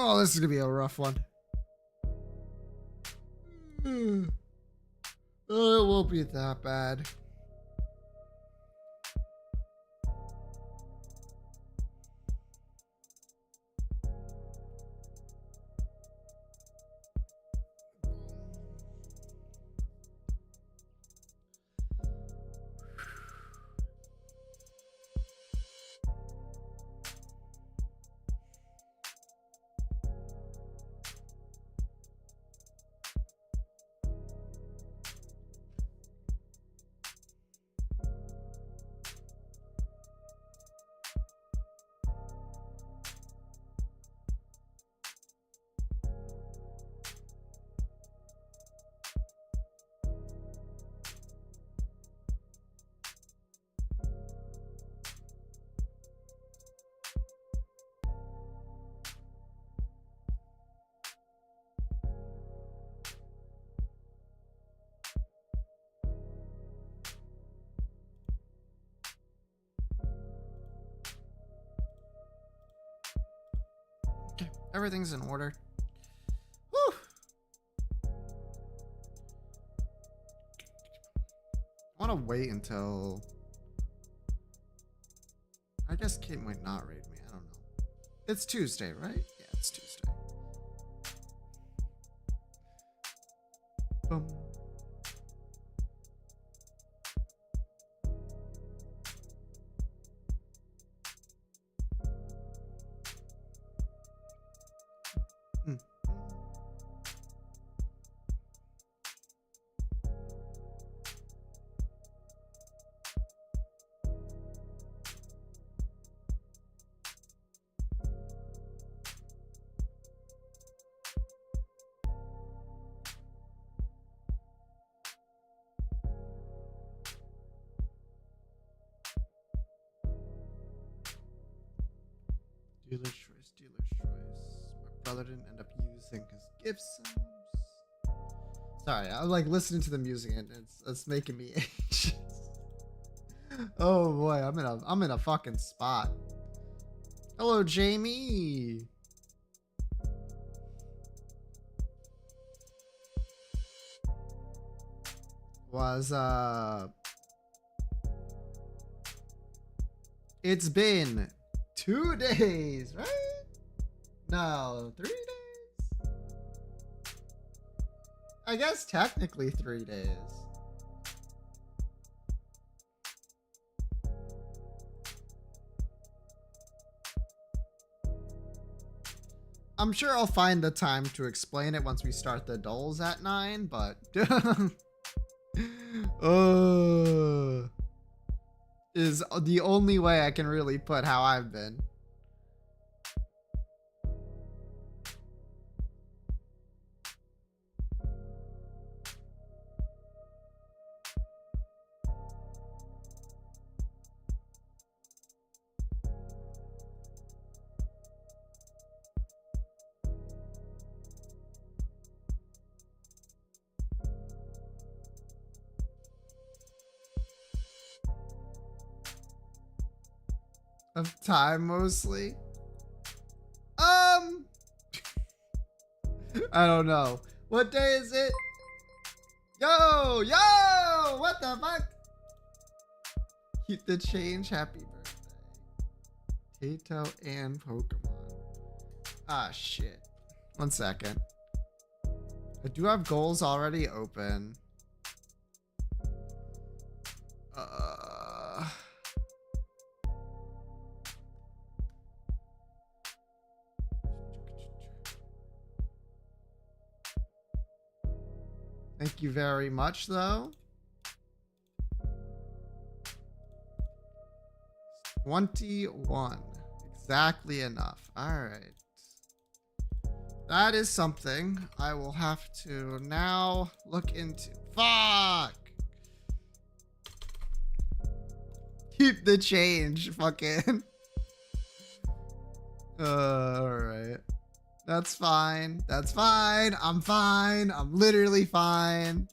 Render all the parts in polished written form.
Oh, this is gonna be a rough one. Oh, it won't be that bad. Okay, everything's in order. Whew. I want to wait until... I guess Kate might not raid me. I don't know. It's Tuesday, right? Yeah, it's Tuesday. Boom. Dealer's choice, dealer's choice. My brother didn't end up using his gift subs. Sorry, I'm like listening to the music and it's making me anxious. Oh boy, I'm in a fucking spot. Hello, Jamie. Was it's been 2 days, right? No, 3 days? I guess technically 3 days. I'm sure I'll find the time to explain it once we start the dulls at 9, but... is the only way I can really put how I've been. Of time mostly. I don't know. What day is it? Yo, what the fuck? Keep the change. Happy birthday. Tato and Pokemon. Ah, shit. 1 second. I do have goals already open. Thank you very much, though. 21. Exactly enough. All right. That is something I will have to now look into. Fuck! Keep the change, fucking. Alright. That's fine. That's fine. I'm fine. I'm literally fine.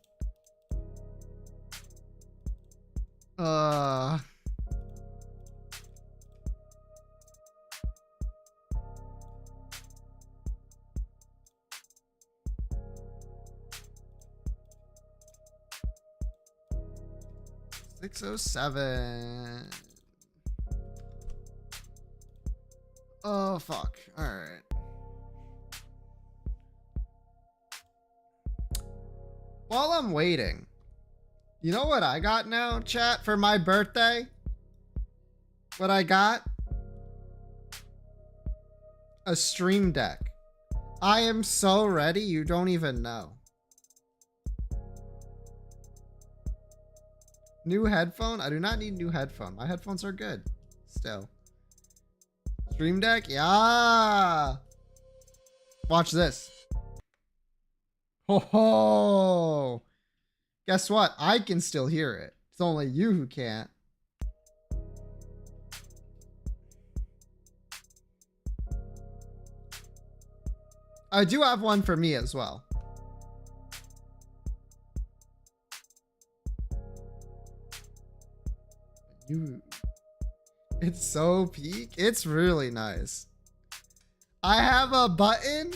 607. Oh, fuck. All right. While I'm waiting, you know what I got now, chat, for my birthday? What I got? A Stream Deck. I am so ready, you don't even know. New headphone? I do not need new headphone. My headphones are good. Still. Stream Deck? Yeah. Watch this. Ho ho. Guess what? I can still hear it. It's only you who can't. I do have one for me as well. It's so peak. It's really nice. I have a button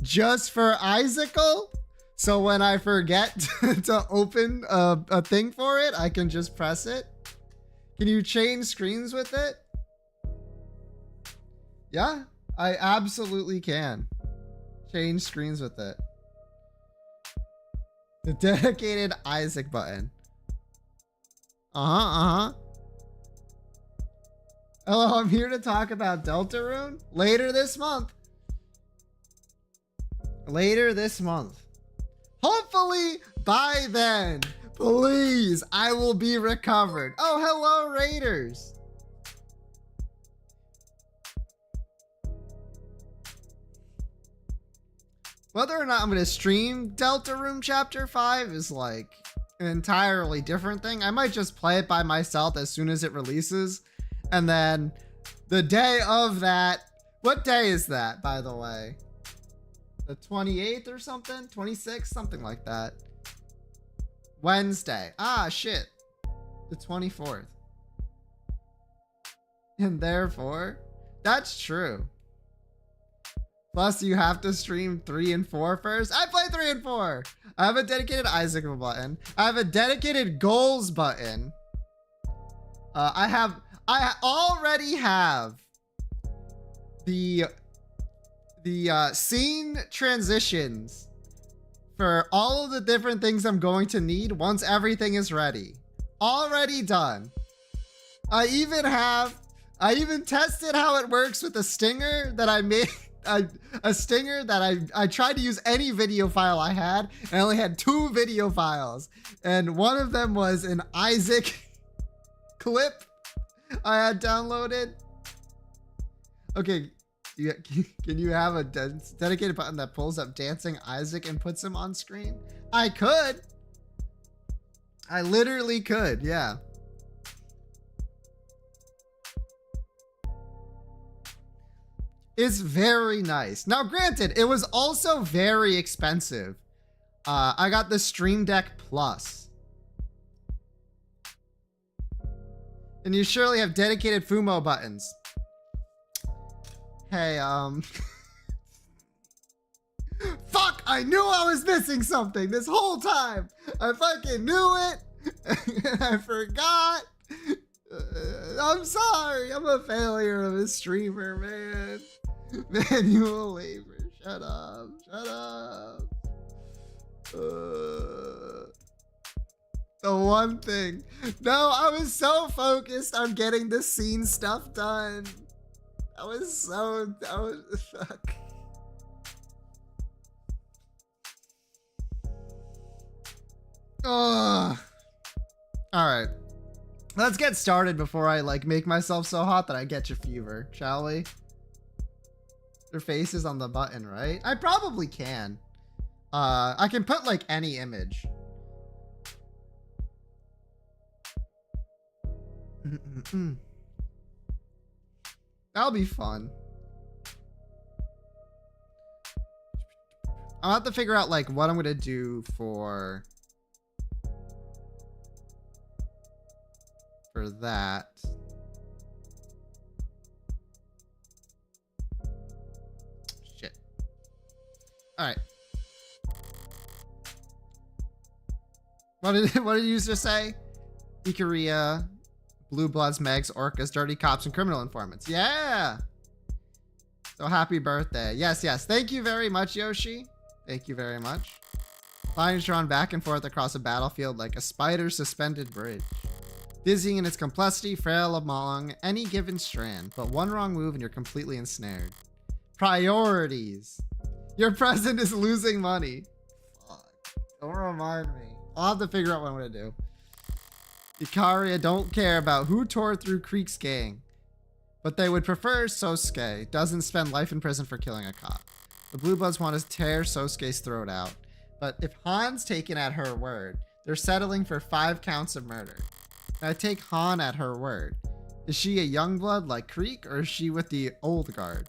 just for Icicle, so when I forget to open a thing for it, I can just press it. Can you change screens with it? Yeah, I absolutely can. Change screens with it. The dedicated Isaac button. Hello, I'm here to talk about Deltarune later this month. Later this month. Hopefully by then, please, I will be recovered. Oh, hello, Raiders. Whether or not I'm going to stream Deltarune Chapter 5 is like an entirely different thing. I might just play it by myself as soon as it releases. And then the day of that, what day is that, by the way? The 28th or something? 26th? Something like that. Wednesday. Ah, shit. The 24th. And therefore, that's true. Plus, you have to stream 3 and 4 first. I play 3 and 4. I have a dedicated Isaac button. I have a dedicated goals button. I already have the scene transitions for all of the different things I'm going to need once everything is ready. Already done. I even tested how it works with a stinger that I made. A stinger that I tried to use any video file I had, and I only had 2 video files, and one of them was an Isaac clip I had downloaded. Okay, can you have a dedicated button that pulls up dancing Isaac and puts him on screen? I could. I literally could, yeah. It's very nice. Now, granted, it was also very expensive. I got the Stream Deck Plus. And you surely have dedicated Fumo buttons. Hey, fuck, I knew I was missing something this whole time. I fucking knew it. I forgot. I'm sorry. I'm a failure of a streamer, man. Manual labor. Shut up. Shut up. The one thing. No, I was so focused on getting the scene stuff done. I was fuck. Oh. All right. Let's get started before I like make myself so hot that I get you fever, shall we? Their face is on the button, right? I probably can. I can put like any image. That'll be fun. I'll have to figure out like what I'm gonna do for that. Shit. All right. What did you just say? Ikaria, Blue Bloods, Megs, Orcas, Dirty Cops, and Criminal Informants. Yeah! So happy birthday. Yes, yes. Thank you very much, Yoshi. Thank you very much. Lines drawn back and forth across a battlefield like a spider suspended bridge. Dizzying in its complexity, frail along any given strand, but one wrong move and you're completely ensnared. Priorities. Your present is losing money. Fuck. Don't remind me. I'll have to figure out what I'm gonna do. Ikaria don't care about who tore through Creek's gang, but they would prefer Sosuke doesn't spend life in prison for killing a cop. The Blue Bloods want to tear Sosuke's throat out, but if Han's taken at her word, they're settling for 5 counts of murder. I take Han at her word. Is she a young blood like Creek, or is she with the old guard?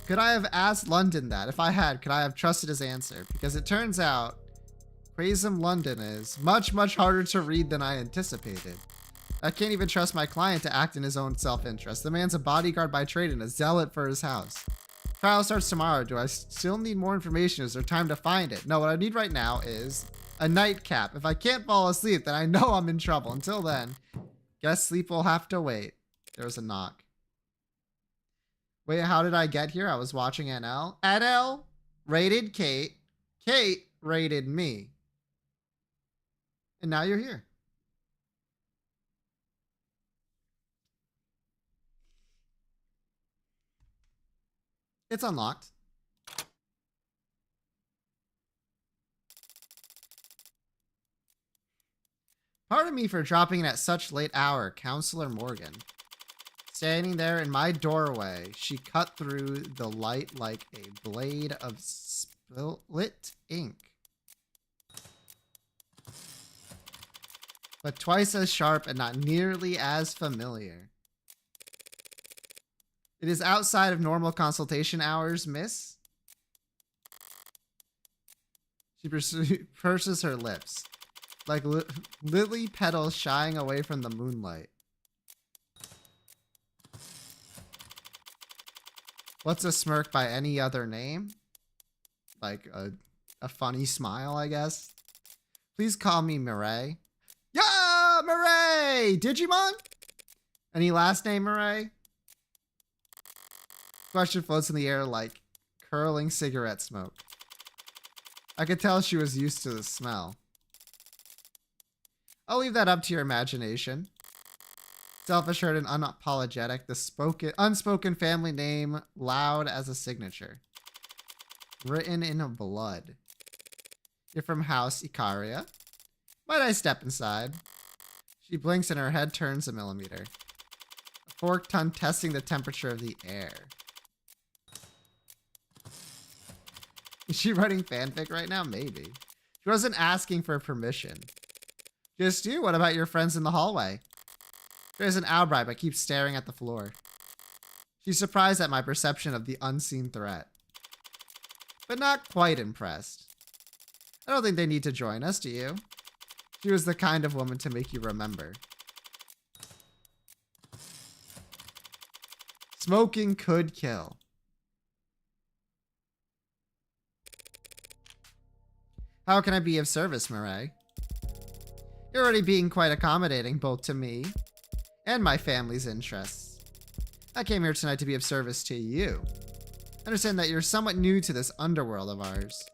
Could I have asked London that? If I had, could I have trusted his answer? Because it turns out Quasum London is much, much harder to read than I anticipated. I can't even trust my client to act in his own self-interest. The man's a bodyguard by trade and a zealot for his house. Trial starts tomorrow. Do I still need more information? Is there time to find it? No, what I need right now is a nightcap. If I can't fall asleep, then I know I'm in trouble. Until then, guess sleep will have to wait. There's a knock. Wait, how did I get here? I was watching NL. NL rated Kate. Kate rated me. And now you're here. It's unlocked. Pardon me for dropping in at such late hour, Counselor Morgan. Standing there in my doorway, she cut through the light like a blade of split ink. But twice as sharp and not nearly as familiar. It is outside of normal consultation hours, miss. She purses her lips, like lily petals shying away from the moonlight. What's a smirk by any other name? Like a funny smile, I guess. Please call me Mireille. Yeah, Mireille! Digimon? Any last name, Mireille? Question floats in the air like curling cigarette smoke. I could tell she was used to the smell. I'll leave that up to your imagination. Self-assured and unapologetic, the unspoken family name loud as a signature. Written in blood. You're from House Ikaria? Might I step inside? She blinks and her head turns a millimeter. A forked tongue testing the temperature of the air. Is she writing fanfic right now? Maybe. She wasn't asking for permission. Just you? What about your friends in the hallway? There's an Albright, but keeps staring at the floor. She's surprised at my perception of the unseen threat. But not quite impressed. I don't think they need to join us, do you? She was the kind of woman to make you remember. Smoking could kill. How can I be of service, Mireille? You're already being quite accommodating, both to me and my family's interests. I came here tonight to be of service to you. Understand that you're somewhat new to this underworld of ours.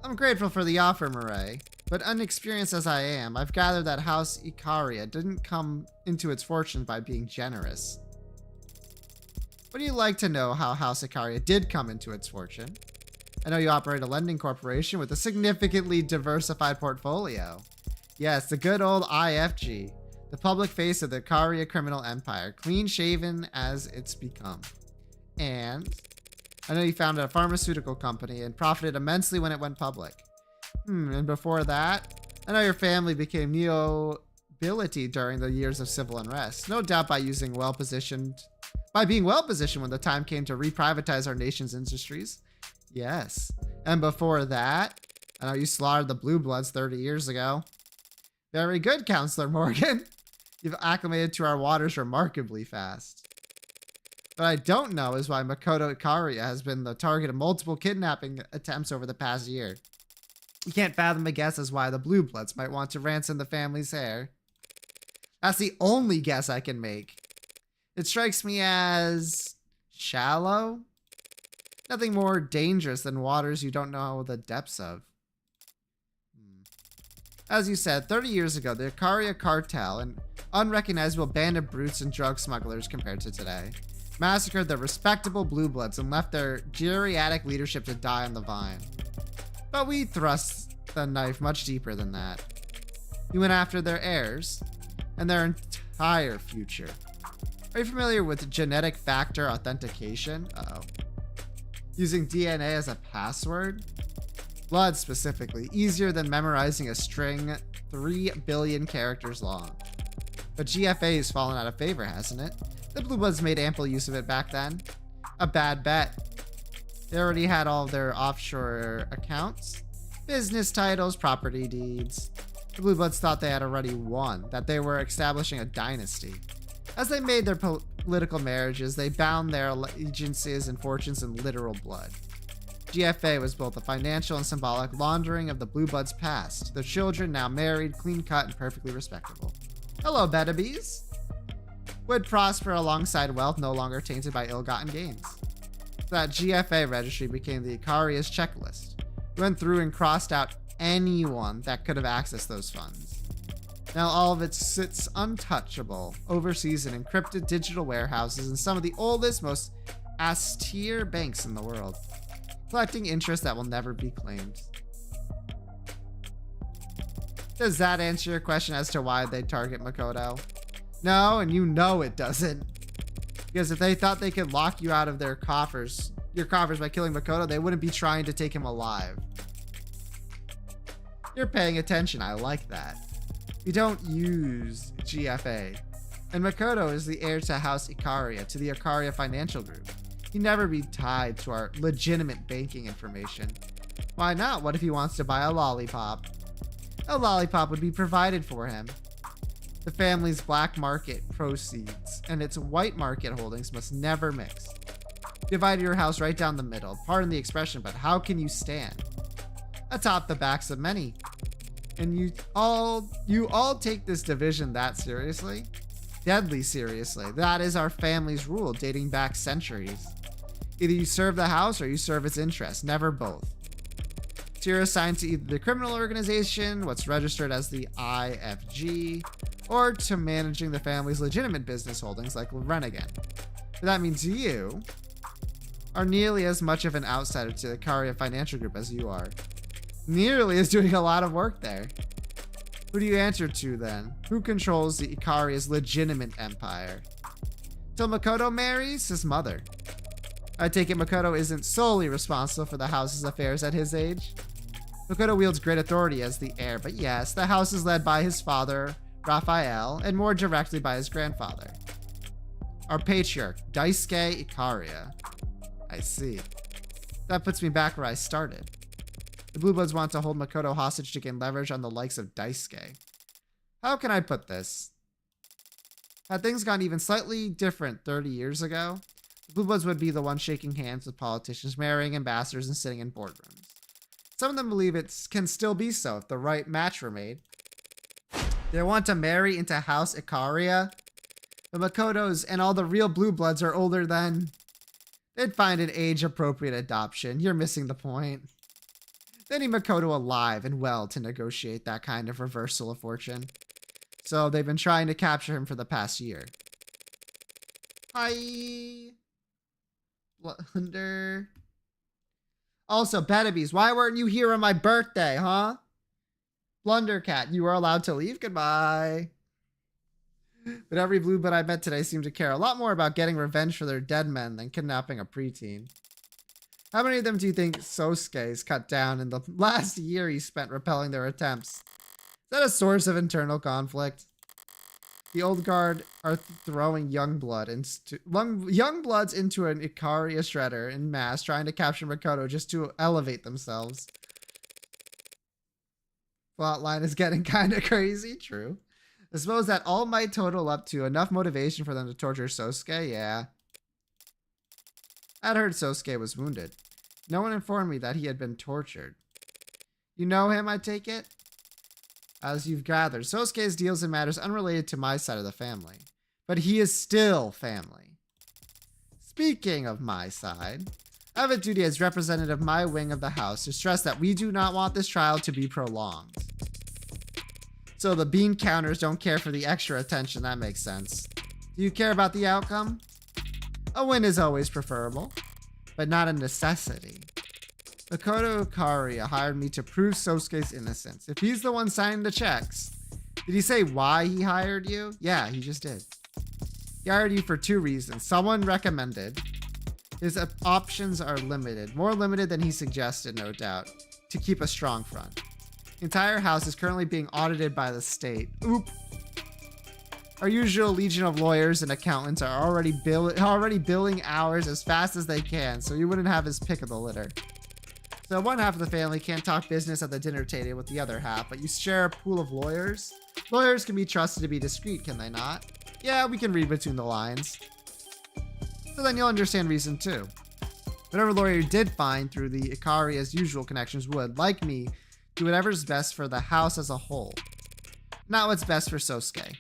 I'm grateful for the offer, Mireille, but unexperienced as I am, I've gathered that House Ikaria didn't come into its fortune by being generous. Would you like to know how House Ikaria did come into its fortune? I know you operate a lending corporation with a significantly diversified portfolio. Yes, the good old IFG, the public face of the Ikaria criminal empire, clean-shaven as it's become. And I know you founded a pharmaceutical company and profited immensely when it went public. And before that, I know your family became neo-nobility during the years of civil unrest. No doubt by being well-positioned when the time came to reprivatize our nation's industries. Yes. And before that, I know you slaughtered the Blue Bloods 30 years ago. Very good, Counselor Morgan. You've acclimated to our waters remarkably fast. What I don't know is why Makoto Ikaria has been the target of multiple kidnapping attempts over the past year. You can't fathom a guess as why the Blue Bloods might want to ransom the family's heir. That's the only guess I can make. It strikes me as shallow. Nothing more dangerous than waters you don't know the depths of. As you said, 30 years ago, the Ikaria cartel, an unrecognizable band of brutes and drug smugglers compared to today, massacred the respectable blue bloods and left their geriatric leadership to die on the vine. But we thrust the knife much deeper than that. We went after their heirs and their entire future. Are you familiar with genetic factor authentication? Uh-oh. Using DNA as a password? Blood specifically, easier than memorizing a string 3 billion characters long. But GFA has fallen out of favor, hasn't it? The Blue Bloods made ample use of it back then. A bad bet. They already had all of their offshore accounts, business titles, property deeds. The Blue Bloods thought they had already won, that they were establishing a dynasty. As they made their political marriages, they bound their allegiances and fortunes in literal blood. GFA was both a financial and symbolic laundering of the Blue Bloods' past, their children now married, clean-cut, and perfectly respectable. Hello, Betabes. Would prosper alongside wealth no longer tainted by ill-gotten gains. That GFA registry became the Ikaria's checklist. We went through and crossed out anyone that could have accessed those funds. Now all of it sits untouchable overseas in encrypted digital warehouses in some of the oldest, most austere banks in the world, collecting interest that will never be claimed. Does that answer your question as to why they target Makoto? No, and you know it doesn't. Because if they thought they could lock you out of your coffers by killing Makoto, they wouldn't be trying to take him alive. You're paying attention, I like that. We don't use GFA. And Makoto is the heir to House Ikaria, to the Ikaria Financial Group. He'd never be tied to our legitimate banking information. Why not? What if he wants to buy a lollipop? A lollipop would be provided for him. The family's black market proceeds and its white market holdings must never mix. Divide your house right down the middle. Pardon the expression, but how can you stand atop the backs of many? And you all take this division that seriously? Deadly seriously. That is our family's rule, dating back centuries. Either you serve the house or you serve its interests, never both. So you're assigned to either the criminal organization, what's registered as the IFG, or to managing the family's legitimate business holdings like Renegade. But that means you are nearly as much of an outsider to the Ikaria Financial Group as you are. Nearly is doing a lot of work there. Who do you answer to then? Who controls the Ikaria's legitimate empire? Till Makoto marries his mother. I take it Makoto isn't solely responsible for the house's affairs at his age. Makoto wields great authority as the heir, but yes, the house is led by his father, Raphael, and more directly by his grandfather, our patriarch, Daisuke Ikaria. I see. That puts me back where I started. The Blue Bloods want to hold Makoto hostage to gain leverage on the likes of Daisuke. How can I put this? Had things gone even slightly different 30 years ago, the Blue Bloods would be the ones shaking hands with politicians, marrying ambassadors, and sitting in boardrooms. Some of them believe it can still be so if the right match were made. They want to marry into House Ikaria. The Makotos and all the real Blue Bloods are older than... They'd find an age-appropriate adoption. You're missing the point. They need Makoto alive and well to negotiate that kind of reversal of fortune. So they've been trying to capture him for the past year. Hi. Blunder. Also, Betabes, why weren't you here on my birthday, huh? Blundercat, you are allowed to leave. Goodbye. But every Blue Blood I met today seemed to care a lot more about getting revenge for their dead men than kidnapping a preteen. How many of them do you think Sosuke's cut down in the last year he spent repelling their attempts? Is that a source of internal conflict? The old guard are throwing young bloods into an Ikaria shredder in mass, trying to capture Makoto just to elevate themselves. Plotline is getting kind of crazy. True. I suppose that all might total up to enough motivation for them to torture Sosuke. Yeah. I'd heard Sosuke was wounded. No one informed me that he had been tortured. You know him, I take it? As you've gathered, Sosuke deals in matters unrelated to my side of the family. But he is still family. Speaking of my side, I have a duty as representative of my wing of the house to stress that we do not want this trial to be prolonged. So the bean counters don't care for the extra attention, that makes sense. Do you care about the outcome? A win is always preferable, but not a necessity. Makoto Kariya hired me to prove Sosuke's innocence. If he's the one signing the checks, did he say why he hired you? Yeah, he just did. He hired you for 2 reasons. Someone recommended. His options are limited, more limited than he suggested, no doubt, to keep a strong front. The entire house is currently being audited by the state. Oop. Our usual legion of lawyers and accountants are already billing hours as fast as they can, so you wouldn't have his pick of the litter. So one half of the family can't talk business at the dinner table with the other half, but you share a pool of lawyers? Lawyers can be trusted to be discreet, can they not? Yeah, we can read between the lines. So then you'll understand reason 2. Whatever lawyer you did find through the Ikaria's usual connections would, like me, do whatever's best for the house as a whole. Not what's best for Sosuke.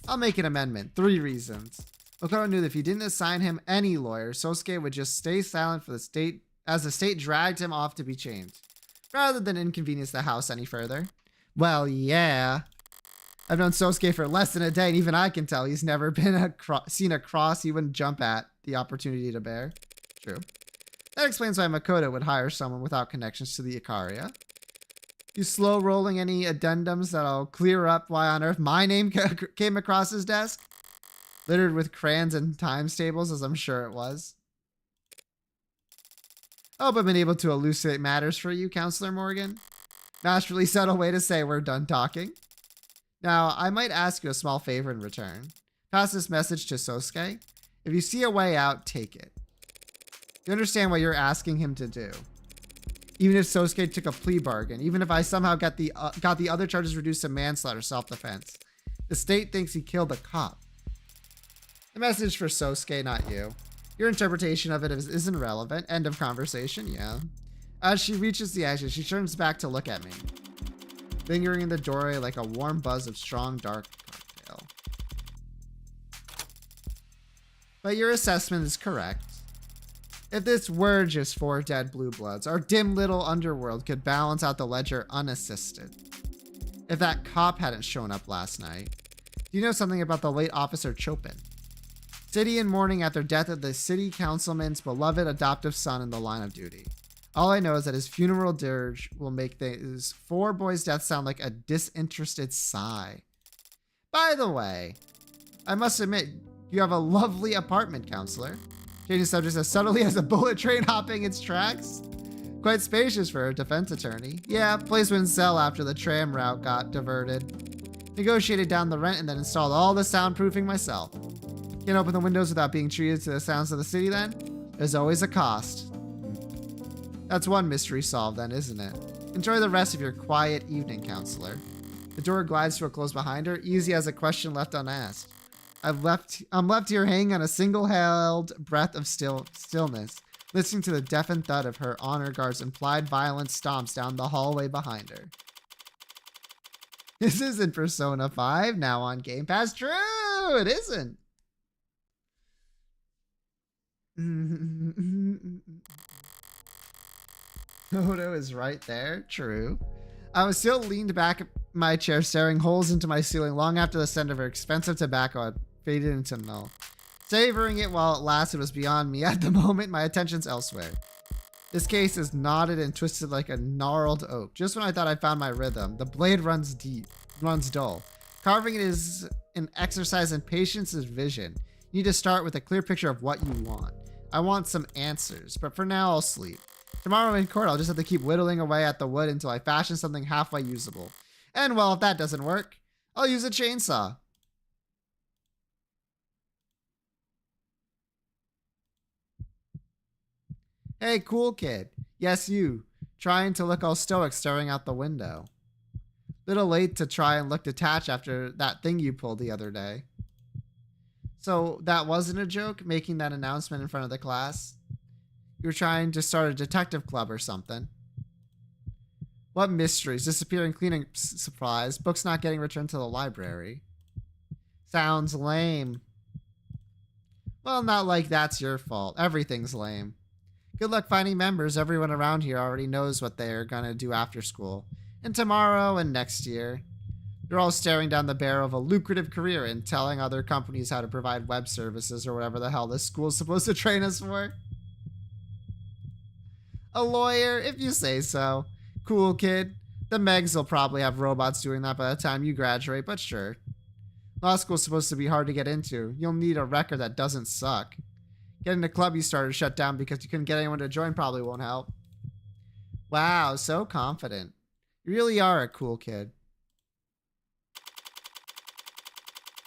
I'll make an amendment. 3 reasons. Makoto knew that if he didn't assign him any lawyer, Sosuke would just stay silent for the state as the state dragged him off to be chained, rather than inconvenience the house any further. Well, yeah. I've known Sosuke for less than a day, and even I can tell he's never been seen a cross he wouldn't jump at the opportunity to bear. True. That explains why Makoto would hire someone without connections to the Ikaria. You slow rolling any addendums that'll clear up why on earth my name came across his desk? Littered with crayons and times tables, as I'm sure it was. I hope I've been able to elucidate matters for you, Counselor Morgan. Masterfully subtle way to say we're done talking. Now, I might ask you a small favor in return. Pass this message to Sosuke. If you see a way out, take it. You understand what you're asking him to do. Even if Sosuke took a plea bargain, even if I somehow got the other charges reduced to manslaughter, self-defense, the state thinks he killed a cop. The message for Sosuke, not you. Your interpretation of it isn't relevant. End of conversation, yeah. As she reaches the exit, she turns back to look at me, lingering in the doorway like a warm buzz of strong, dark cocktail. But your assessment is correct. If this were just 4 dead blue bloods, our dim little underworld could balance out the ledger unassisted. If that cop hadn't shown up last night, do you know something about the late Officer Chopin? City in mourning after death of the city councilman's beloved adoptive son in the line of duty. All I know is that his funeral dirge will make his 4 boys' death sound like a disinterested sigh. By the way, I must admit, you have a lovely apartment, Counselor. Changing subjects as subtly as a bullet train hopping its tracks. Quite spacious for a defense attorney. Yeah, place wouldn't sell after the tram route got diverted. Negotiated down the rent and then installed all the soundproofing myself. Can't open the windows without being treated to the sounds of the city then? There's always a cost. That's one mystery solved then, isn't it? Enjoy the rest of your quiet evening, Counselor. The door glides to a close behind her, easy as a question left unasked. I'm left here hanging on a single held breath of stillness, listening to the deafened thud of her honor guard's implied violent stomps down the hallway behind her. This isn't Persona 5, now on Game Pass. True, it isn't. Odo is right there. True. I was still leaned back in my chair, staring holes into my ceiling long after the scent of her expensive tobacco had faded into null. Savoring it while it lasted was beyond me. At the moment, my attention's elsewhere. This case is knotted and twisted like a gnarled oak. Just when I thought I found my rhythm, the blade runs dull. Carving it is an exercise in patience and vision. You need to start with a clear picture of what you want. I want some answers, but for now I'll sleep. Tomorrow in court, I'll just have to keep whittling away at the wood until I fashion something halfway usable. And well, if that doesn't work, I'll use a chainsaw. Hey, cool kid. Yes, you. Trying to look all stoic staring out the window. Little late to try and look detached after that thing you pulled the other day. So that wasn't a joke, making that announcement in front of the class? You were trying to start a detective club or something. What mysteries? Disappearing cleaning supplies. Books not getting returned to the library. Sounds lame. Well, not like that's your fault. Everything's lame. Good luck finding members. Everyone around here already knows what they're gonna do after school. And tomorrow and next year. You're all staring down the barrel of a lucrative career and telling other companies how to provide web services or whatever the hell this school's supposed to train us for. A lawyer, if you say so. Cool, kid. The Megs will probably have robots doing that by the time you graduate, but sure. Law school's supposed to be hard to get into. You'll need a record that doesn't suck. Getting the club you started shut down because you couldn't get anyone to join probably won't help. Wow, so confident. You really are a cool kid.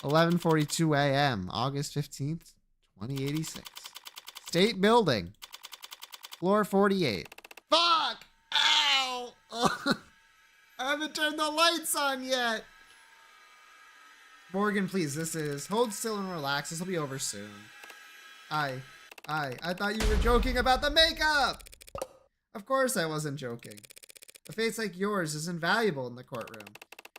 11:42 a.m., August 15th, 2086. State Building. Floor 48. Fuck! Ow! I haven't turned the lights on yet. Morgan, please, this is... Hold still and relax. This will be over soon. I thought you were joking about the makeup! Of course I wasn't joking. A face like yours is invaluable in the courtroom.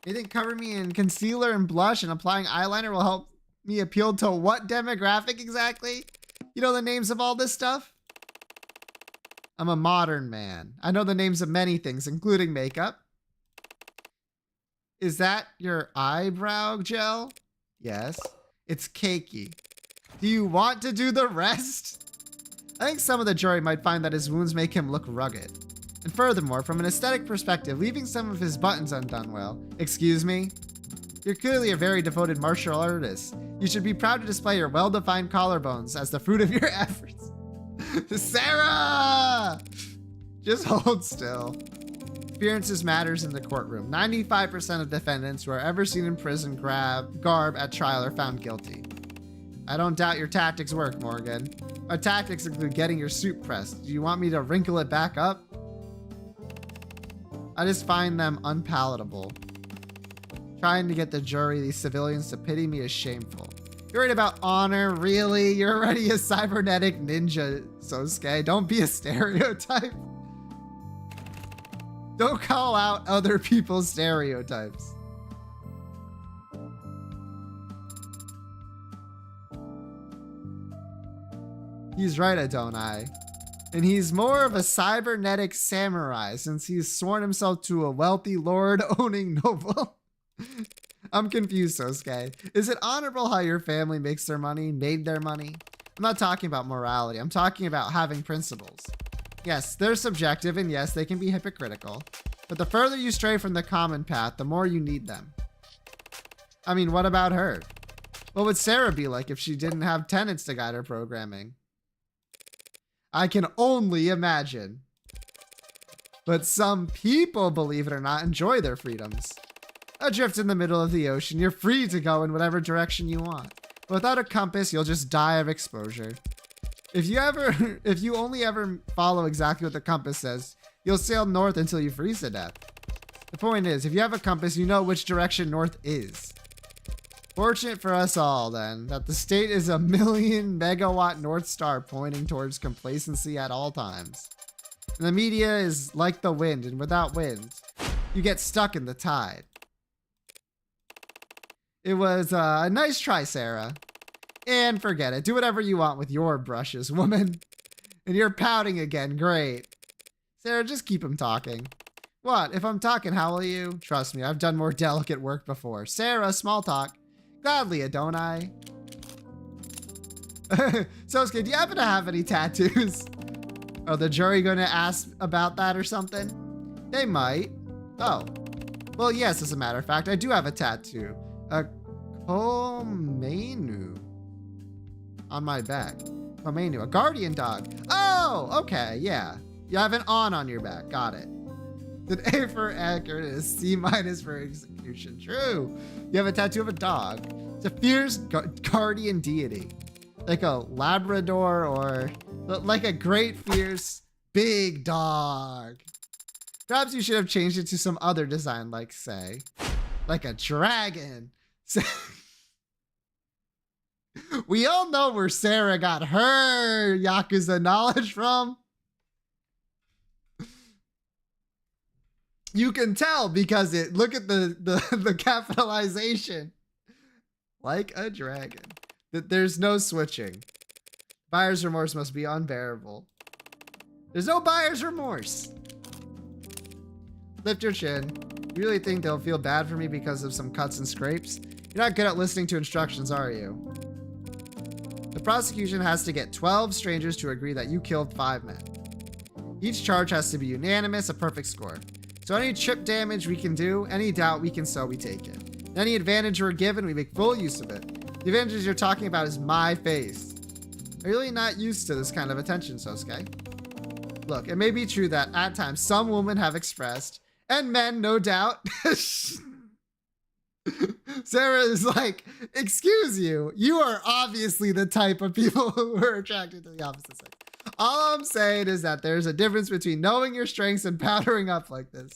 You think covering me in concealer and blush and applying eyeliner will help me appeal to what demographic exactly? You know the names of all this stuff? I'm a modern man. I know the names of many things, including makeup. Is that your eyebrow gel? Yes. It's cakey. Do you want to do the rest? I think some of the jury might find that his wounds make him look rugged. And furthermore, from an aesthetic perspective, leaving some of his buttons undone well. Excuse me? You're clearly a very devoted martial artist. You should be proud to display your well-defined collarbones as the fruit of your efforts. Sarah! Just hold still. Appearances matters in the courtroom. 95% of defendants who are ever seen in prison garb at trial are found guilty. I don't doubt your tactics work, Morgan. Our tactics include getting your suit pressed. Do you want me to wrinkle it back up? I just find them unpalatable. Trying to get the jury, these civilians, to pity me is shameful. You're worried about honor? Really? You're already a cybernetic ninja, Sosuke. Don't be a stereotype. Don't call out other people's stereotypes. He's right, Adonai. And he's more of a cybernetic samurai since he's sworn himself to a wealthy lord-owning noble. I'm confused, Sosuke. Is it honorable how your family makes their money, made their money? I'm not talking about morality. I'm talking about having principles. Yes, they're subjective, and yes, they can be hypocritical. But the further you stray from the common path, the more you need them. I mean, what about her? What would Sarah be like if she didn't have tenants to guide her programming? I can only imagine. But some people, believe it or not, enjoy their freedoms. Adrift in the middle of the ocean, you're free to go in whatever direction you want. But without a compass, you'll just die of exposure. If you only ever follow exactly what the compass says, you'll sail north until you freeze to death. The point is, if you have a compass, you know which direction north is. Fortunate for us all, then, that the state is a 1,000,000 megawatt North Star pointing towards complacency at all times. And the media is like the wind, and without wind, you get stuck in the tide. It was a nice try, Sarah. And forget it. Do whatever you want with your brushes, woman. And you're pouting again. Great. Sarah, just keep him talking. What? If I'm talking, how will you? Trust me, I've done more delicate work before. Sarah, small talk. Gladly, don't I? Sosuke, do you happen to have any tattoos? Are the jury going to ask about that or something? They might. Oh. Well, yes, as a matter of fact, I do have a tattoo. A Komainu on my back. Komainu, a guardian dog. Oh, okay, yeah. You have an on your back. Got it. An A for accurate is C- for execution. True. You have a tattoo of a dog. It's a fierce guardian deity. Like a Labrador or like a great fierce big dog. Perhaps you should have changed it to some other design, like say, like a dragon. We all know where Sarah got her Yakuza knowledge from. You can tell because look at the capitalization. Like a dragon. There's no switching. Buyer's remorse must be unbearable. There's no buyer's remorse. Lift your chin. You really think they'll feel bad for me because of some cuts and scrapes? You're not good at listening to instructions, are you? The prosecution has to get 12 strangers to agree that you killed 5 men. Each charge has to be unanimous, a perfect score. So any chip damage we can do, any doubt we can sow, we take it. Any advantage we're given, we make full use of it. The advantage you're talking about is my face. I'm really not used to this kind of attention, Sosuke. Look, it may be true that at times some women have expressed, and men, no doubt. Sarah is like, excuse you, you are obviously the type of people who are attracted to the opposite sex. All I'm saying is that there's a difference between knowing your strengths and powdering up like this.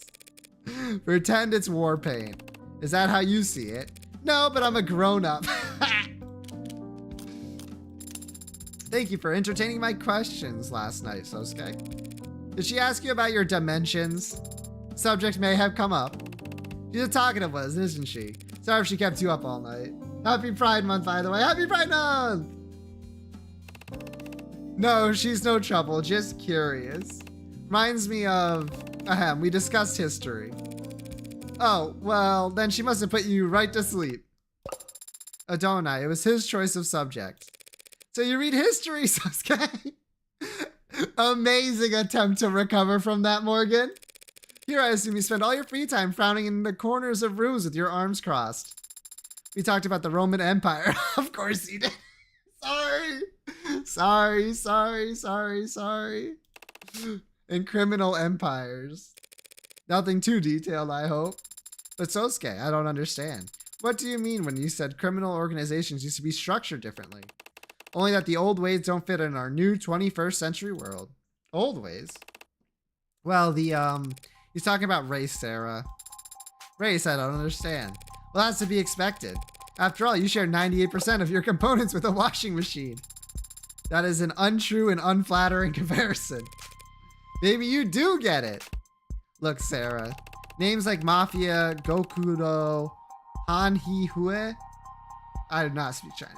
Pretend it's war paint. Is that how you see it? No, but I'm a grown-up. Thank you for entertaining my questions last night, Sosuke. Did she ask you about your dimensions? Subject may have come up. She's a talkative one, isn't she? Sorry if she kept you up all night. Happy Pride Month, by the way. Happy Pride Month! No, she's no trouble, just curious. Reminds me of, we discussed history. Oh, well, then she must have put you right to sleep. Adonai, it was his choice of subject. So you read history, Sasuke? Amazing attempt to recover from that, Morgan. Here I assume you spend all your free time frowning in the corners of rooms with your arms crossed. We talked about the Roman Empire. Of course you did. Sorry. And criminal empires. Nothing too detailed, I hope. But Sosuke, I don't understand. What do you mean when you said criminal organizations used to be structured differently? Only that the old ways don't fit in our new 21st century world. Old ways? Well, he's talking about race, Sarah. Race, I don't understand. Well, that's to be expected. After all, you share 98% of your components with a washing machine. That is an untrue and unflattering comparison. Maybe you do get it. Look, Sarah. Names like Mafia, Gokudo, Hanhihue. I do not speak Chinese.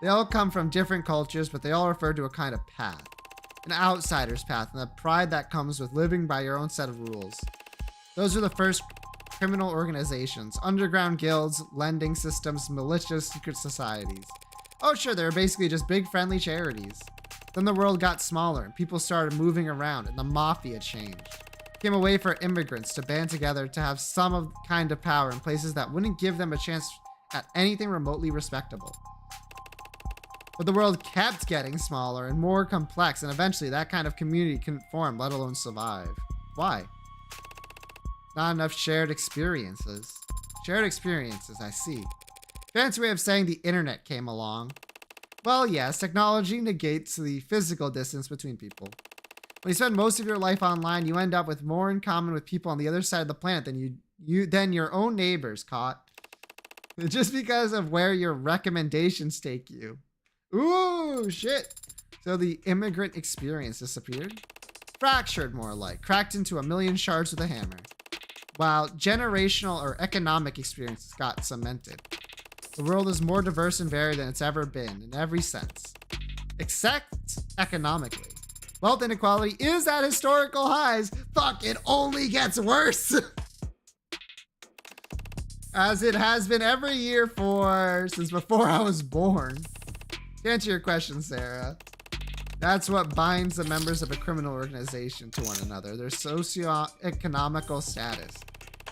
They all come from different cultures, but they all refer to a kind of path. An outsider's path, and the pride that comes with living by your own set of rules. Those are the first criminal organizations, underground guilds, lending systems, malicious secret societies. Oh sure, they were basically just big friendly charities. Then the world got smaller, and people started moving around, and the mafia changed. It became a way for immigrants to band together to have some kind of power in places that wouldn't give them a chance at anything remotely respectable. But the world kept getting smaller and more complex, and eventually that kind of community couldn't form, let alone survive. Why? Not enough shared experiences. Shared experiences, I see. Fancy way of saying the internet came along. Well, yes, technology negates the physical distance between people. When you spend most of your life online, you end up with more in common with people on the other side of the planet than your own neighbors, caught. Just because of where your recommendations take you. Ooh, shit. So the immigrant experience disappeared? Fractured, more like. Cracked into a million shards with a hammer. While generational or economic experiences got cemented. The world is more diverse and varied than it's ever been in every sense. Except economically. Wealth inequality is at historical highs. Fuck, it only gets worse. As it has been every year since before I was born. To answer your question, Sarah, that's what binds the members of a criminal organization to one another, their socio-economical status.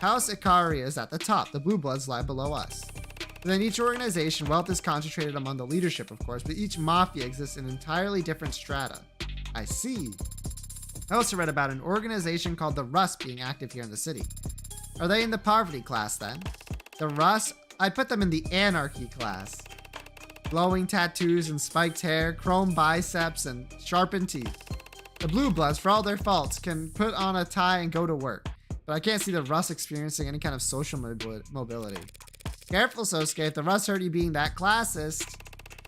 House Ikaria is at the top, the Blue Bloods lie below us. Within each organization, wealth is concentrated among the leadership, of course, but each mafia exists in entirely different strata. I see. I also read about an organization called the Rust being active here in the city. Are they in the poverty class then? The Rust? I'd put them in the anarchy class. Glowing tattoos and spiked hair, chrome biceps, and sharpened teeth. The Blue Bloods, for all their faults, can put on a tie and go to work. But I can't see the Rust experiencing any kind of social mobility. Careful, Sosuke. If the Rust heard you being that classist,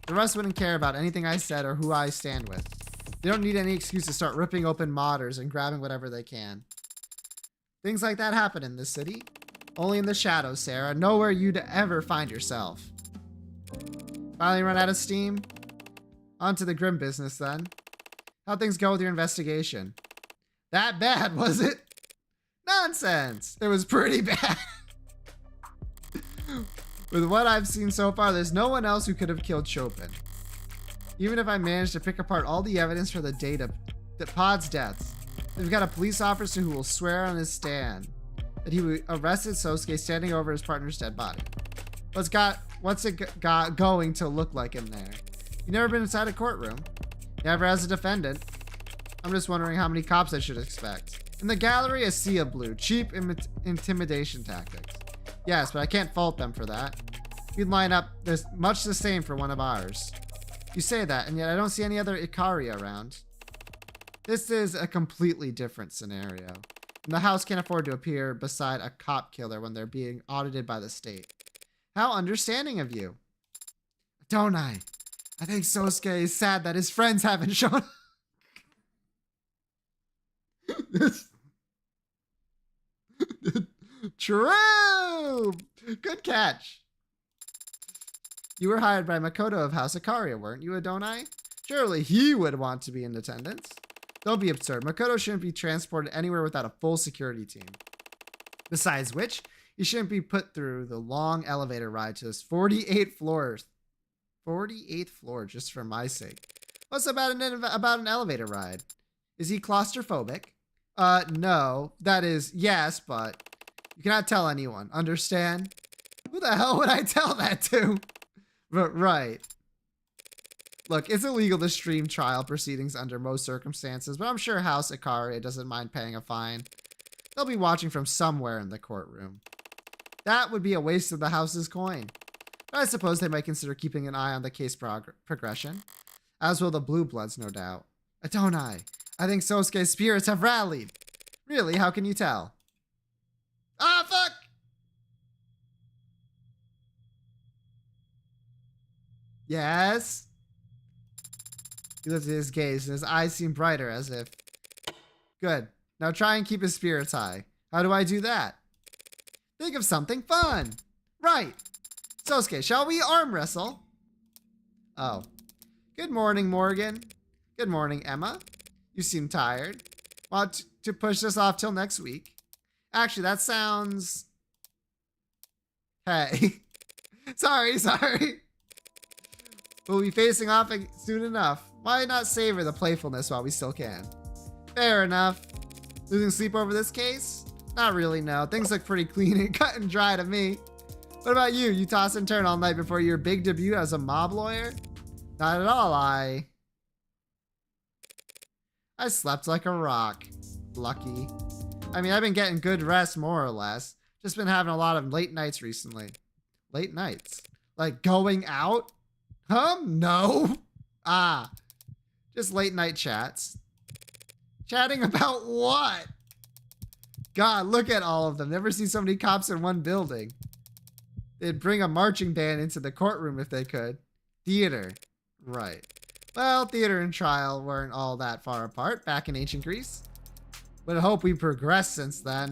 the Rust wouldn't care about anything I said or who I stand with. They don't need any excuse to start ripping open modders and grabbing whatever they can. Things like that happen in this city. Only in the shadows, Sarah. Nowhere you'd ever find yourself. Finally run out of steam? On to the grim business then. How'd things go with your investigation? That bad, was it? Nonsense! It was pretty bad. With what I've seen so far, there's no one else who could have killed Chopin. Even if I managed to pick apart all the evidence for the data, Pod's deaths, we've got a police officer who will swear on his stand that he arrested Sosuke standing over his partner's dead body. What's it got going to look like in there? You've never been inside a courtroom. Never as a defendant. I'm just wondering how many cops I should expect. In the gallery, a sea of blue. Cheap intimidation tactics. Yes, but I can't fault them for that. We'd line up there's much the same for one of ours. You say that, and yet I don't see any other Ikari around. This is a completely different scenario. And the house can't afford to appear beside a cop killer when they're being audited by the state. How understanding of you. Don't I? I think Sosuke is sad that his friends haven't shown True! Good catch. You were hired by Makoto of House Ikaria, weren't you, Adonai? Surely he would want to be in attendance. Don't be absurd. Makoto shouldn't be transported anywhere without a full security team. Besides which, he shouldn't be put through the long elevator ride to his 48th floor. 48th floor, just for my sake. What's about an elevator ride? Is he claustrophobic? No. That is, yes, but you cannot tell anyone. Understand? Who the hell would I tell that to? Right. Look, it's illegal to stream trial proceedings under most circumstances, but I'm sure House Ikari doesn't mind paying a fine. They'll be watching from somewhere in the courtroom. That would be a waste of the house's coin. But I suppose they might consider keeping an eye on the case progression. As will the Blue Bloods, no doubt. Adonai, I think Sosuke's spirits have rallied. Really, how can you tell? Ah, fuck! Yes? He lifted his gaze and his eyes seemed brighter as if... Good. Now try and keep his spirits high. How do I do that? Think of something fun. Right. Sosuke, shall we arm wrestle? Oh. Good morning, Morgan. Good morning, Emma. You seem tired. Want to push this off till next week? Actually, that sounds... Hey. Sorry. We'll be facing off soon enough. Why not savor the playfulness while we still can? Fair enough. Losing sleep over this case? Not really, no. Things look pretty clean and cut and dry to me. What about you? You toss and turn all night before your big debut as a mob lawyer? Not at all, I slept like a rock. Lucky. I mean, I've been getting good rest, more or less. Just been having a lot of late nights recently. Late nights? Like going out? No. Just late night chats. Chatting about what? God, look at all of them. Never seen so many cops in one building. They'd bring a marching band into the courtroom if they could. Theater. Right. Well, theater and trial weren't all that far apart back in ancient Greece. Would hope we progressed since then.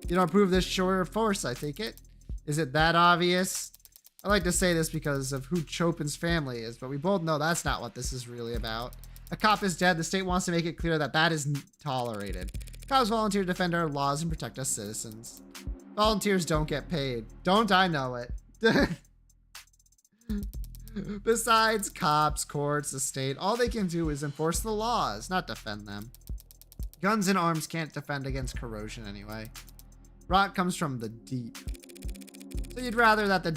You don't approve this show of force, I take it? Is it that obvious? I like to say this because of who Chopin's family is, but we both know that's not what this is really about. A cop is dead. The state wants to make it clear that that isn't tolerated. Cops volunteer to defend our laws and protect us citizens. Volunteers don't get paid. Don't I know it? Besides cops, courts, the state, all they can do is enforce the laws, not defend them. Guns and arms can't defend against corrosion anyway. Rot comes from the deep. So you'd rather that the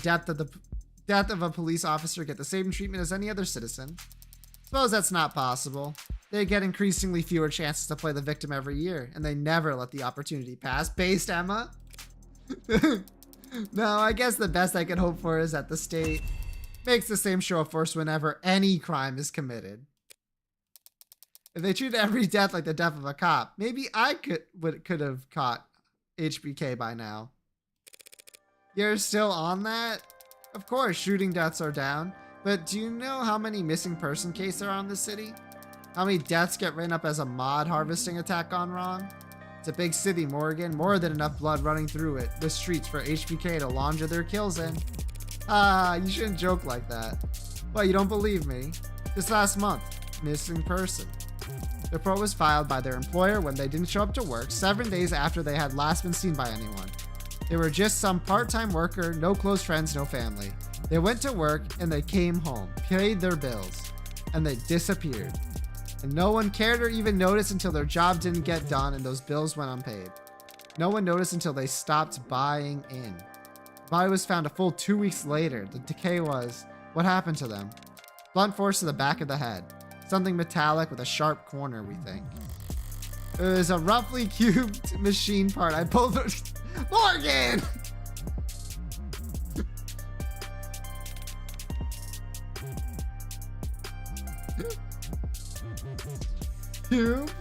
death of a police officer get the same treatment as any other citizen. Suppose that's not possible. They get increasingly fewer chances to play the victim every year, and they never let the opportunity pass. Based, Emma? No, I guess the best I can hope for is that the state makes the same show of force whenever any crime is committed. If they treat every death like the death of a cop, maybe I could have caught HBK by now. You're still on that? Of course, shooting deaths are down, but do you know how many missing person cases there are in the city? How many deaths get written up as a mod harvesting attack gone wrong? It's a big city, Morgan. More than enough blood running through it. The streets for HBK to launder their kills in. You shouldn't joke like that. Well, you don't believe me? This last month, missing person. The report was filed by their employer when they didn't show up to work 7 days after they had last been seen by anyone. They were just some part-time worker, no close friends, no family. They went to work and they came home, paid their bills, and they disappeared. And no one cared or even noticed until their job didn't get done and those bills went unpaid. No one noticed until they stopped buying in. The body was found a full 2 weeks later. The decay was, what happened to them? Blunt force to the back of the head. Something metallic with a sharp corner, we think. It was a roughly cubed machine part. I pulled Morgan!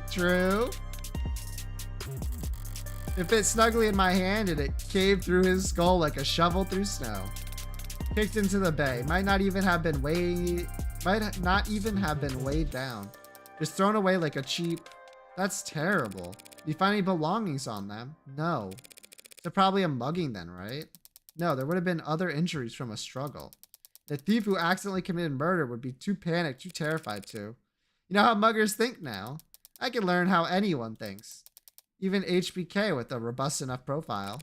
True. It fit snugly in my hand and it caved through his skull like a shovel through snow. Kicked into the bay. Might not even have been weighed down. Just thrown away like a cheap. That's terrible. Do you find any belongings on them? No. So probably a mugging then, right? No, there would have been other injuries from a struggle. The thief who accidentally committed murder would be too panicked, too terrified to. You know how muggers think now. I can learn how anyone thinks. Even HBK with a robust enough profile.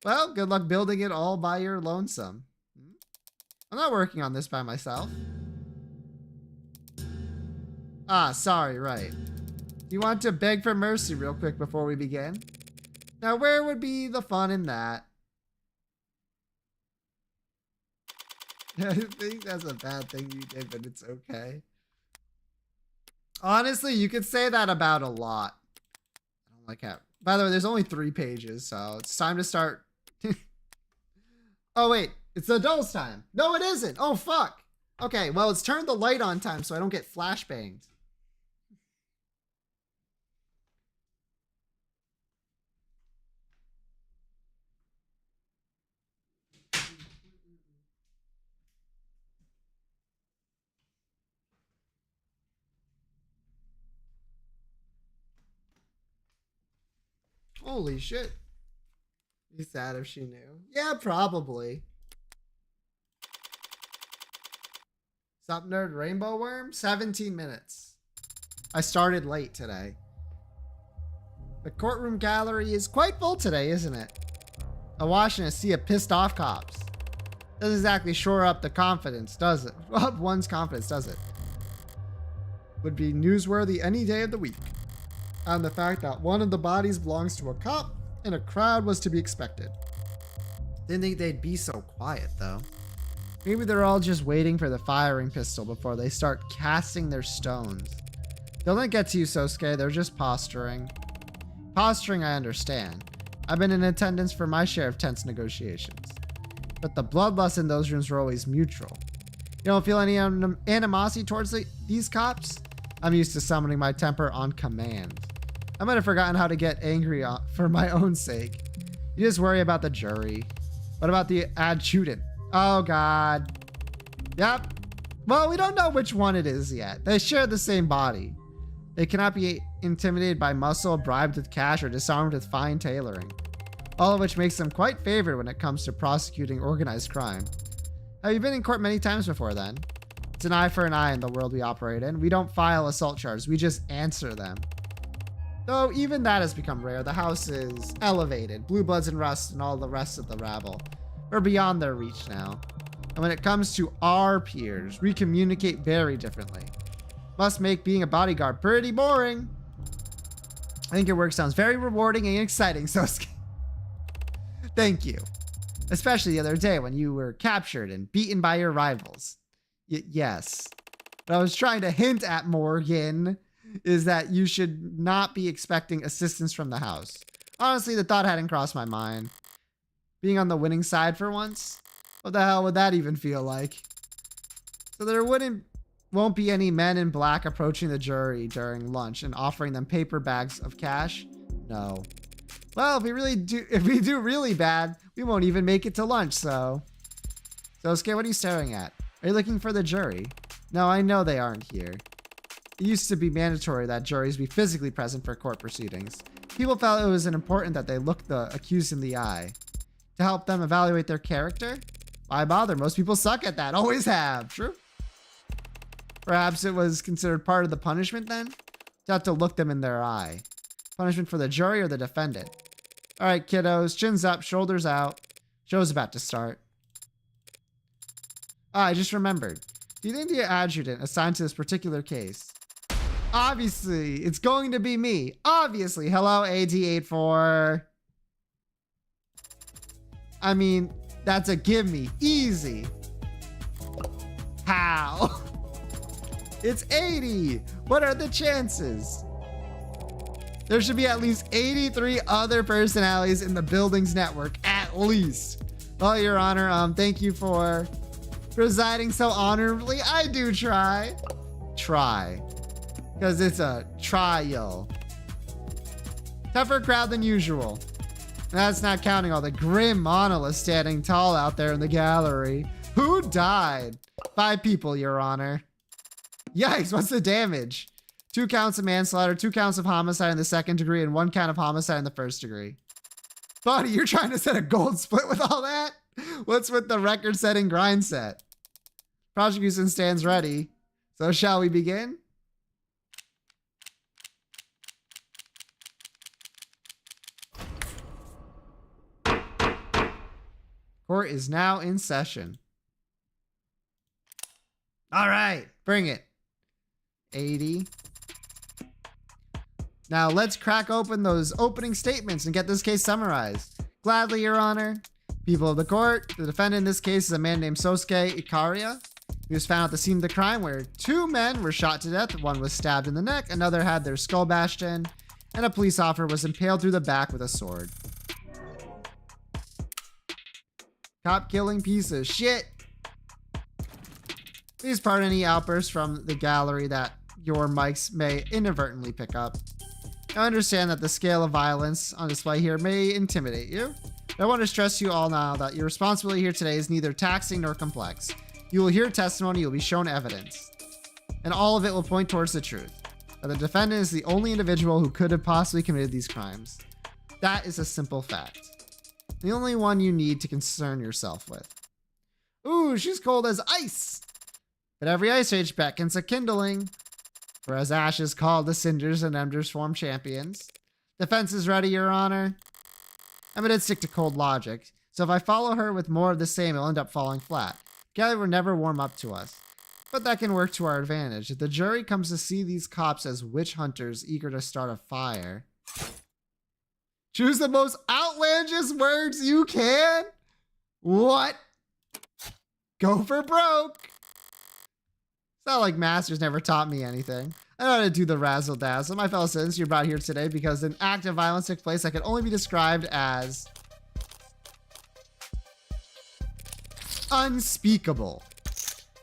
Well, good luck building it all by your lonesome. I'm not working on this by myself. Ah, sorry, right. You want to beg for mercy real quick before we begin? Now, where would be the fun in that? I think that's a bad thing you did, but it's okay. Honestly, you could say that about a lot. I don't like how... By the way, there's only 3 pages, so it's time to start. Oh, wait. It's the adults' time. No, it isn't. Oh, fuck. Okay, well, it's turn the light on time so I don't get flashbanged. Holy shit. Be sad if she knew. Yeah, probably. Sup, nerd? Rainbow worm? 17 minutes. I started late today. The courtroom gallery is quite full today, isn't it? I'm watching a sea of pissed off cops. Doesn't exactly shore up the confidence, does it? Up one's confidence, does it? Would be newsworthy any day of the week. And the fact that one of the bodies belongs to a cop and a crowd was to be expected. Didn't think they'd be so quiet, though. Maybe they're all just waiting for the firing pistol before they start casting their stones. Don't let it get to you, Sosuke. They're just posturing. Posturing, I understand. I've been in attendance for my share of tense negotiations. But the bloodlust in those rooms were always mutual. You don't feel any animosity towards these cops? I'm used to summoning my temper on command. I might have forgotten how to get angry for my own sake. You just worry about the jury. What about the adjutant? Oh, God. Yep. Well, we don't know which one it is yet. They share the same body. They cannot be intimidated by muscle, bribed with cash, or disarmed with fine tailoring. All of which makes them quite favored when it comes to prosecuting organized crime. Have you been in court many times before then? It's an eye for an eye in the world we operate in. We don't file assault charges, we just answer them. Though even that has become rare. The house is elevated. Blue Bloods and Rust and all the rest of the rabble. We're beyond their reach now. And when it comes to our peers, we communicate very differently. Must make being a bodyguard pretty boring. I think your work sounds very rewarding and exciting, so thank you. Especially the other day when you were captured and beaten by your rivals. Yes. What I was trying to hint at, Morgan, is that you should not be expecting assistance from the house. Honestly, the thought hadn't crossed my mind. Being on the winning side for once? What the hell would that even feel like? So there won't be any men in black approaching the jury during lunch and offering them paper bags of cash? No. Well, if we do really bad, we won't even make it to lunch, so. Sosuke, what are you staring at? Are you looking for the jury? No, I know they aren't here. It used to be mandatory that juries be physically present for court proceedings. People felt it was important that they look the accused in the eye. To help them evaluate their character? Why bother? Most people suck at that. Always have. True. Perhaps it was considered part of the punishment then? To have to look them in their eye. Punishment for the jury or the defendant? All right, kiddos. Chins up, shoulders out. Show's about to start. I just remembered. Do you think the adjutant assigned to this particular case? Obviously, it's going to be me. Obviously. Hello, AD84. I mean, that's a gimme. Easy. How? It's 80. What are the chances? There should be at least 83 other personalities in the building's network, at least. Well, Your Honor, thank you for presiding so honorably. I do try. Try. Because it's a trial. Tougher crowd than usual. And that's not counting all the grim monoliths standing tall out there in the gallery. Who died? 5 people, Your Honor. Yikes, what's the damage? 2 counts of manslaughter, 2 counts of homicide in the 2nd degree, and 1 count of homicide in the 1st degree. Buddy, you're trying to set a gold split with all that? What's with the record-setting grind set? Prosecution stands ready. So shall we begin? Court is now in session. All right, bring it. 80. Now let's crack open those opening statements and get this case summarized. Gladly, Your Honor. People of the court, the defendant in this case is a man named Sosuke Ikaria. He was found at the scene of the crime where 2 men were shot to death. One was stabbed in the neck, another had their skull bashed in, and a police officer was impaled through the back with a sword. Cop killing piece of shit. Please pardon any outbursts from the gallery that your mics may inadvertently pick up. I understand that the scale of violence on display here may intimidate you. But I want to stress to you all now that your responsibility here today is neither taxing nor complex. You will hear testimony, you will be shown evidence. And all of it will point towards the truth. That the defendant is the only individual who could have possibly committed these crimes. That is a simple fact. The only one you need to concern yourself with. Ooh, she's cold as ice! But every ice age beckons a kindling. For as ashes call the cinders and embers form champions. Defense is ready, Your Honor. I'm gonna stick to cold logic, so if I follow her with more of the same, it'll end up falling flat. Gallery will never warm up to us. But that can work to our advantage. If the jury comes to see these cops as witch hunters eager to start a fire. Choose the most outlandish words you can? What? Go for broke. It's not like Masters never taught me anything. I know how to do the razzle dazzle. My fellow citizens, you're brought here today because an act of violence took place that can only be described as unspeakable.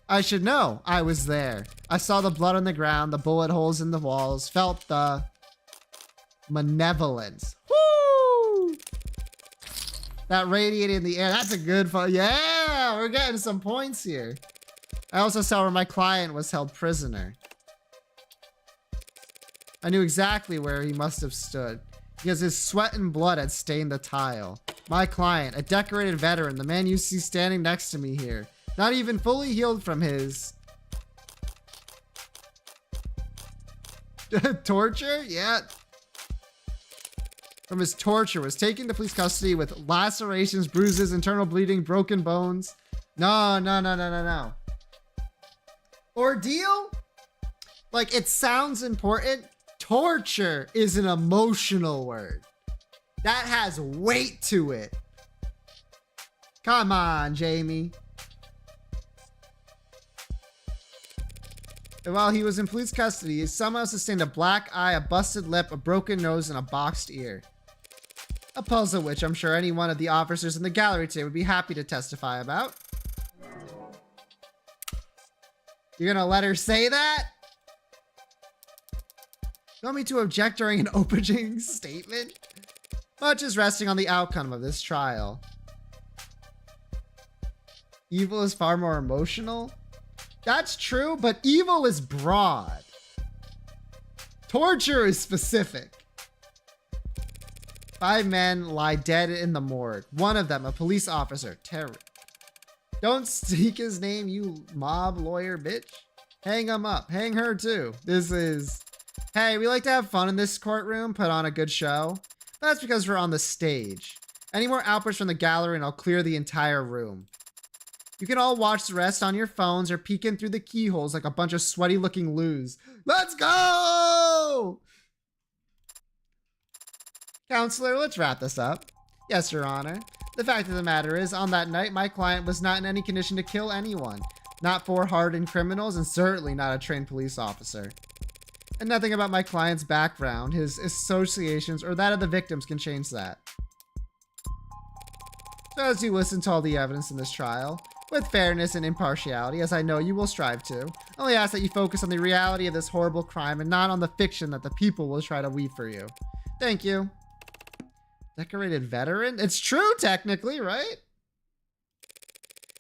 I should know. I was there. I saw the blood on the ground, the bullet holes in the walls, felt the malevolence. Woo! That radiated in the air. That's a good fun. Yeah, we're getting some points here. I also saw where my client was held prisoner. I knew exactly where he must have stood because his sweat and blood had stained the tile. My client, a decorated veteran, the man you see standing next to me here, not even fully healed from his torture? Yeah. From his torture, was taken to police custody with lacerations, bruises, internal bleeding, broken bones. No. Ordeal? Like, it sounds important. Torture is an emotional word. That has weight to it. Come on, Jamie. And while he was in police custody, he somehow sustained a black eye, a busted lip, a broken nose, and a boxed ear. A puzzle which I'm sure any one of the officers in the gallery today would be happy to testify about. You're gonna let her say that? You want me to object during an opening statement? Much is resting on the outcome of this trial. Evil is far more emotional. That's true, but evil is broad. Torture is specific. 5 men lie dead in the morgue. One of them, a police officer. Don't speak his name, you mob lawyer bitch. Hang him up. Hang her too. This is... Hey, we like to have fun in this courtroom, put on a good show. That's because we're on the stage. Any more outbursts from the gallery and I'll clear the entire room. You can all watch the rest on your phones or peek in through the keyholes like a bunch of sweaty looking loos. Let's go! Counselor, let's wrap this up. Yes, Your Honor. The fact of the matter is, on that night, my client was not in any condition to kill anyone. Not 4 hardened criminals, and certainly not a trained police officer. And nothing about my client's background, his associations, or that of the victims can change that. So as you listen to all the evidence in this trial, with fairness and impartiality, as I know you will strive to, I only ask that you focus on the reality of this horrible crime and not on the fiction that the people will try to weave for you. Thank you. Decorated veteran? It's true, technically, right?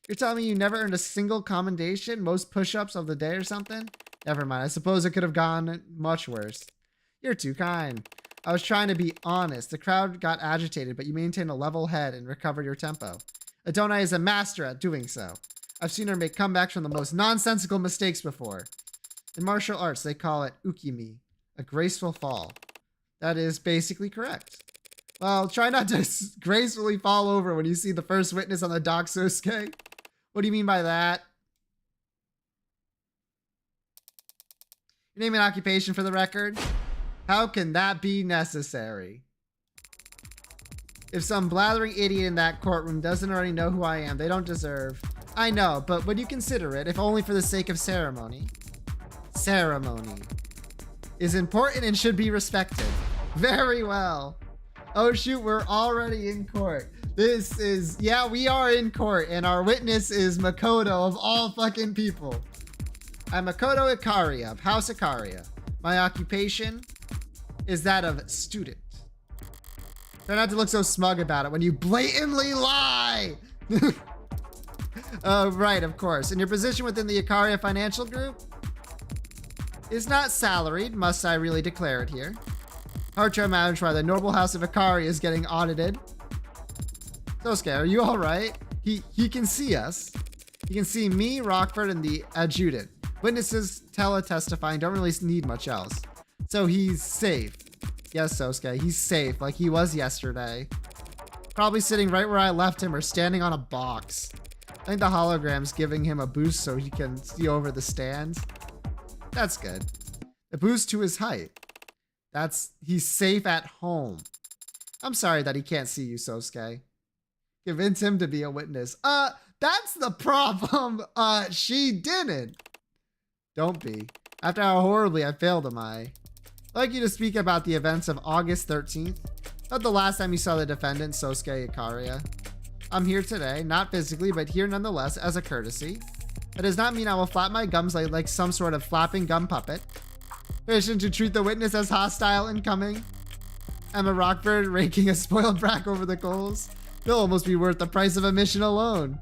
You're telling me you never earned a single commendation, most push-ups of the day or something? Never mind, I suppose it could have gone much worse. You're too kind. I was trying to be honest. The crowd got agitated, but you maintained a level head and recovered your tempo. Adonai is a master at doing so. I've seen her make comebacks from the most nonsensical mistakes before. In martial arts, they call it ukimi, a graceful fall. That is basically correct. Well, try not to gracefully fall over when you see the first witness on the dock, Sosuke. What do you mean by that? Your name and occupation for the record? How can that be necessary? If some blathering idiot in that courtroom doesn't already know who I am, they don't deserve. I know, but would you consider it, if only for the sake of ceremony? Ceremony is important and should be respected. Very well. Oh shoot, we're already in court. This is, yeah, we are in court, and our witness is Makoto of all fucking people. I'm Makoto Ikaria of House Ikaria. My occupation is that of student. Try not to look so smug about it when you blatantly lie. Right, of course. And your position within the Ikaria Financial Group is not salaried, must I really declare it here. Heartro managed by the noble house of Ikaria is getting audited. Sosuke, are you alright? He can see us. He can see me, Rockford, and the adjutant. Witnesses tele-testifying don't really need much else. So he's safe. Yes, Sosuke, he's safe, like he was yesterday. Probably sitting right where I left him or standing on a box. I think the hologram's giving him a boost so he can see over the stands. That's good. A boost to his height. He's safe at home. I'm sorry that he can't see you, Sosuke. Convince him to be a witness. That's the problem. She didn't. Don't be. After how horribly I failed him, I'd like you to speak about the events of August 13th. Not the last time you saw the defendant, Sosuke Ikaria. I'm here today, not physically, but here nonetheless as a courtesy. That does not mean I will flap my gums like some sort of flapping gum puppet. Permission to treat the witness as hostile incoming. Emma Rockford raking a spoiled brat over the coals. It'll almost be worth the price of admission alone.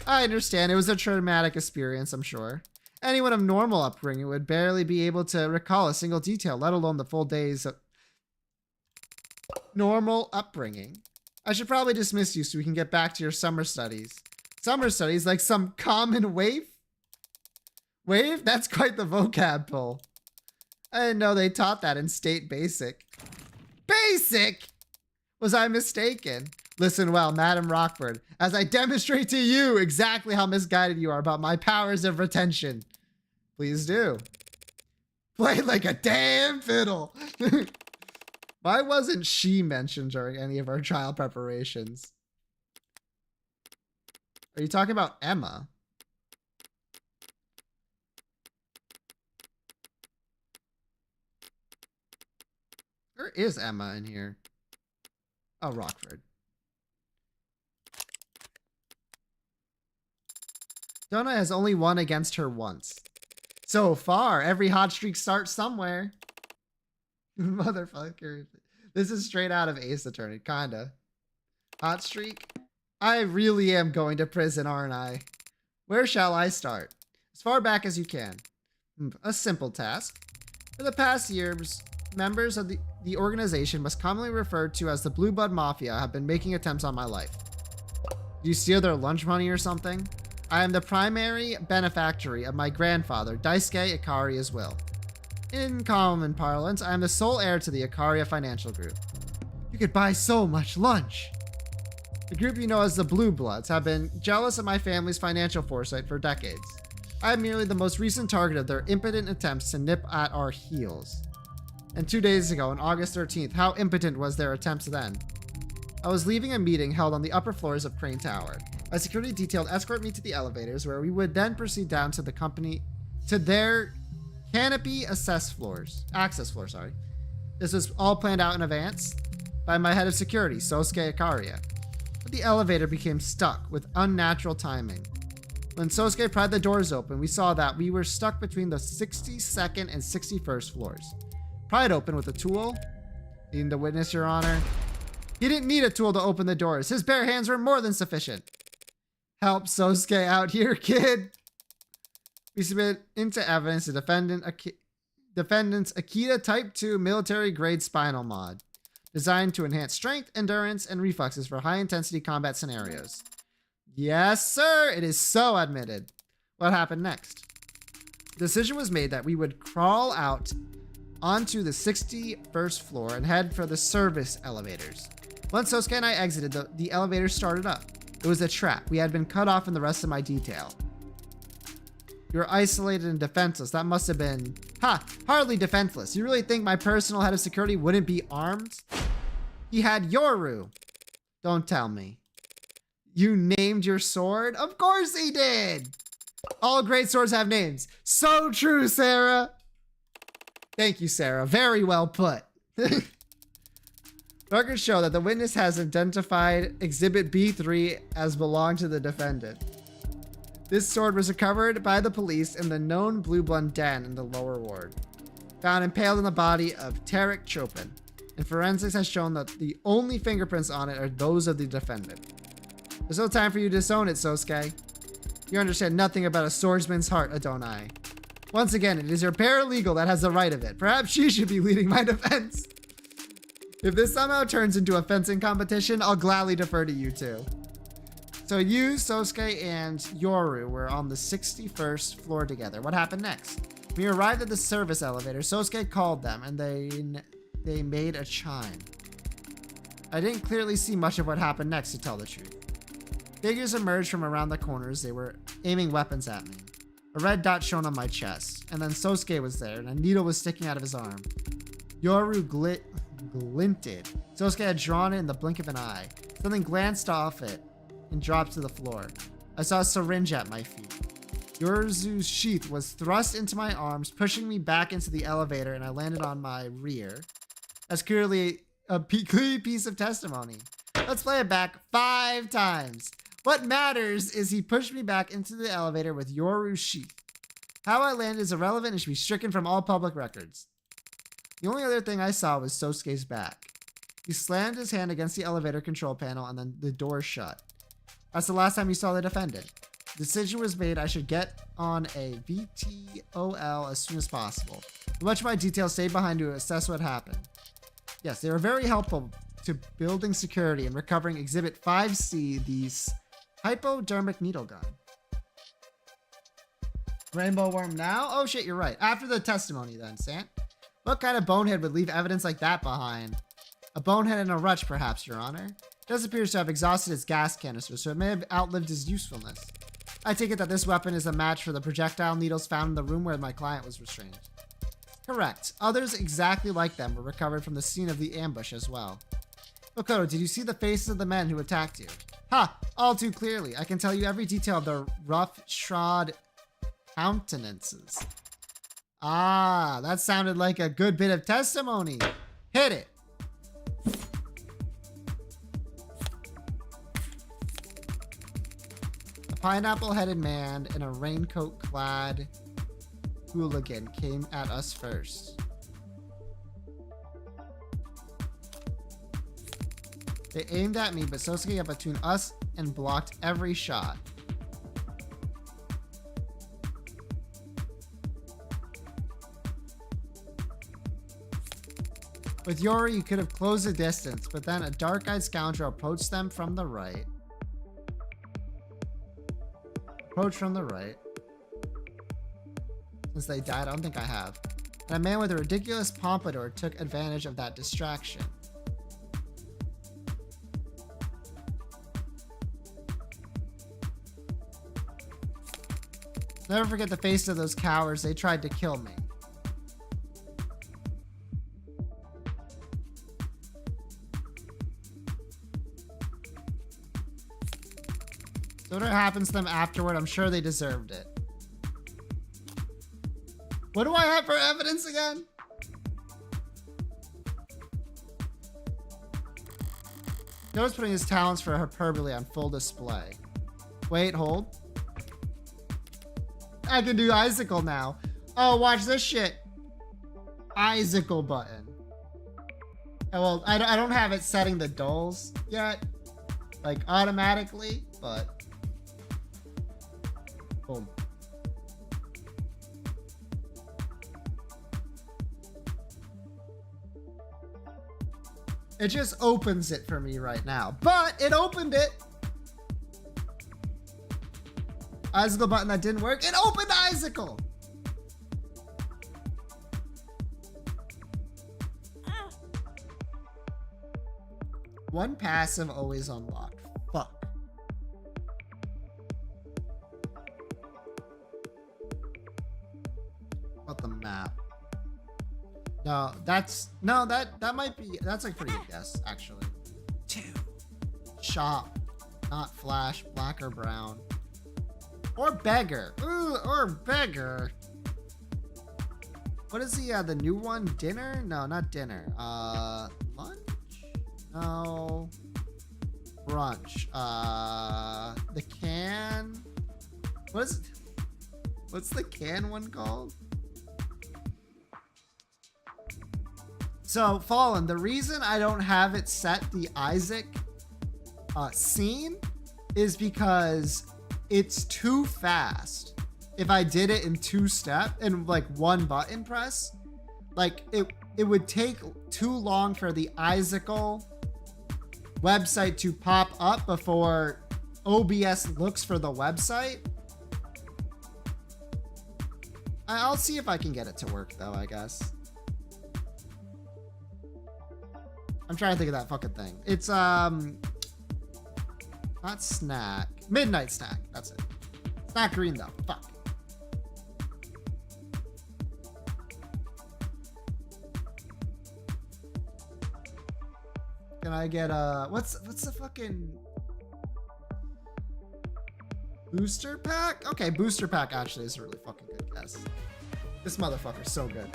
I understand, it was a traumatic experience, I'm sure. Anyone of normal upbringing would barely be able to recall a single detail, let alone the full days of normal upbringing. I should probably dismiss you so we can get back to your summer studies. Summer studies like some common wave? Wave? That's quite the vocab pull. I didn't know they taught that in state basic. Basic? Was I mistaken? Listen well, Madam Rockford, as I demonstrate to you exactly how misguided you are about my powers of retention. Please do. Play like a damn fiddle. Why wasn't she mentioned during any of our trial preparations? Are you talking about Emma? Where is Emma in here? Oh, Rockford. Donna has only won against her once. So far, every hot streak starts somewhere. Motherfucker. This is straight out of Ace Attorney, kinda. Hot streak? I really am going to prison, aren't I? Where shall I start? As far back as you can. A simple task. For the past years, members of the the organization most commonly referred to as the Blue Blood Mafia have been making attempts on my life. Do you steal their lunch money or something? I am the primary benefactor of my grandfather, Daisuke Ikaria's will. In common parlance, I am the sole heir to the Ikaria Financial Group. You could buy so much lunch. The group you know as the Blue Bloods have been jealous of my family's financial foresight for decades. I am merely the most recent target of their impotent attempts to nip at our heels. And 2 days ago, on August 13th, how impotent was their attempts then? I was leaving a meeting held on the upper floors of Crane Tower. My security detail escorted me to the elevators, where we would then proceed down to their canopy access floors. This was all planned out in advance by my head of security, Sosuke Ikaria. But the elevator became stuck with unnatural timing. When Sosuke pried the doors open, we saw that we were stuck between the 62nd and 61st floors. Pried open with a tool. Needing to witness, Your Honor. He didn't need a tool to open the doors. His bare hands were more than sufficient. Help Sosuke out here, kid. We submit into evidence the defendant's Akita Type 2 military-grade spinal mod, designed to enhance strength, endurance, and reflexes for high-intensity combat scenarios. Yes, sir, it is so admitted. What happened next? The decision was made that we would crawl out onto the 61st floor and head for the service elevators. Once Sosuke and I exited, the elevator started up. It was a trap. We had been cut off from the rest of my detail. You were isolated and defenseless. That must have been... hardly defenseless. You really think my personal head of security wouldn't be armed? He had Yoru. Don't tell me. You named your sword? Of course he did! All great swords have names. So true, Sarah! Thank you, Sarah. Very well put. Records show that the witness has identified Exhibit B3 as belonging to the defendant. This sword was recovered by the police in the known Blue Blood den in the lower ward, found impaled in the body of Tarek Chopin, and forensics has shown that the only fingerprints on it are those of the defendant. There's no time for you to disown it, Sosuke. You understand nothing about a swordsman's heart, Adonai. Once again, it is your paralegal that has the right of it. Perhaps she should be leading my defense. If this somehow turns into a fencing competition, I'll gladly defer to you two. So you, Sosuke, and Yoru were on the 61st floor together. What happened next? When we arrived at the service elevator, Sosuke called them, and they made a chime. I didn't clearly see much of what happened next, to tell the truth. Figures emerged from around the corners. They were aiming weapons at me. A red dot shone on my chest, and then Sosuke was there, and a needle was sticking out of his arm. Yoru glinted. Sosuke had drawn it in the blink of an eye. Something glanced off it and dropped to the floor. I saw a syringe at my feet. Yoru's sheath was thrust into my arms, pushing me back into the elevator, and I landed on my rear. That's clearly a clear piece of testimony. Let's play it back 5 times. What matters is he pushed me back into the elevator with Yoru's sheath. How I landed is irrelevant and should be stricken from all public records. The only other thing I saw was Sosuke's back. He slammed his hand against the elevator control panel and then the door shut. That's the last time you saw the defendant. The decision was made I should get on a VTOL as soon as possible. Much of my details stayed behind to assess what happened. Yes, they were very helpful to building security and recovering Exhibit 5C, the hypodermic needle gun. Rainbow worm now? Oh shit, you're right. After the testimony then, Sant. What kind of bonehead would leave evidence like that behind? A bonehead in a rush, perhaps, Your Honor. It appears to have exhausted its gas canister, so it may have outlived its usefulness. I take it that this weapon is a match for the projectile needles found in the room where my client was restrained. Correct. Others exactly like them were recovered from the scene of the ambush as well. Okoto, did you see the faces of the men who attacked you? Ha! All too clearly. I can tell you every detail of their rough, shod countenances. Ah, that sounded like a good bit of testimony. Hit it. A pineapple-headed man in a raincoat-clad hooligan came at us first. They aimed at me, but Sosuke got between us and blocked every shot. With Yori, you could have closed the distance, but then a dark-eyed scoundrel approached them from the right. Approach from the right. Since they died, I don't think I have. And a man with a ridiculous pompadour took advantage of that distraction. Never forget the face of those cowards. They tried to kill me. So whatever happens to them afterward, I'm sure they deserved it. What do I have for evidence again? Noah's putting his talents for hyperbole on full display. Wait, hold. I can do icicle now. Oh, watch this shit. Icicle button. Oh, well, I don't have it setting the dulls yet. Like, automatically, but... Boom. It just opens it for me right now. But it opened it. Icicle button that didn't work. It opened the icicle. One passive always unlocked. Fuck. What the map? No, that might be, that's a pretty good guess, actually. 2. Shop, not flash, black or brown. Or beggar. Ooh, or beggar. What is the new one? Dinner? No, not dinner. Lunch? No. Brunch. The can? What's the can one called? So, Fallen, the reason I don't have it set the Isaac scene is because it's too fast. If I did it in 2 steps and like 1 button press, like it would take too long for the Icicle website to pop up before OBS looks for the website. I'll see if I can get it to work though, I guess. I'm trying to think of that fucking thing. It's not snack. Midnight snack. That's it. It's not green though. Fuck. Can I get what's the fucking booster pack? Okay, booster pack actually is a really fucking good guess. This motherfucker's so good.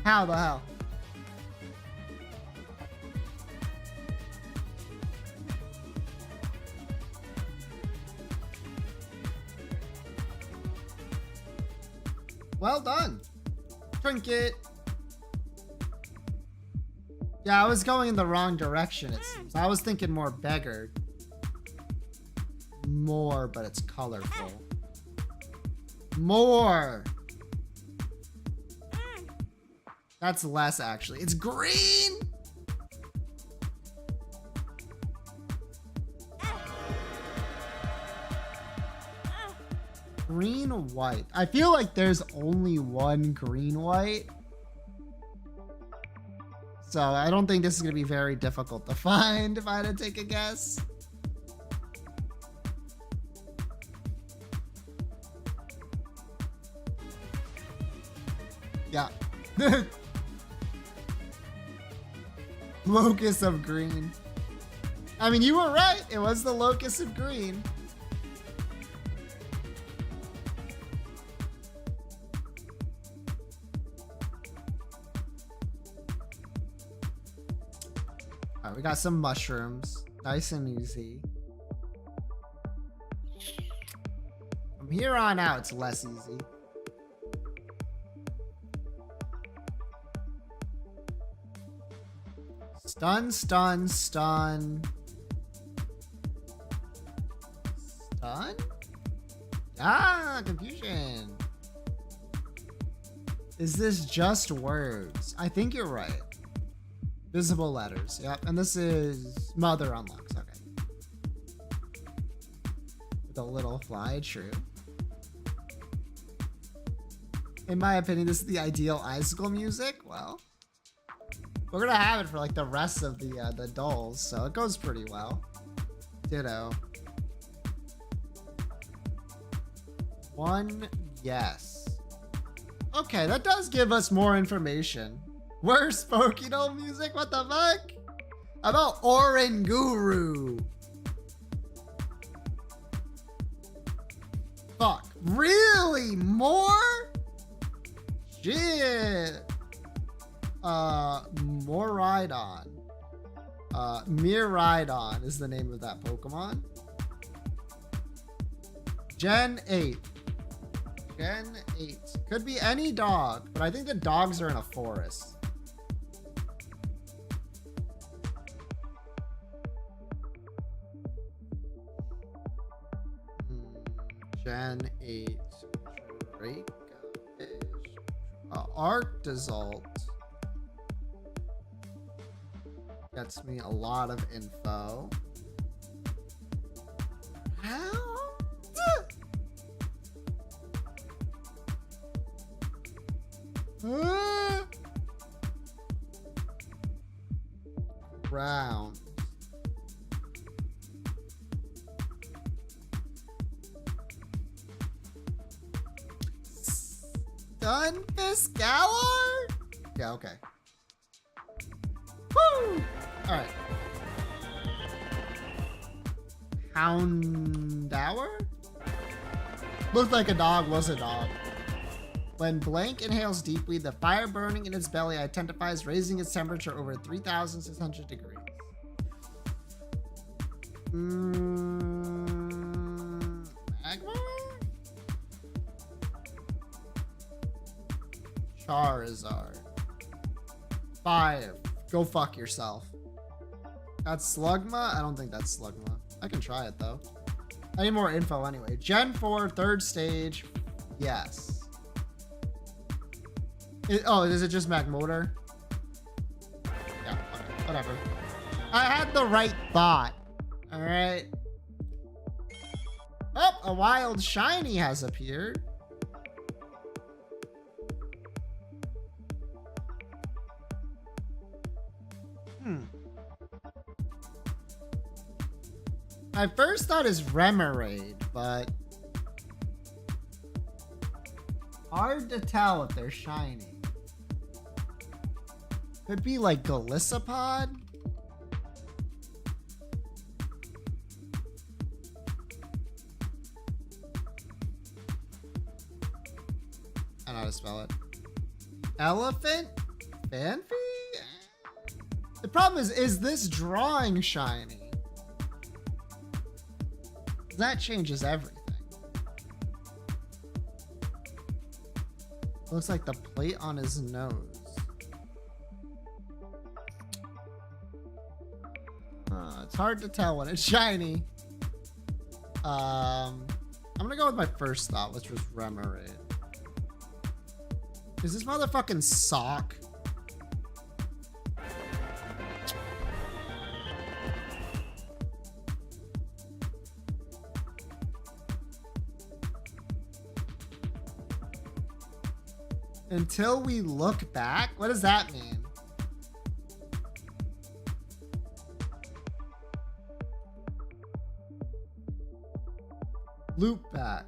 How the hell? Well done. Trinket. Yeah, I was going in the wrong direction, it seems. I was thinking more beggar. More, but it's colorful. More. That's less, actually. It's green. Green white. I feel like there's only one green white. So I don't think this is going to be very difficult to find if I had to take a guess. Yeah. Locust of green. I mean, you were right. It was the locust of green. We got some mushrooms. Nice and easy. From here on out, it's less easy. Stun, stun, stun. Stun? Ah, confusion. Is this just words? I think you're right. Visible letters. Yep. And this is mother unlocks. Okay. With a little fly. True. In my opinion, this is the ideal icicle music. Well, we're gonna have it for like the rest of the dolls, so it goes pretty well. Ditto. 1 yes. Okay, that does give us more information. Worst Pokédoll music? What the fuck? How about Oranguru? Fuck. Really? More? Shit. Miraidon. Miraidon is the name of that Pokemon. Gen 8. Gen 8. Could be any dog, but I think the dogs are in a forest. Gen 8. Drake. Arctozolt. Gets me a lot of info. How? Round. Stunfisk Galar? Yeah, okay. Woo! Alright. Houndour? Looked like a dog, was a dog. When Blank inhales deeply, the fire burning in its belly intensifies, raising its temperature over 3,600 degrees. Magmar? Charizard. 5. Go fuck yourself. That's Slugma? I don't think that's Slugma. I can try it though. I need more info anyway. Gen 4, 3rd stage. Yes. Is it just Magmotor? Yeah, okay, whatever. I had the right thought. Alright. Oh, a wild shiny has appeared. I first thought is Remoraid, but hard to tell if they're shiny. Could be like Golisopod. I don't know how to spell it. Elephant? Fanfi? The problem is this drawing shiny? That changes everything. Looks like the plate on his nose. It's hard to tell when it's shiny. I'm gonna go with my first thought, which was Remoraid. Is this motherfucking sock? Until we look back? What does that mean? Loop back.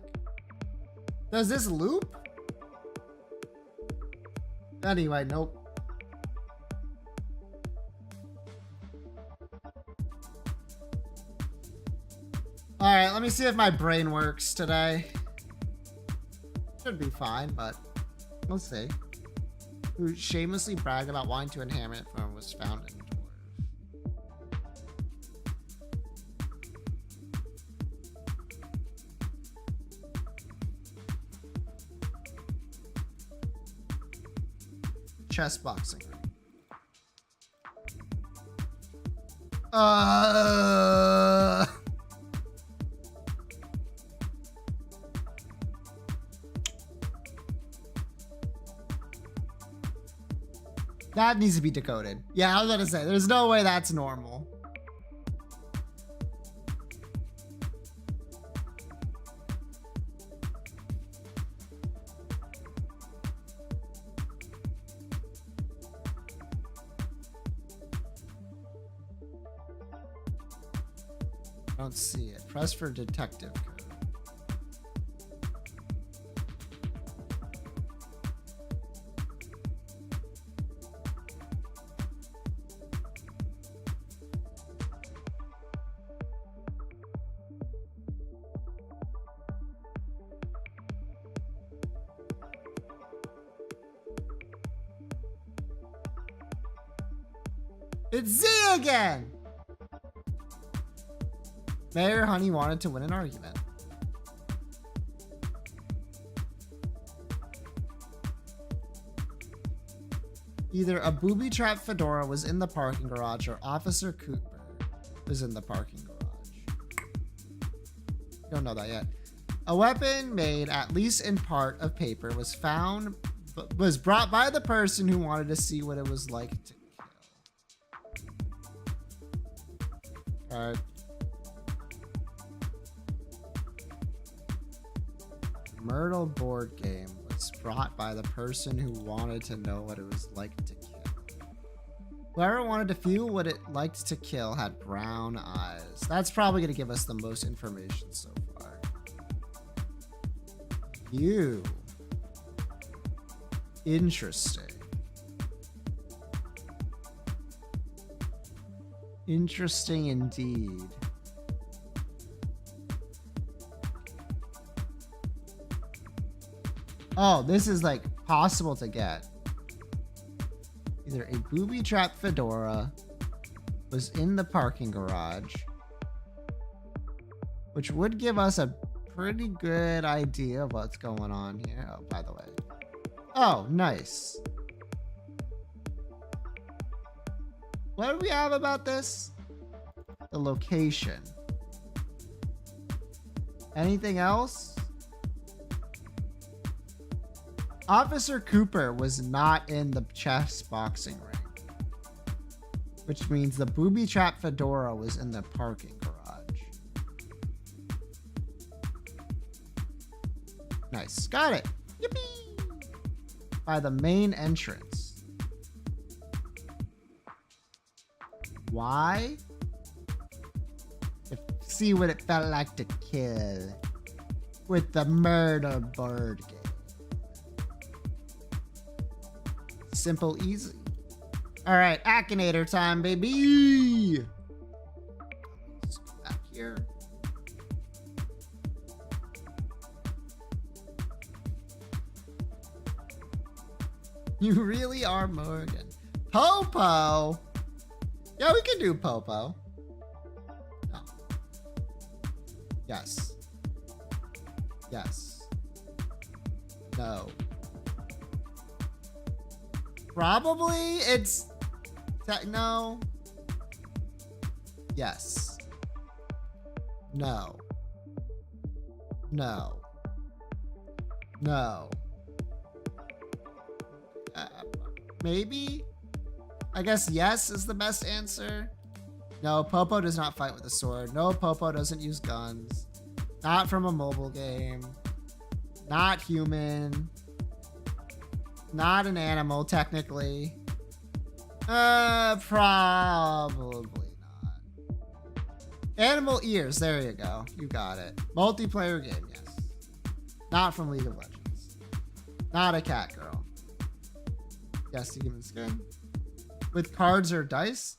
Does this loop? Anyway, nope. Alright, let me see if my brain works today. Should be fine, but we'll see. Who shamelessly bragged about wanting to inherit from was found in dwarves. Chess boxing. That needs to be decoded. Yeah, I was about to say, there's no way that's normal. I don't see it. Press for detective code. It's Z again! Mayor Honey wanted to win an argument. Either a booby-trapped fedora was in the parking garage or Officer Cooper was in the parking garage. Don't know that yet. A weapon made, at least in part, of paper was brought by the person who wanted to see what it was like to kill. Alright. Myrtle board game was brought by the person who wanted to know what it was like to kill. Whoever wanted to feel what it liked to kill had brown eyes. That's probably going to give us the most information so far. You. Interesting. Interesting indeed. Oh, this is like possible to get. Either a booby-trapped fedora was in the parking garage, which would give us a pretty good idea of what's going on here. Oh, by the way. Oh, nice. What do we have about this? The location. Anything else? Officer Cooper was not in the chess boxing ring, which means the booby-trapped fedora was in the parking garage. Nice. Got it. Yippee! By the main entrance. Why? To see what it felt like to kill with the murder board game. Simple, easy. All right, Akinator time, baby. Let's go back here. You really are Morgan. Popo. Yeah, we can do Popo. No. Yes. Yes. No. Probably it's no. Yes. No. No. No. Maybe? I guess yes is the best answer. No, Popo does not fight with a sword. No, Popo doesn't use guns. Not from a mobile game. Not human. Not an animal, technically. Probably not. Animal ears, there you go. You got it. Multiplayer game, yes. Not from League of Legends. Not a cat girl. Yes, human skin. With cards or dice?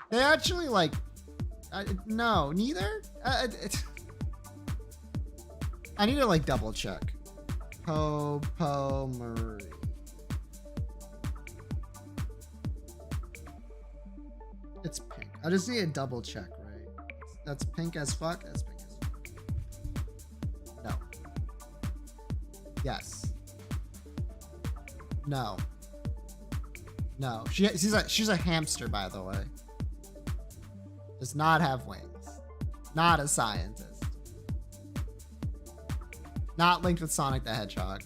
They actually like... no, neither? I need to like double check. Popo Marie. It's pink. I just need a double check, right? That's pink as fuck. That's pink as fuck. No. Yes. No. No. She's a hamster, by the way. Does not have wings. Not a scientist. Not linked with Sonic the Hedgehog.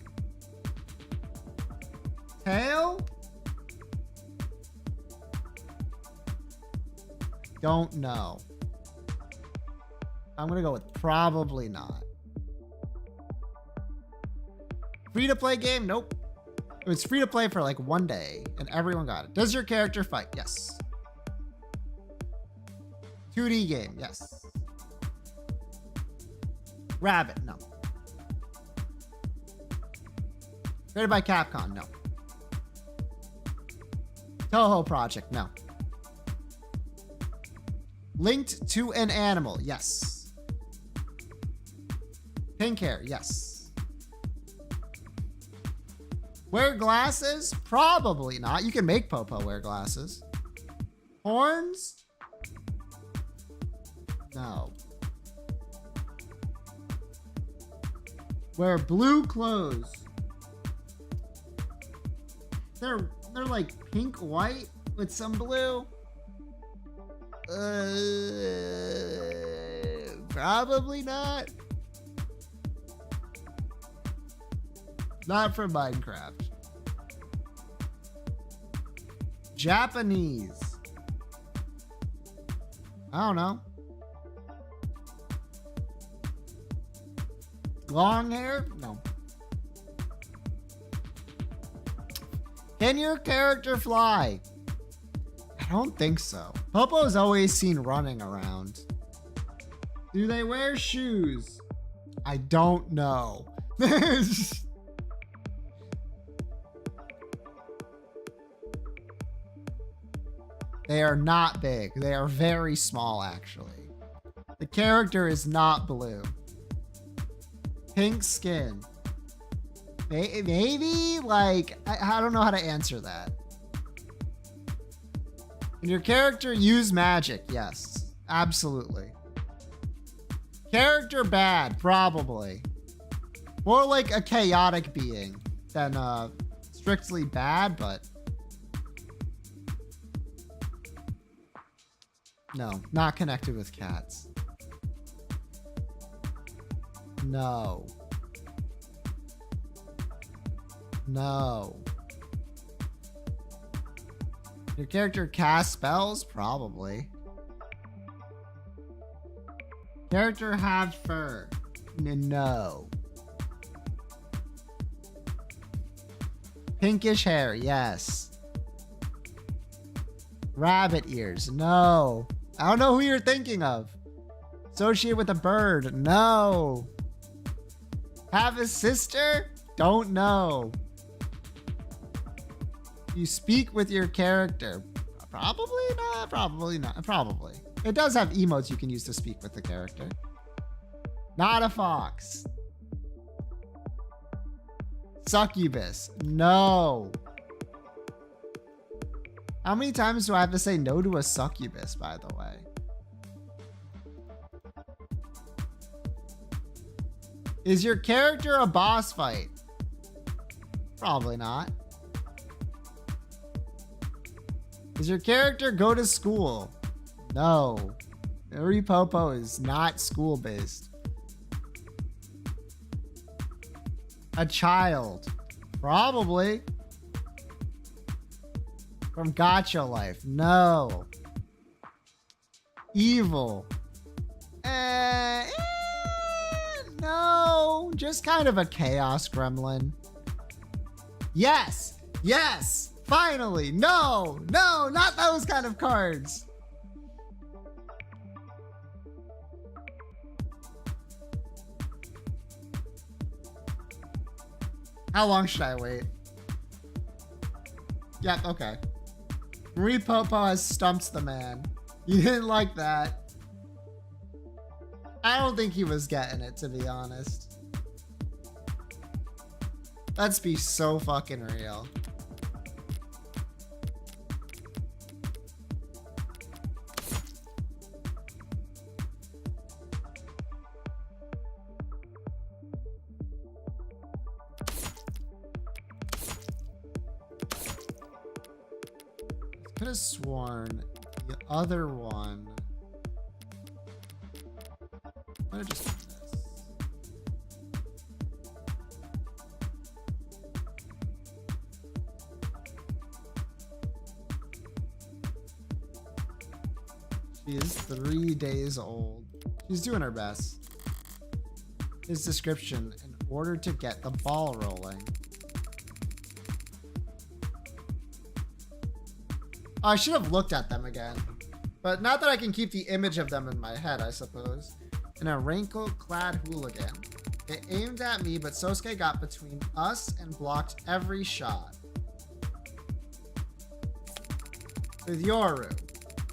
Tail? Don't know. I'm gonna go with probably not. Free to play game? Nope. It was free to play for like 1 day and everyone got it. Does your character fight? Yes. 2D game? Yes. Rabbit? No. Created by Capcom? No. Toho Project? No. Linked to an animal? Yes. Pink hair? Yes. Wear glasses? Probably not. You can make Popo wear glasses. Horns? No. Wear blue clothes? They're like pink white with some blue. Probably not. Not from Minecraft. Japanese. I don't know. Long hair? No. Can your character fly? I don't think so. Popo's always seen running around. Do they wear shoes? I don't know. They are not big. They are very small, actually. The character is not blue. Pink skin. Maybe, like, I don't know how to answer that. Can your character use magic? Yes, absolutely. Character bad? Probably. More like a chaotic being than strictly bad, but no, not connected with cats. No. No. Your character casts spells? Probably. Character have fur? No. Pinkish hair? Yes. Rabbit ears? No. I don't know who you're thinking of. Associated with a bird? No. Have a sister? Don't know. You speak with your character? Probably not. Probably not. Probably. It does have emotes you can use to speak with the character. Not a fox. Succubus? No. How many times do I have to say no to a succubus, by the way? Is your character a boss fight? Probably not. Does your character go to school? No. Every Popo is not school-based. A child? Probably. From Gacha Life? No. Evil? No. Just kind of a chaos gremlin. Yes. Yes. Finally. No. No, not those kind of cards. How long should I wait? Yep, okay. Marie Popo has stumped the man. You didn't like that. I don't think he was getting it, to be honest. Let's be so fucking real. Could have sworn the other one. Might have just done this. She is 3 days old. She's doing her best. His description: in order to get the ball rolling. Oh, I should have looked at them again. But not that I can keep the image of them in my head, I suppose. In a raincoat-clad hooligan. It aimed at me, but Sosuke got between us and blocked every shot. With Yoru,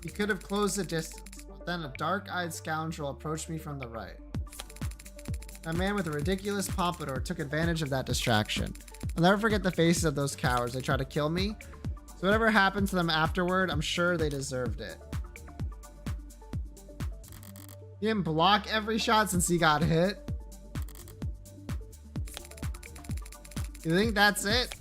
he could have closed the distance, but then a dark-eyed scoundrel approached me from the right. A man with a ridiculous pompadour took advantage of that distraction. I'll never forget the faces of those cowards. They tried to kill me. So whatever happened to them afterward, I'm sure they deserved it. He didn't block every shot since he got hit. You think that's it?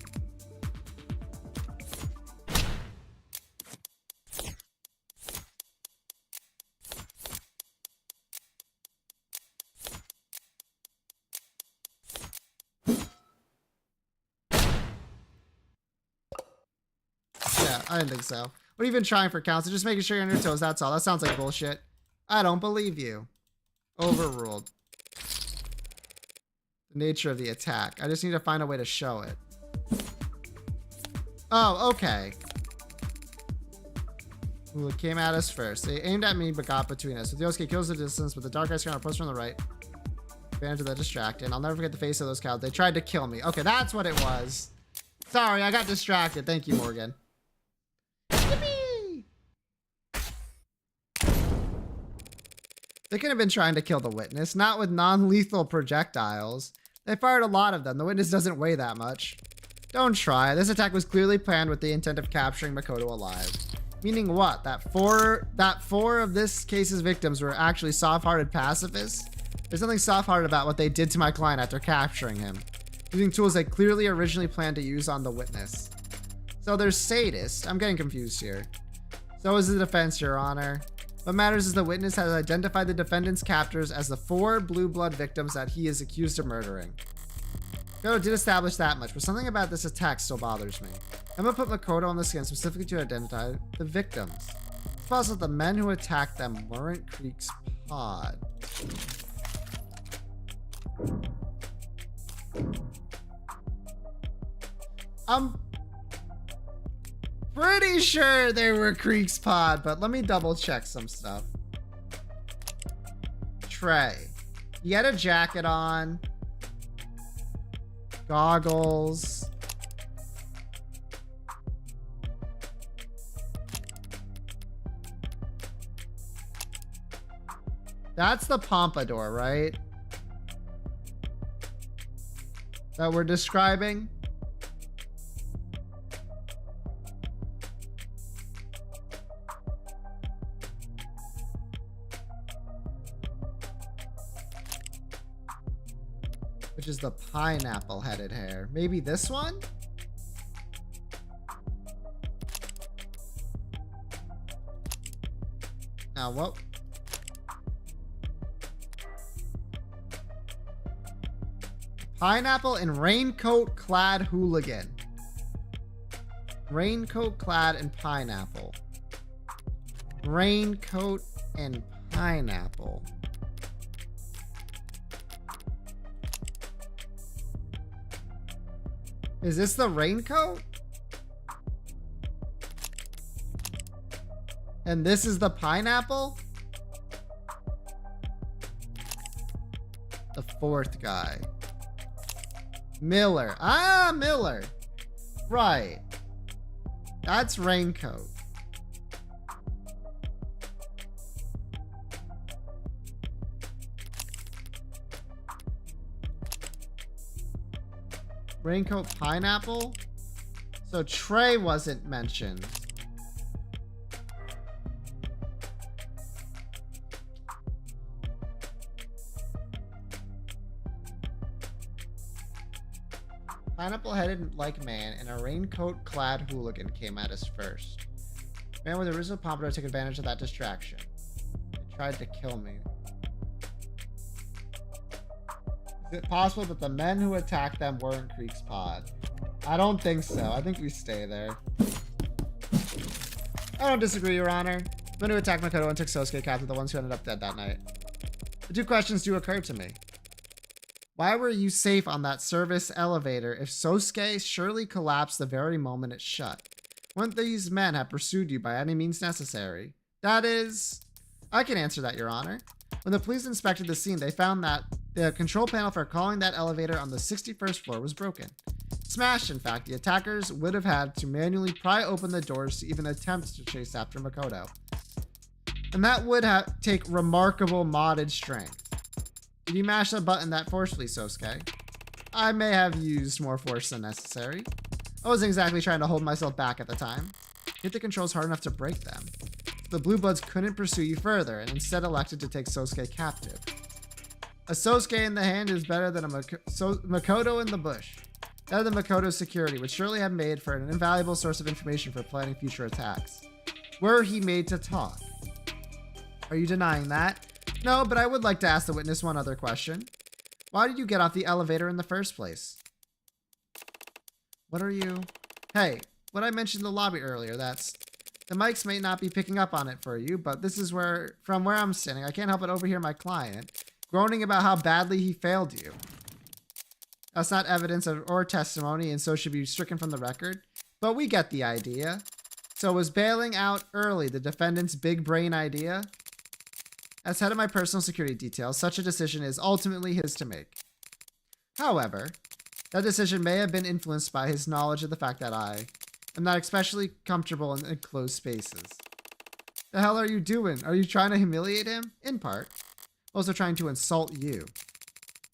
Yeah, I didn't think so. What are you even trying for, Council? Just making sure you're on your toes, that's all. That sounds like bullshit. I don't believe you. Overruled. The nature of the attack. I just need to find a way to show it. Oh, okay. Ooh, it came at us first. They aimed at me, but got between us. With Yosuke kills the distance, but the dark eyes counter post from the right. Advantage of the distract, and I'll never forget the face of those cows. They tried to kill me. Okay, that's what it was. Sorry, I got distracted. Thank you, Morgan. Yippee! They could have been trying to kill the witness, not with non-lethal projectiles. They fired a lot of them. The witness doesn't weigh that much. Don't try. This attack was clearly planned with the intent of capturing Makoto alive. Meaning what? That four of this case's victims were actually soft-hearted pacifists? There's nothing soft-hearted about what they did to my client after capturing him. Using tools they clearly originally planned to use on the witness. So they're sadists. I'm getting confused here. So is the defense, Your Honor. What matters is the witness has identified the defendant's captors as the 4 blue blood victims that he is accused of murdering. Makoto did establish that much, but something about this attack still bothers me. I'm gonna put Makoto on the skin specifically to identify the victims. It's possible that the men who attacked them weren't Creek's pod. I'm pretty sure they were Creek's pod, but let me double check some stuff. Trey. He had a jacket on. Goggles. That's the pompadour, right? That we're describing? Which is the pineapple-headed hair. Maybe this one? Now, what? Pineapple and raincoat-clad hooligan. Raincoat-clad and pineapple. Raincoat and pineapple. Is this the raincoat? And this is the pineapple? The 4th guy. Miller. Ah, Miller. Right. That's raincoat. Raincoat pineapple? So Trey wasn't mentioned. Pineapple-headed like man and a raincoat-clad hooligan came at us first. Man with a original pompadour took advantage of that distraction. They tried to kill me. Is it possible that the men who attacked them weren't Creek's pod? I don't think so. I think we stay there. I don't disagree, Your Honor. When who attacked Makoto and took Sosuke captive, the ones who ended up dead that night. The two questions do occur to me. Why were you safe on that service elevator if Sosuke surely collapsed the very moment it shut? Wouldn't these men have pursued you by any means necessary? That is... I can answer that, Your Honor. When the police inspected the scene, they found that the control panel for calling that elevator on the 61st floor was broken. Smashed, in fact. The attackers would have had to manually pry open the doors to even attempt to chase after Makoto. And that would take remarkable modded strength. Did you mash the button that forcefully, Sosuke? I may have used more force than necessary. I wasn't exactly trying to hold myself back at the time. Hit the controls hard enough to break them. The Blue Bloods couldn't pursue you further and instead elected to take Sosuke captive. A Sosuke in the hand is better than a Makoto in the bush. Better than Makoto's security would surely have made for an invaluable source of information for planning future attacks. Were he made to talk? Are you denying that? No, but I would like to ask the witness one other question. Why did you get off the elevator in the first place? What are you... Hey, what I mentioned in the lobby earlier, that's... The mics may not be picking up on it for you, but this is where, from where I'm standing, I can't help but overhear my client groaning about how badly he failed you. That's not evidence or testimony, and so should be stricken from the record, but we get the idea. So was bailing out early the defendant's big brain idea? As head of my personal security detail, such a decision is ultimately his to make. However, that decision may have been influenced by his knowledge of the fact that I am not especially comfortable in enclosed spaces. The hell are you doing? Are you trying to humiliate him? In part. Also trying to insult you.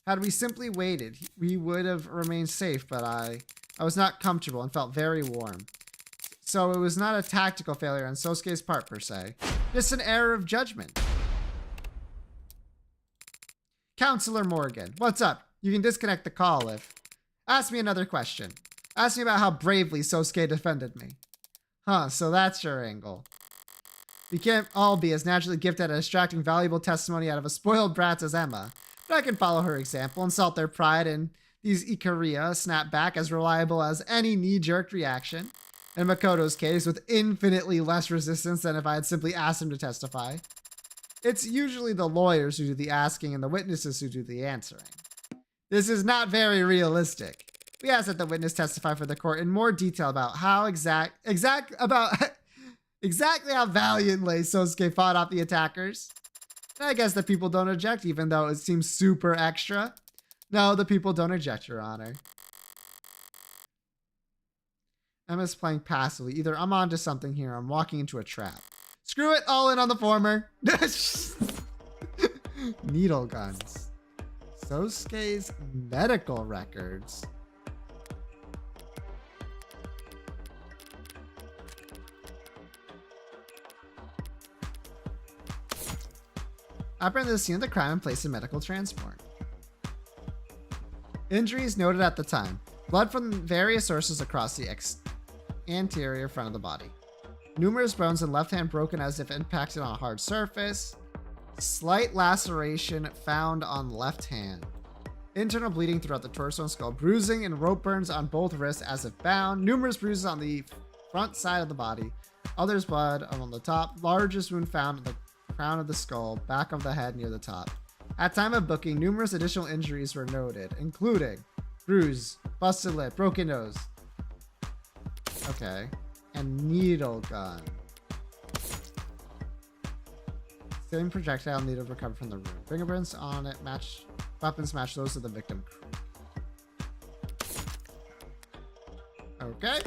Had we simply waited, we would have remained safe, but I was not comfortable and felt very warm. So it was not a tactical failure on Sosuke's part per se, just an error of judgment. Counselor Morgan, what's up? You can disconnect the call if... Ask me another question. Ask me about how bravely Sosuke defended me. Huh, so that's your angle. We can't all be as naturally gifted at extracting valuable testimony out of a spoiled brat as Emma, but I can follow her example, insult their pride, and these Ikaria snap back as reliable as any knee-jerk reaction. In Makoto's case, with infinitely less resistance than if I had simply asked him to testify. It's usually the lawyers who do the asking and the witnesses who do the answering. This is not very realistic. We ask that the witness testify for the court in more detail about how exactly how valiantly Sosuke fought off the attackers. And I guess the people don't object, even though it seems super extra. No, the people don't object, Your Honor. Emma's playing passively. Either I'm onto something here or I'm walking into a trap. Screw it, all in on the former. Needle guns. Sosuke's medical records. Apprehended the scene of the crime and placed in medical transport. Injuries noted at the time. Blood from various sources across the anterior front of the body. Numerous bones in left hand broken as if impacted on a hard surface. Slight laceration found on left hand. Internal bleeding throughout the torso and skull. Bruising and rope burns on both wrists as if bound. Numerous bruises on the front side of the body. Others blood on the top. Largest wound found at the crown of the skull. Back of the head near the top. At time of booking, numerous additional injuries were noted, including bruise, busted lip, broken nose. Okay. And needle gun. Same projectile needle recovered from the room. Fingerprints on it match. Weapons match those of the victim. Okay.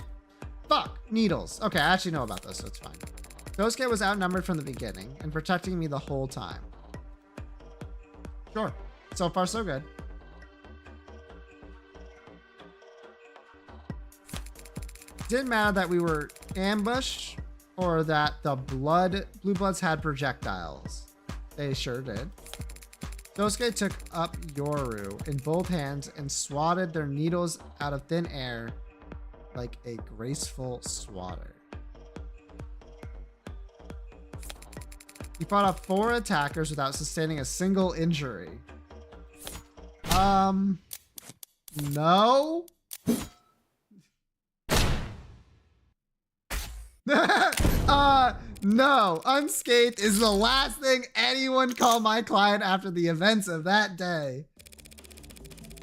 Fuck. Needles. Okay, I actually know about this, so it's fine. Sosuke was outnumbered from the beginning and protecting me the whole time. Sure. So far, so good. Didn't matter that we were ambushed or that the Blue Bloods had projectiles. They sure did. Sosuke took up Yoru in both hands and swatted their needles out of thin air like a graceful swatter. He fought off 4 attackers without sustaining a single injury. No? No, unscathed is the last thing anyone called my client after the events of that day.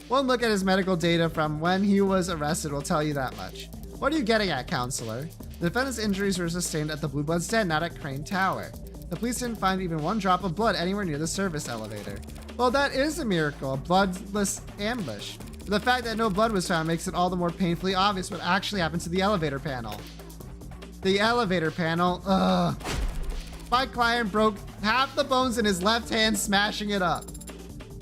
One look at his medical data from when he was arrested will tell you that much. What are you getting at, counselor? The defendant's injuries were sustained at the Blue Blood's den, not at Crane Tower. The police didn't find even one drop of blood anywhere near the service elevator. Well, that is a miracle, a bloodless ambush. But the fact that no blood was found makes it all the more painfully obvious what actually happened to the elevator panel. The elevator panel, ugh. My client broke half the bones in his left hand smashing it up.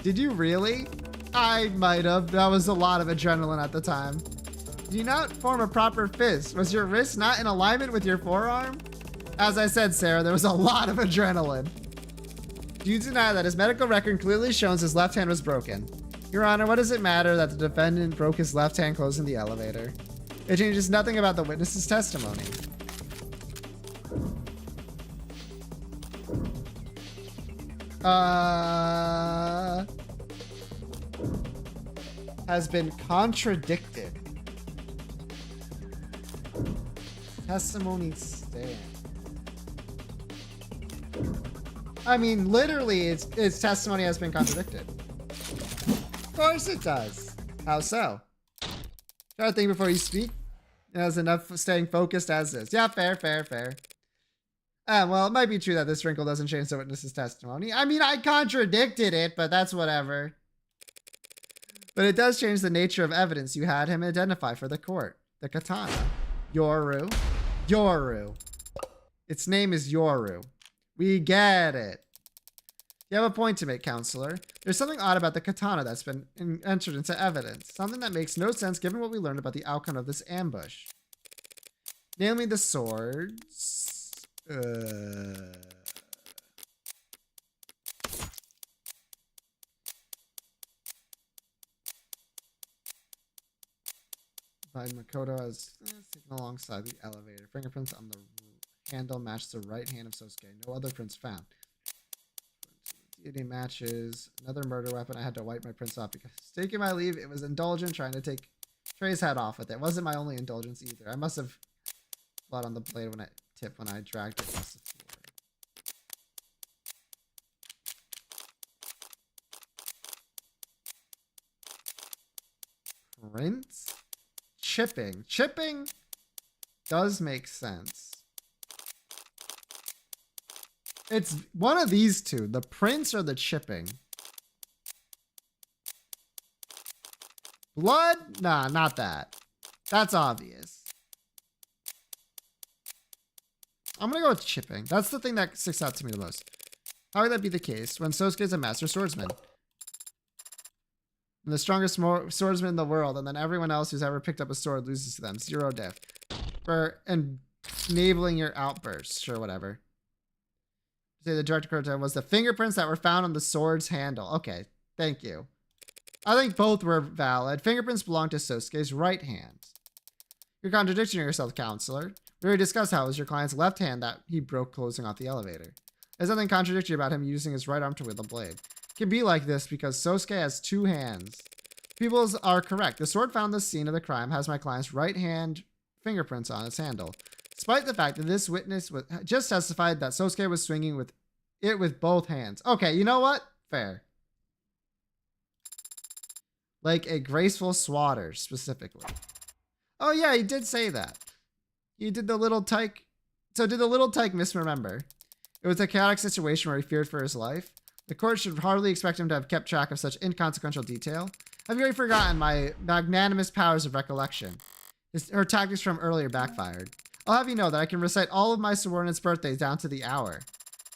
Did you really? I might have. That was a lot of adrenaline at the time. Did you not form a proper fist? Was your wrist not in alignment with your forearm? As I said, Sarah, there was a lot of adrenaline. Do you deny that his medical record clearly shows his left hand was broken? Your Honor, what does it matter that the defendant broke his left hand closing the elevator? It changes nothing about the witness's testimony. Has been contradicted. Testimony stand. I mean, literally, its testimony has been contradicted. Of course it does. How so? Try to think before you speak. It has enough staying focused as is. Yeah, fair. Well, it might be true that this wrinkle doesn't change the witness's testimony. I mean, I contradicted it, but that's whatever. But it does change the nature of evidence you had him identify for the court. The katana. Yoru. Its name is Yoru. We get it. You have a point to make, counselor. There's something odd about the katana that's been entered into evidence. Something that makes no sense given what we learned about the outcome of this ambush. Namely the swords. By Makoto as taken alongside the elevator. Fingerprints on the handle match the right hand of Sosuke. No other prints found. DNA matches. Another murder weapon. I had to wipe my prints off because taking my leave, it was indulgent trying to take Trey's head off with it. It wasn't my only indulgence either. I must have blood on the blade when I dragged it across the floor. Prints? Chipping. Chipping does make sense. It's one of these two, the prints or the chipping. Blood? Nah, not that. That's obvious. I'm gonna go with chipping. That's the thing that sticks out to me the most. How would that be the case when Sosuke is a master swordsman? The strongest swordsman in the world, and then everyone else who's ever picked up a sword loses to them. 0 death. For enabling your outbursts. Sure, whatever. Say the direct quote was the fingerprints that were found on the sword's handle. Okay, thank you. I think both were valid. Fingerprints belong to Sosuke's right hand. You're contradicting yourself, counselor. We already discussed how it was your client's left hand that he broke closing off the elevator. There's nothing contradictory about him using his right arm to wield the blade. It can be like this because Sosuke has 2 hands. People are correct. The sword found at the scene of the crime has my client's right hand fingerprints on its handle. Despite the fact that this witness just testified that Sosuke was swinging with it with both hands. Okay, you know what? Fair. Like a graceful swatter, specifically. Oh yeah, he did say that. He did the little tyke. So did the little tyke misremember? It was a chaotic situation where he feared for his life. The court should hardly expect him to have kept track of such inconsequential detail. Have you already forgotten my magnanimous powers of recollection? Her tactics from earlier backfired. I'll have you know that I can recite all of my subordinates' birthdays down to the hour.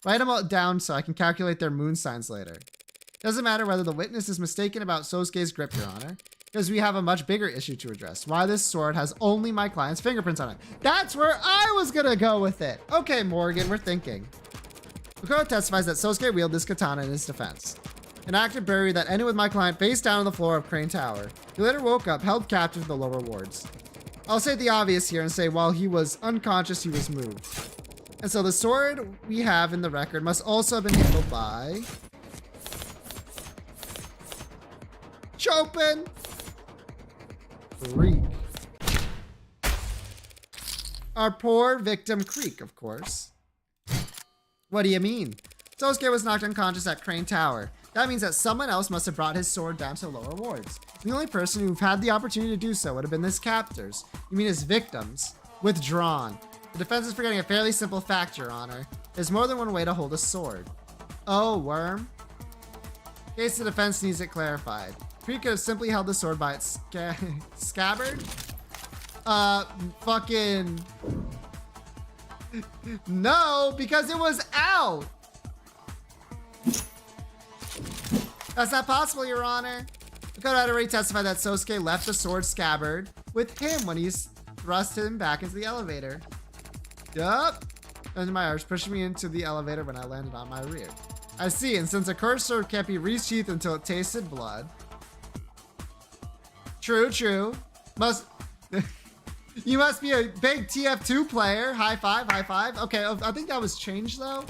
Write them all down so I can calculate their moon signs later. Doesn't matter whether the witness is mistaken about Sosuke's grip, Your Honor, because we have a much bigger issue to address. Why this sword has only my client's fingerprints on it. That's where I was gonna go with it. Okay, Morgan, we're thinking. Makoto testifies that Sosuke wielded this katana in his defense. An act of bravery that ended with my client face down on the floor of Crane Tower. He later woke up, held captive in the lower wards. I'll say the obvious here and say while he was unconscious, he was moved. And so the sword we have in the record must also have been handled by Chopin Creek. Our poor victim Creek, of course. What do you mean? Sosuke was knocked unconscious at Crane Tower. That means that someone else must have brought his sword down to lower wards. The only person who've had the opportunity to do so would have been his captors. You mean his victims? Withdrawn. The defense is forgetting a fairly simple fact, Your Honor. There's more than one way to hold a sword. Oh, worm? In case the defense needs it clarified. Krieg could have simply held the sword by its scabbard? Fucking... No, because it was out! That's not possible, Your Honor. Makoto had already testified that Sosuke left the sword scabbard with him when he thrust him back into the elevator. Yup. Under my arms, pushing me into the elevator when I landed on my rear. I see, and since a cursed sword can't be resheathed until it tasted blood. True, true. You must be a big TF2 player. High five, high five. Okay, I think that was changed though.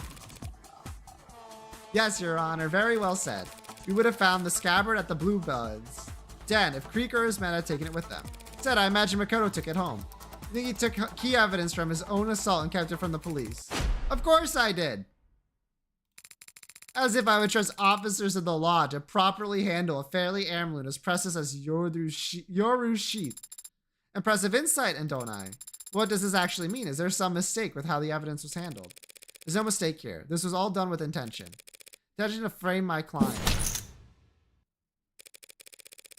Yes, Your Honor, very well said. We would have found the scabbard at the Blue Buds den if Krieg or his men had taken it with them. Instead, I imagine Makoto took it home. I think he took key evidence from his own assault and kept it from the police. Of course I did. As if I would trust officers of the law to properly handle a fairly heirloom as precious as Yoru's sheath. Impressive insight, and don't I? What does this actually mean? Is there some mistake with how the evidence was handled? There's no mistake here. This was all done with intention. Intention to frame my client.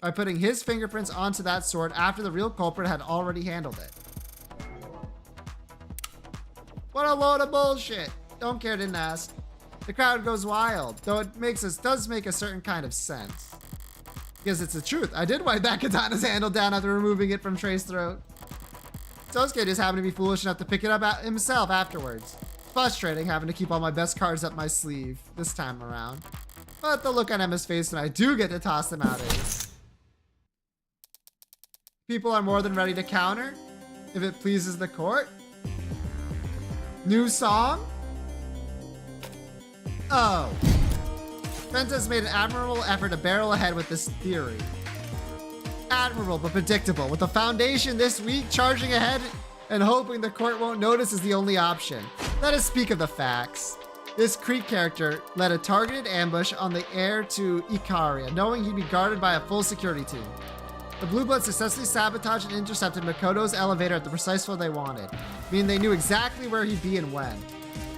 By putting his fingerprints onto that sword after the real culprit had already handled it. What a load of bullshit. Don't care, didn't ask. The crowd goes wild, though it does make a certain kind of sense. Because it's the truth. I did wipe that katana's handle down after removing it from Trey's throat. Sosuke just happened to be foolish enough to pick it up himself afterwards. It's frustrating having to keep all my best cards up my sleeve this time around. But the look on Emma's face when I do get to toss them out is... People are more than ready to counter, if it pleases the court. New song? Oh. Defense has made an admirable effort to barrel ahead with this theory. Admirable but predictable. With the foundation this week charging ahead and hoping the court won't notice is the only option. Let us speak of the facts. This Krieg character led a targeted ambush on the heir to Ikaria, knowing he'd be guarded by a full security team. The Blue Bloods successfully sabotaged and intercepted Makoto's elevator at the precise floor they wanted, meaning they knew exactly where he'd be and when.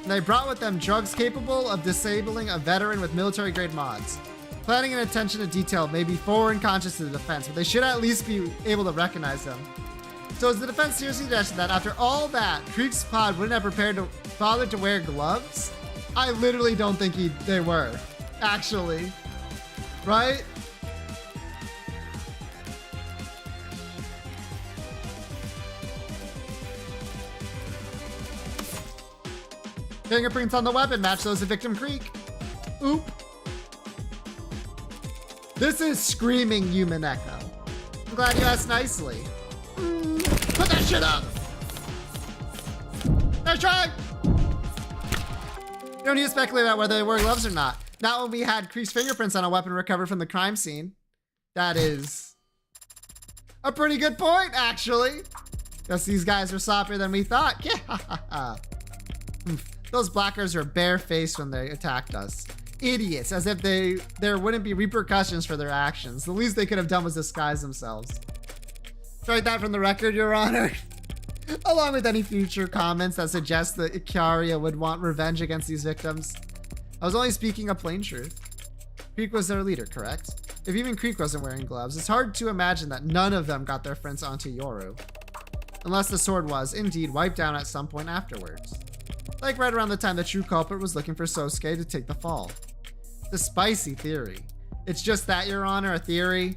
And they brought with them drugs capable of disabling a veteran with military-grade mods. Planning and attention to detail may be foreign conscious to the defense, but they should at least be able to recognize them. So is the defense seriously suggesting that after all that, Krieg's pod wouldn't have bothered to wear gloves? I literally don't think they were, actually. Right? Fingerprints on the weapon match those of Victim Krieg. Oop. This is screaming human echo. I'm glad you asked nicely. Put that shit up! Nice try! You don't need to speculate about whether they wore gloves or not. Not when we had Krieg's fingerprints on a weapon recovered from the crime scene. That is a pretty good point, actually. Guess these guys are sloppier than we thought. Yeah. Those blackers were barefaced when they attacked us. Idiots, as if there wouldn't be repercussions for their actions. The least they could have done was disguise themselves. Strike that from the record, Your Honor. Along with any future comments that suggest that Ikaria would want revenge against these victims. I was only speaking a plain truth. Krieg was their leader, correct? If even Krieg wasn't wearing gloves, it's hard to imagine that none of them got their prints onto Yoru. Unless the sword was, indeed, wiped down at some point afterwards. Like right around the time the true culprit was looking for Sosuke to take the fall. It's a spicy theory. It's just that, Your Honor, a theory.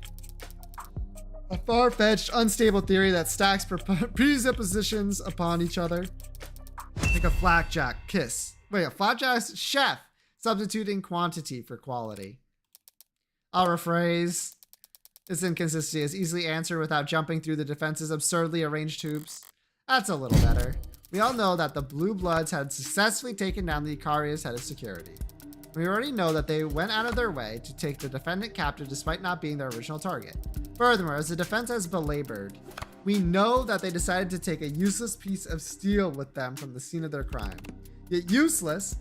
A far-fetched, unstable theory that stacks presuppositions upon each other. Like a flapjack kiss. Wait, a flapjack chef substituting quantity for quality. I'll rephrase. This inconsistency is easily answered without jumping through the defense's absurdly arranged hoops. That's a little better. We all know that the Blue Bloods had successfully taken down the Ikaria's head of security. We already know that they went out of their way to take the defendant captive despite not being their original target. Furthermore, as the defense has belabored, we know that they decided to take a useless piece of steel with them from the scene of their crime. Yet useless,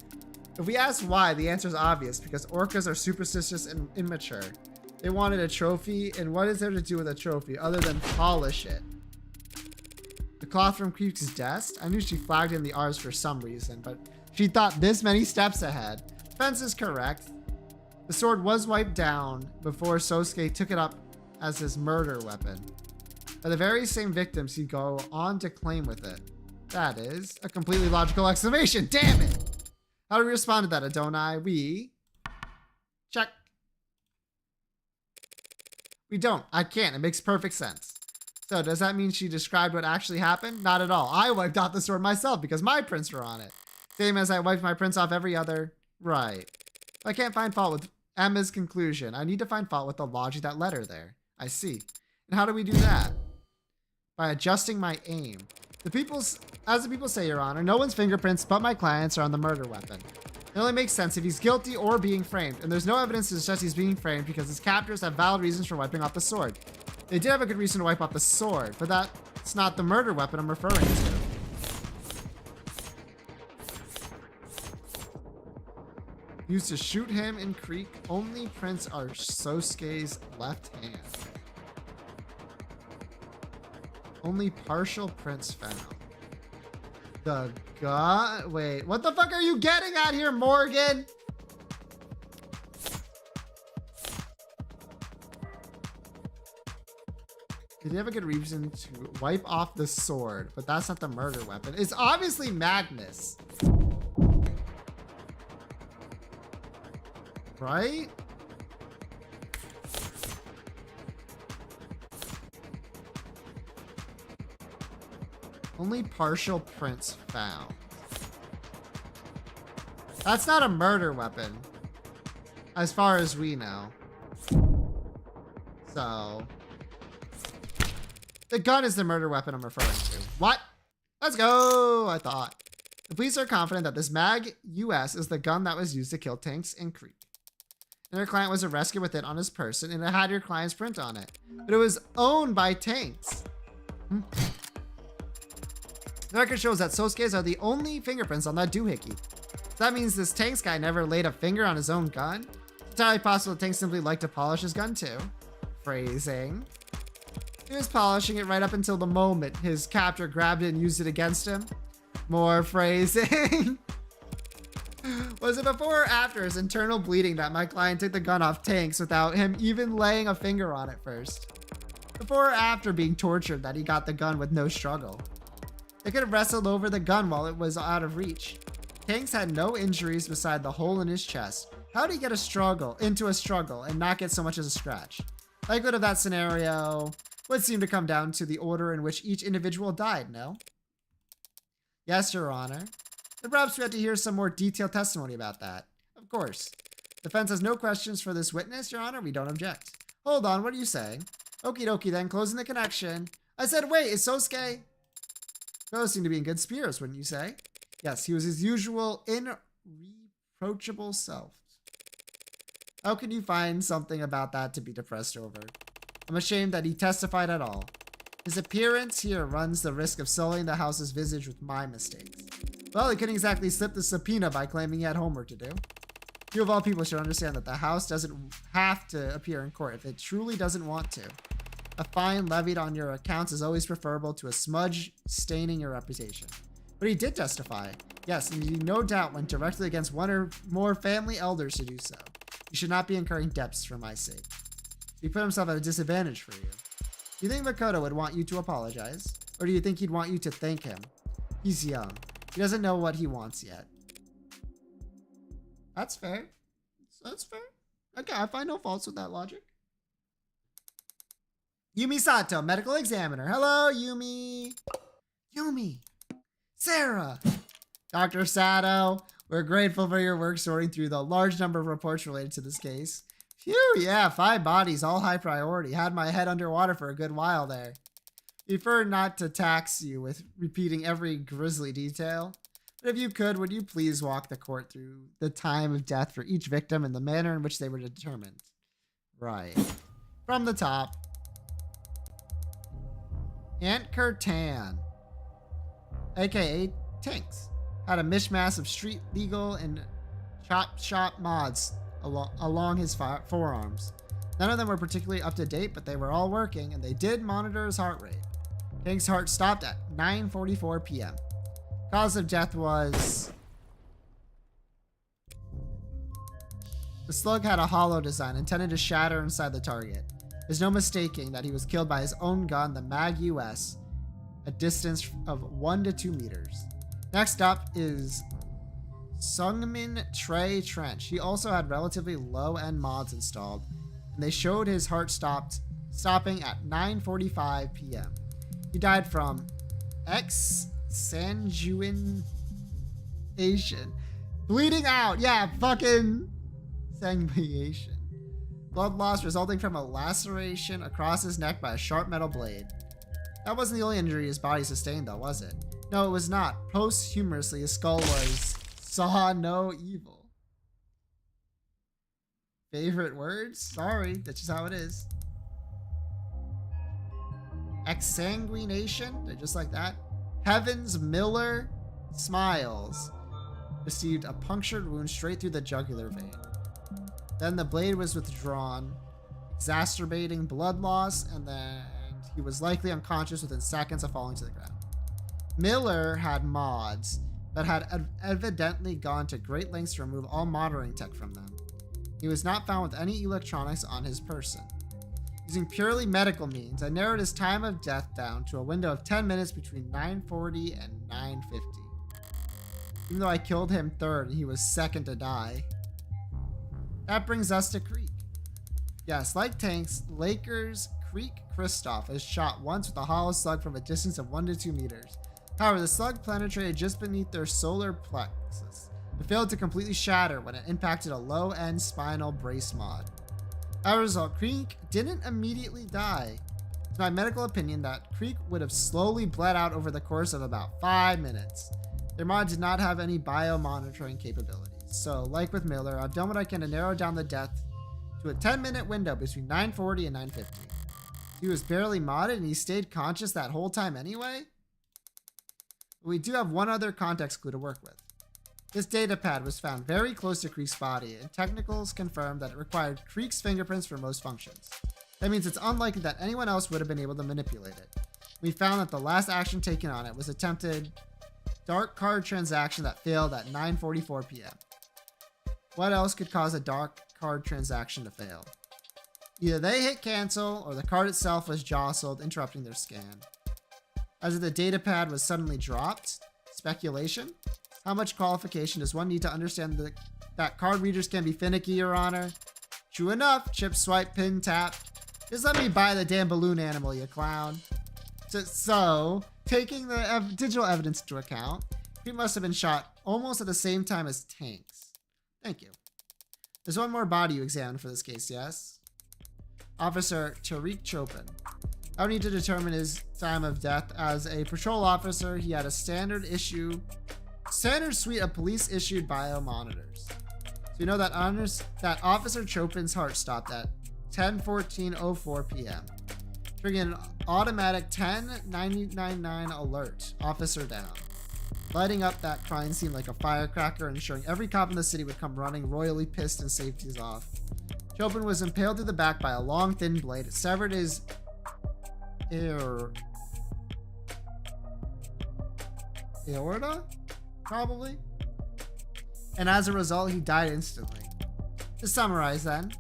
If we ask why, the answer is obvious, because orcas are superstitious and immature. They wanted a trophy, and what is there to do with a trophy other than polish it? The cloth from Creek's desk? I knew she flagged in the R's for some reason, but she thought this many steps ahead. Fence is correct. The sword was wiped down before Sosuke took it up as his murder weapon. By the very same victims he'd go on to claim with it. That is a completely logical exclamation. Damn it! How do we respond to that, Adonai? We check. We don't. I can't. It makes perfect sense. So does that mean she described what actually happened? Not at all. I wiped out the sword myself because my prints were on it. Same as I wiped my prints off every other. Right. I can't find fault with Emma's conclusion. I need to find fault with the logic that led her there. I see. And how do we do that? By adjusting my aim. As the people say, Your Honor, no one's fingerprints but my client's are on the murder weapon. It only makes sense if he's guilty or being framed, and there's no evidence to suggest he's being framed because his captors have valid reasons for wiping off the sword. They did have a good reason to wipe off the sword, but that's not the murder weapon I'm referring to. Used to shoot him in Creek, only prints are Sosuke's left hand. Only partial prints found. The gun? Wait, what the fuck are you getting at here, Morgan? Did he have a good reason to wipe off the sword? But that's not the murder weapon. It's obviously Magnus. Right? Only partial prints found. That's not a murder weapon, as far as we know. So, the gun is the murder weapon I'm referring to. What? Let's go, I thought. The police are confident that this Mag US is the gun that was used to kill Tanks in Creek. And your client was arrested with it on his person, and it had your client's print on it. But it was owned by Tanks. The record shows that Sosuke's are the only fingerprints on that doohickey. So that means this Tanks guy never laid a finger on his own gun. It's entirely possible Tanks simply liked to polish his gun too. Phrasing. He was polishing it right up until the moment his captor grabbed it and used it against him. More phrasing. Was it before or after his internal bleeding that my client took the gun off Tanks without him even laying a finger on it first? Before or after being tortured that he got the gun with no struggle? They could have wrestled over the gun while it was out of reach. Tanks had no injuries beside the hole in his chest. How did he get into a struggle and not get so much as a scratch? Likelihood of that scenario would seem to come down to the order in which each individual died, no? Yes, Your Honor. Then perhaps we have to hear some more detailed testimony about that. Of course. Defense has no questions for this witness, Your Honor. We don't object. Hold on, what are you saying? Okie dokie then, closing the connection. I said, wait, is Sosuke? Both seem to be in good spirits, wouldn't you say? Yes, he was his usual irreproachable self. How can you find something about that to be depressed over? I'm ashamed that he testified at all. His appearance here runs the risk of sullying the house's visage with my mistakes. Well, he couldn't exactly slip the subpoena by claiming he had homework to do. You of all people should understand that the house doesn't have to appear in court if it truly doesn't want to. A fine levied on your accounts is always preferable to a smudge staining your reputation. But he did testify. Yes, and he no doubt went directly against one or more family elders to do so. You should not be incurring debts for my sake. He put himself at a disadvantage for you. Do you think Makoto would want you to apologize? Or do you think he'd want you to thank him? He's young. He doesn't know what he wants yet. That's fair. That's fair. Okay, I find no faults with that logic. Yumi Sato, medical examiner. Hello, Yumi. Yumi. Sarah. Dr. Sato, we're grateful for your work sorting through the large number of reports related to this case. Phew, yeah, 5 bodies, all high priority. Had my head underwater for a good while there. Prefer not to tax you with repeating every grisly detail. But if you could, would you please walk the court through the time of death for each victim and the manner in which they were determined? Right. From the top. Aunt Curtan, aka Tanks, had a mishmash of street legal and chop shop mods along his forearms. None of them were particularly up to date, but they were all working, and they did monitor his heart rate. Tank's heart stopped at 9:44 p.m. Cause of death was... The slug had a hollow design intended to shatter inside the target. There's no mistaking that he was killed by his own gun, the Mag-US, a distance of 1 to 2 meters. Next up is Sungmin Trey Trench. He also had relatively low-end mods installed, and they showed his heart stopping at 9:45 p.m. He died from exsanguination. Bleeding out. Yeah, fucking sanguination. Blood loss resulting from a laceration across his neck by a sharp metal blade. That wasn't the only injury his body sustained, though, was it? No, it was not. Posthumously, his skull saw no evil. Favorite words? Sorry, that's just how it is. Exsanguination? They're just like that. Heavens Miller Smiles received a punctured wound straight through the jugular vein. Then the blade was withdrawn, exacerbating blood loss, and then he was likely unconscious within seconds of falling to the ground. Miller had mods, but had evidently gone to great lengths to remove all monitoring tech from them. He was not found with any electronics on his person. Using purely medical means, I narrowed his time of death down to a window of 10 minutes between 9:40 and 9:50. Even though I killed him third and he was second to die. That brings us to Creek. Yes, like Tanks, Lakers Creek Christoph is shot once with a hollow slug from a distance of 1 to 2 meters. However, the slug penetrated just beneath their solar plexus. It failed to completely shatter when it impacted a low-end spinal brace mod. As a result, Creek didn't immediately die. It's my medical opinion that Creek would have slowly bled out over the course of about 5 minutes. Their mod did not have any bio-monitoring capabilities. So, like with Miller, I've done what I can to narrow down the death to a 10-minute window between 9:40 and 9:50. He was barely modded and he stayed conscious that whole time anyway? We do have one other context clue to work with. This data pad was found very close to Creek's body, and technicals confirmed that it required Creek's fingerprints for most functions. That means it's unlikely that anyone else would have been able to manipulate it. We found that the last action taken on it was attempted dark card transaction that failed at 9:44 p.m. What else could cause a dark card transaction to fail? Either they hit cancel or the card itself was jostled, interrupting their scan. As if the data pad was suddenly dropped? Speculation? How much qualification does one need to understand that card readers can be finicky, Your Honor? True enough, chip, swipe, pin, tap. Just let me buy the damn balloon animal, you clown. So taking the digital evidence into account, he must have been shot almost at the same time as Tanks. Thank you. There's one more body you examined for this case, yes? Officer Tariq Chopin. I would need to determine his time of death. As a patrol officer, he had a standard suite of police-issued biomonitors. So you know that Officer Chopin's heart stopped at 10:14:04 p.m. triggering an automatic 10999 alert. Officer down. Lighting up that crime scene like a firecracker and ensuring every cop in the city would come running, royally pissed and safeties off. Chopin was impaled through the back by a long, thin blade. It severed his aorta? Probably. And as a result, he died instantly. To summarize then,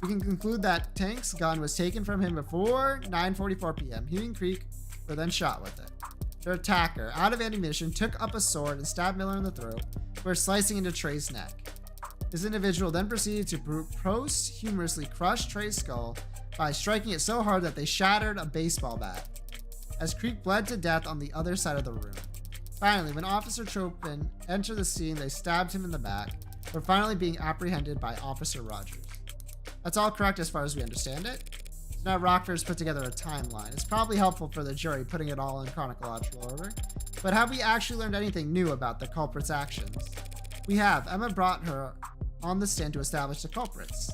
we can conclude that Tank's gun was taken from him before 9:44 p.m. He and Creek were then shot with it. Their attacker, out of ammunition, took up a sword and stabbed Miller in the throat before slicing into Trey's neck. This individual then proceeded to posthumously crush Trey's skull by striking it so hard that they shattered a baseball bat, as Creek bled to death on the other side of the room. Finally, when Officer Chopin entered the scene, they stabbed him in the back, before finally being apprehended by Officer Rogers. That's all correct as far as we understand it. So now Rockford's put together a timeline. It's probably helpful for the jury putting it all in chronological order. But have we actually learned anything new about the culprit's actions? We have. Emma brought her on the stand to establish the culprits.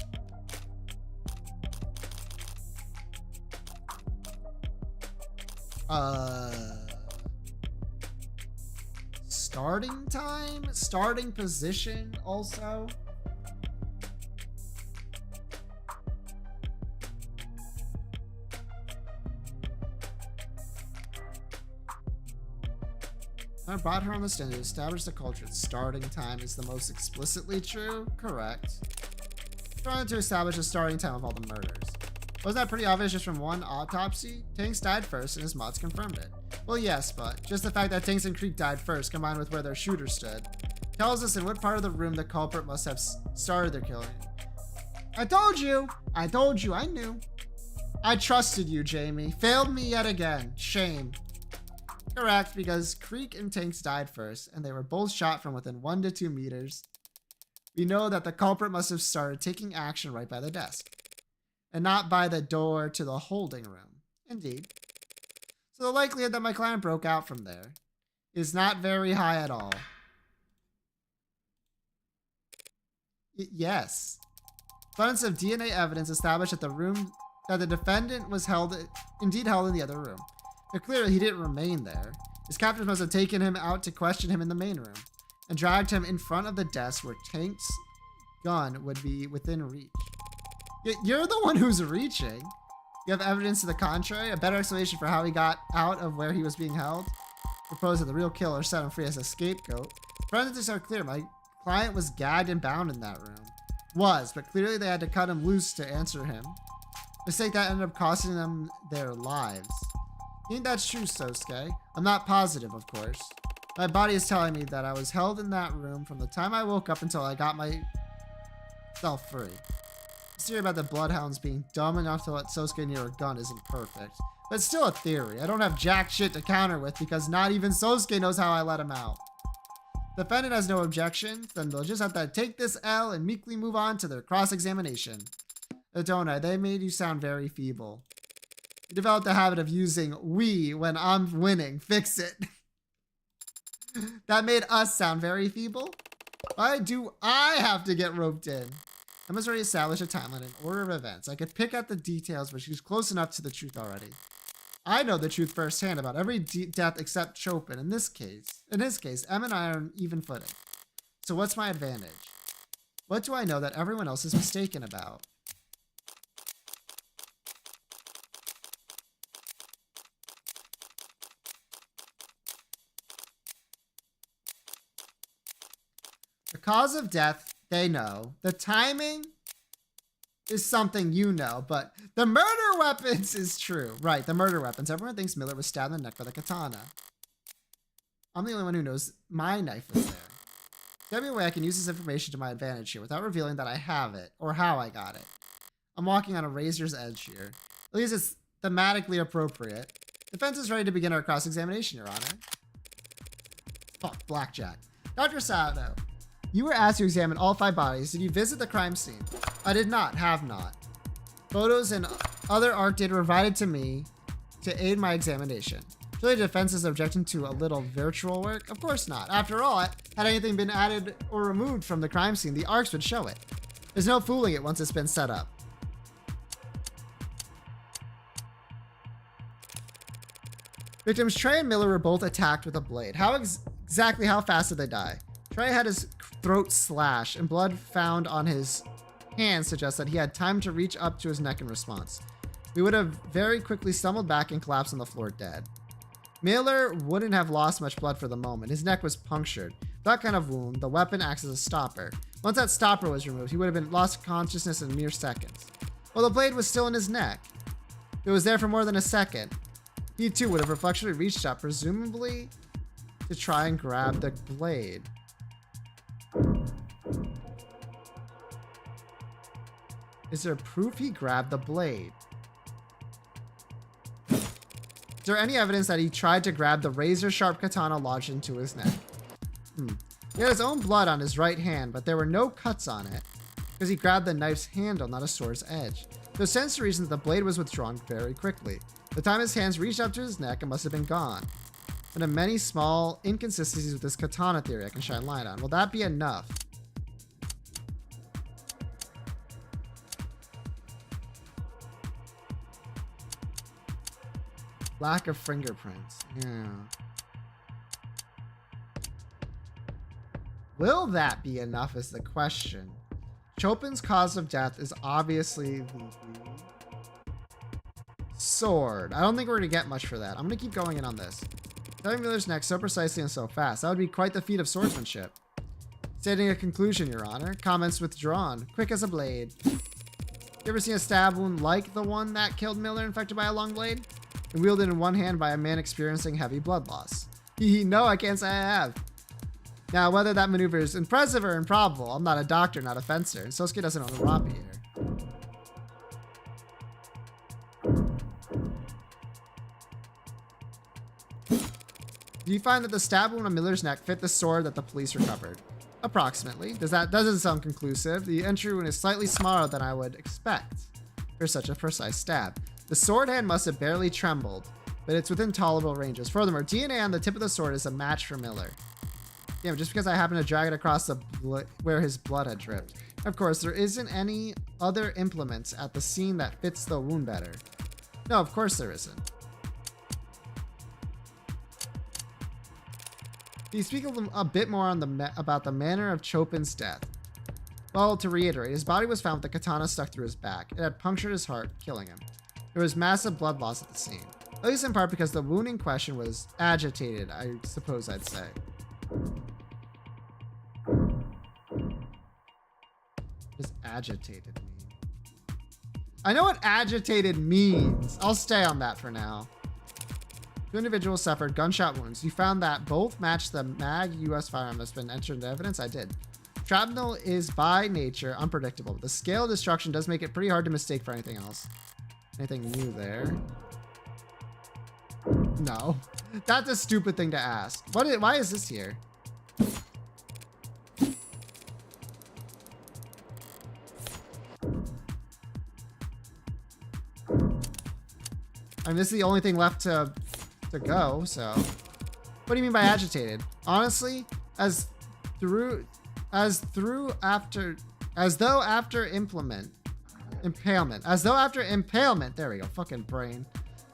starting time? Starting position also? I brought her on the stand to establish the culture. Starting time is the most explicitly true? Correct. Trying to establish the starting time of all the murders. Wasn't that pretty obvious just from one autopsy? Tanks died first and his mods confirmed it. Well, yes, but just the fact that Tanks and Creek died first, combined with where their shooter stood, tells us in what part of the room the culprit must have started their killing. I told you! I told you, I knew. I trusted you, Jamie. Failed me yet again. Shame. Correct, because Creek and Tanks died first, and they were both shot from within 1 to 2 meters. We know that the culprit must have started taking action right by the desk, and not by the door to the holding room. Indeed. So the likelihood that my client broke out from there is not very high at all. Yes. Abundance of DNA evidence established that the defendant was indeed held in the other room. But clearly he didn't remain there. His captors must have taken him out to question him in the main room and dragged him in front of the desk where Tank's gun would be within reach. You're the one who's reaching. You have evidence to the contrary? A better explanation for how he got out of where he was being held? Propose that the real killer set him free as a scapegoat. Forensics are clear. My client was gagged and bound in that room. But clearly they had to cut him loose to answer him. Mistake that ended up costing them their lives. You think that's true, Sosuke? I'm not positive, of course. My body is telling me that I was held in that room from the time I woke up until I got myself free. The theory about the Bloodhounds being dumb enough to let Sosuke near a gun isn't perfect, but it's still a theory. I don't have jack shit to counter with because not even Sosuke knows how I let him out. The defendant has no objections, then they'll just have to take this L and meekly move on to their cross-examination. Don't I? They made you sound very feeble. You developed the habit of using we when I'm winning. Fix it. That made us sound very feeble? Why do I have to get roped in? I must already establish a timeline and order of events. I could pick out the details, but she's close enough to the truth already. I know the truth firsthand about every death except Chopin. In his case, Em and I are on even footing. So what's my advantage? What do I know that everyone else is mistaken about? The cause of death, they know. The timing is something you know, but the murder weapons is true. Right, the murder weapons. Everyone thinks Miller was stabbed in the neck with a katana. I'm the only one who knows my knife was there. There's gotta be a way I can use this information to my advantage here without revealing that I have it or how I got it. I'm walking on a razor's edge here. At least it's thematically appropriate. Defense is ready to begin our cross-examination, Your Honor. Fuck, blackjack. Dr. Sato. You were asked to examine all 5 bodies. Did you visit the crime scene? I did not, have not. Photos and other art data were provided to me to aid my examination. Surely the defense is objecting to a little virtual work? Of course not. After all, had anything been added or removed from the crime scene, the arcs would show it. There's no fooling it once it's been set up. Victims Trey and Miller were both attacked with a blade. Exactly how fast did they die? Trey had his throat slashed, and blood found on his hands suggests that he had time to reach up to his neck in response. We would have very quickly stumbled back and collapsed on the floor dead. Miller wouldn't have lost much blood for the moment. His neck was punctured. That kind of wound, the weapon acts as a stopper. Once that stopper was removed, he would have been lost consciousness in mere seconds. Well, the blade was still in his neck. It was there for more than a second. He too would have reflexively reached up, presumably to try and grab the blade. Is there proof he grabbed the blade? Is there any evidence that he tried to grab the razor-sharp katana lodged into his neck? He had his own blood on his right hand, but there were no cuts on it because he grabbed the knife's handle, not a sword's edge. So it stands to reason that the blade was withdrawn very quickly. By the time his hands reached up to his neck, it must have been gone. One of many small inconsistencies with this katana theory I can shine light on. Will that be enough? Lack of fingerprints. Yeah. Will that be enough is the question. Chopin's cause of death is obviously the sword. I don't think we're going to get much for that. I'm going to keep going in on this. Cutting Miller's neck so precisely and so fast. That would be quite the feat of swordsmanship. Stating a conclusion, Your Honor. Comments withdrawn. Quick as a blade. You ever seen a stab wound like the one that killed Miller infected by a long blade? And wielded in one hand by a man experiencing heavy blood loss. No, I can't say I have. Now, whether that maneuver is impressive or improbable, I'm not a doctor, not a fencer. And Sosuke doesn't own a rapier. Do you find that the stab wound on Miller's neck fit the sword that the police recovered? Approximately. Doesn't sound conclusive. The entry wound is slightly smaller than I would expect for such a precise stab. The sword hand must have barely trembled, but it's within tolerable ranges. Furthermore, DNA on the tip of the sword is a match for Miller. Yeah, just because I happened to drag it across where his blood had dripped. Of course, there isn't any other implements at the scene that fits the wound better. No, of course there isn't. Can you speak a bit more on about the manner of Chopin's death? Well, to reiterate, his body was found with the katana stuck through his back. It had punctured his heart, killing him. There was massive blood loss at the scene. At least in part because the wound in question was agitated, I suppose I'd say. What does agitated mean? I know what agitated means. I'll stay on that for now. 2 individuals suffered gunshot wounds. You found that both matched the MAG US firearm that's been entered into evidence? I did. Shrapnel is by nature unpredictable, but the scale of destruction does make it pretty hard to mistake for anything else. Anything new there? No. That's a stupid thing to ask. Why is this here? I mean, this is the only thing left to go, so. What do you mean by agitated? Honestly, as though after impalement, there we go, fucking brain.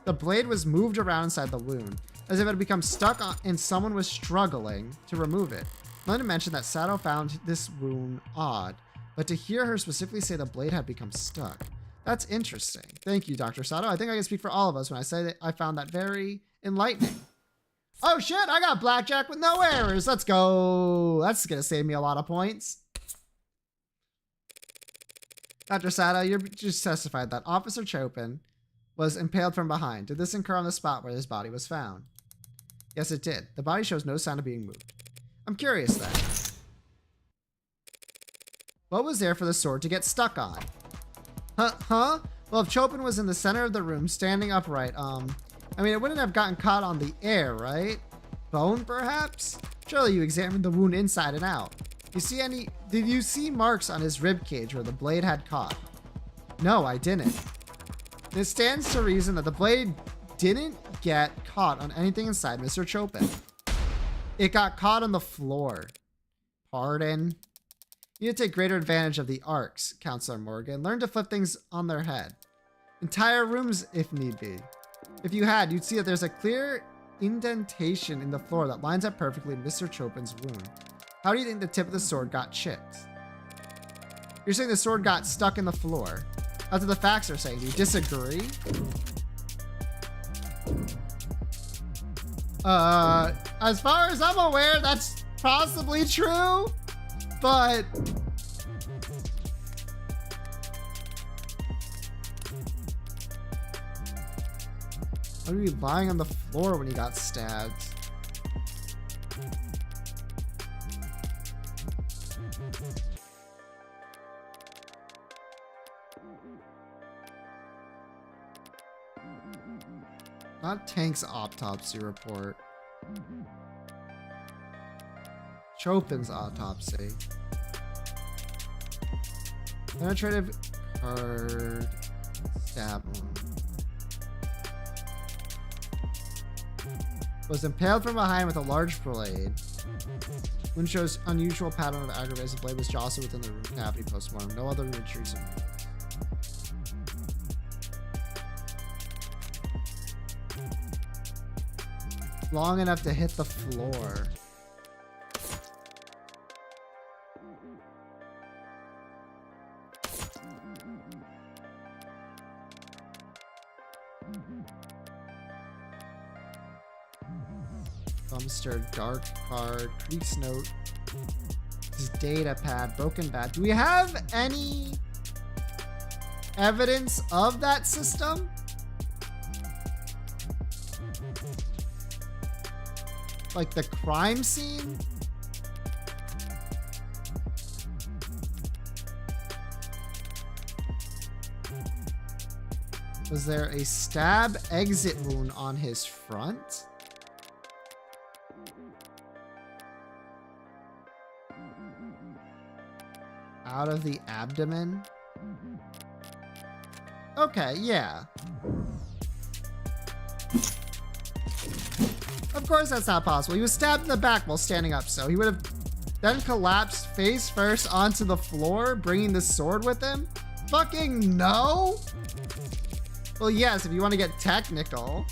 The blade was moved around inside the wound, as if it had become stuck on, and someone was struggling to remove it. Linda mentioned that Sato found this wound odd, but to hear her specifically say the blade had become stuck, that's interesting. Thank you, Dr. Sato. I think I can speak for all of us when I say that I found that very enlightening. Oh shit, I got blackjack with no errors. Let's go. That's gonna save me a lot of points. Dr. Sato, you just testified that Officer Chopin was impaled from behind. Did this occur on the spot where his body was found? Yes, it did. The body shows no sign of being moved. I'm curious then. What was there for the sword to get stuck on? Huh? Well, if Chopin was in the center of the room, standing upright, I mean, it wouldn't have gotten caught on the air, right? Bone, perhaps? Surely you examined the wound inside and out. Did you see marks on his rib cage where the blade had caught? No, I didn't. It stands to reason that the blade didn't get caught on anything inside Mr. Chopin. It got caught on the floor. Pardon? You need to take greater advantage of the arcs, Counselor Morgan. Learn to flip things on their head. Entire rooms, if need be. If you had, you'd see that there's a clear indentation in the floor that lines up perfectly Mr. Chopin's wound. How do you think the tip of the sword got chipped? You're saying the sword got stuck in the floor. That's what the facts are saying. Do you disagree? As far as I'm aware, that's possibly true, but why were you lying on the floor when he got stabbed? Not Tank's autopsy report. Chopin's autopsy. Penetrative card stab wound. Was impaled from behind with a large blade. Wound shows unusual pattern of aggravation. The blade was jostled within the room cavity postmortem. No other intrusive movements. Long enough to hit the floor. Dumpster, dark card, week's note. This is data pad, broken bat. Do we have any evidence of that system? Like the crime scene? Was there a stab exit wound on his front? Out of the abdomen? Okay, yeah. Of course that's not possible. He was stabbed in the back while standing up, so he would have then collapsed face first onto the floor, bringing the sword with him? Fucking no! Well, yes, if you want to get technical.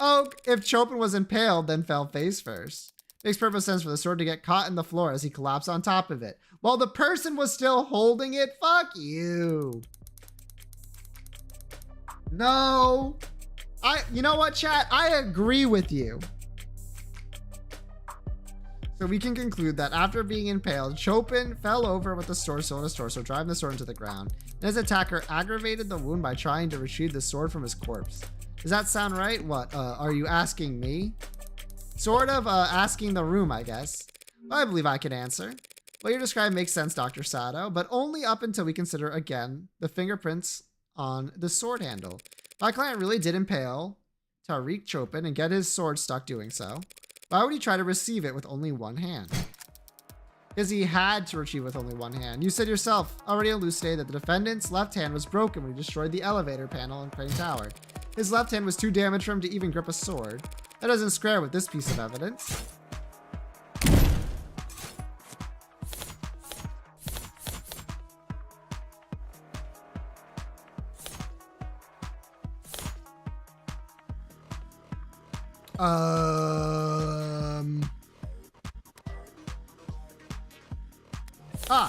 Oh, if Chopin was impaled, then fell face first. Makes perfect sense for the sword to get caught in the floor as he collapsed on top of it. While the person was still holding it? Fuck you. No. You know what, chat? I agree with you. So we can conclude that after being impaled, Chopin fell over with the sword still in his torso, driving the sword into the ground. And his attacker aggravated the wound by trying to retrieve the sword from his corpse. Does that sound right? What, are you asking me? Sort of asking the room, I guess. Well, I believe I can answer. What you described makes sense, Dr. Sato, but only up until we consider, again, the fingerprints on the sword handle. My client really did impale Tariq Chopin and get his sword stuck doing so. Why would he try to receive it with only one hand? Because he had to retrieve with only one hand. You said yourself, already elucidated, that the defendant's left hand was broken when he destroyed the elevator panel in Crane Tower. His left hand was too damaged for him to even grip a sword. That doesn't square with this piece of evidence.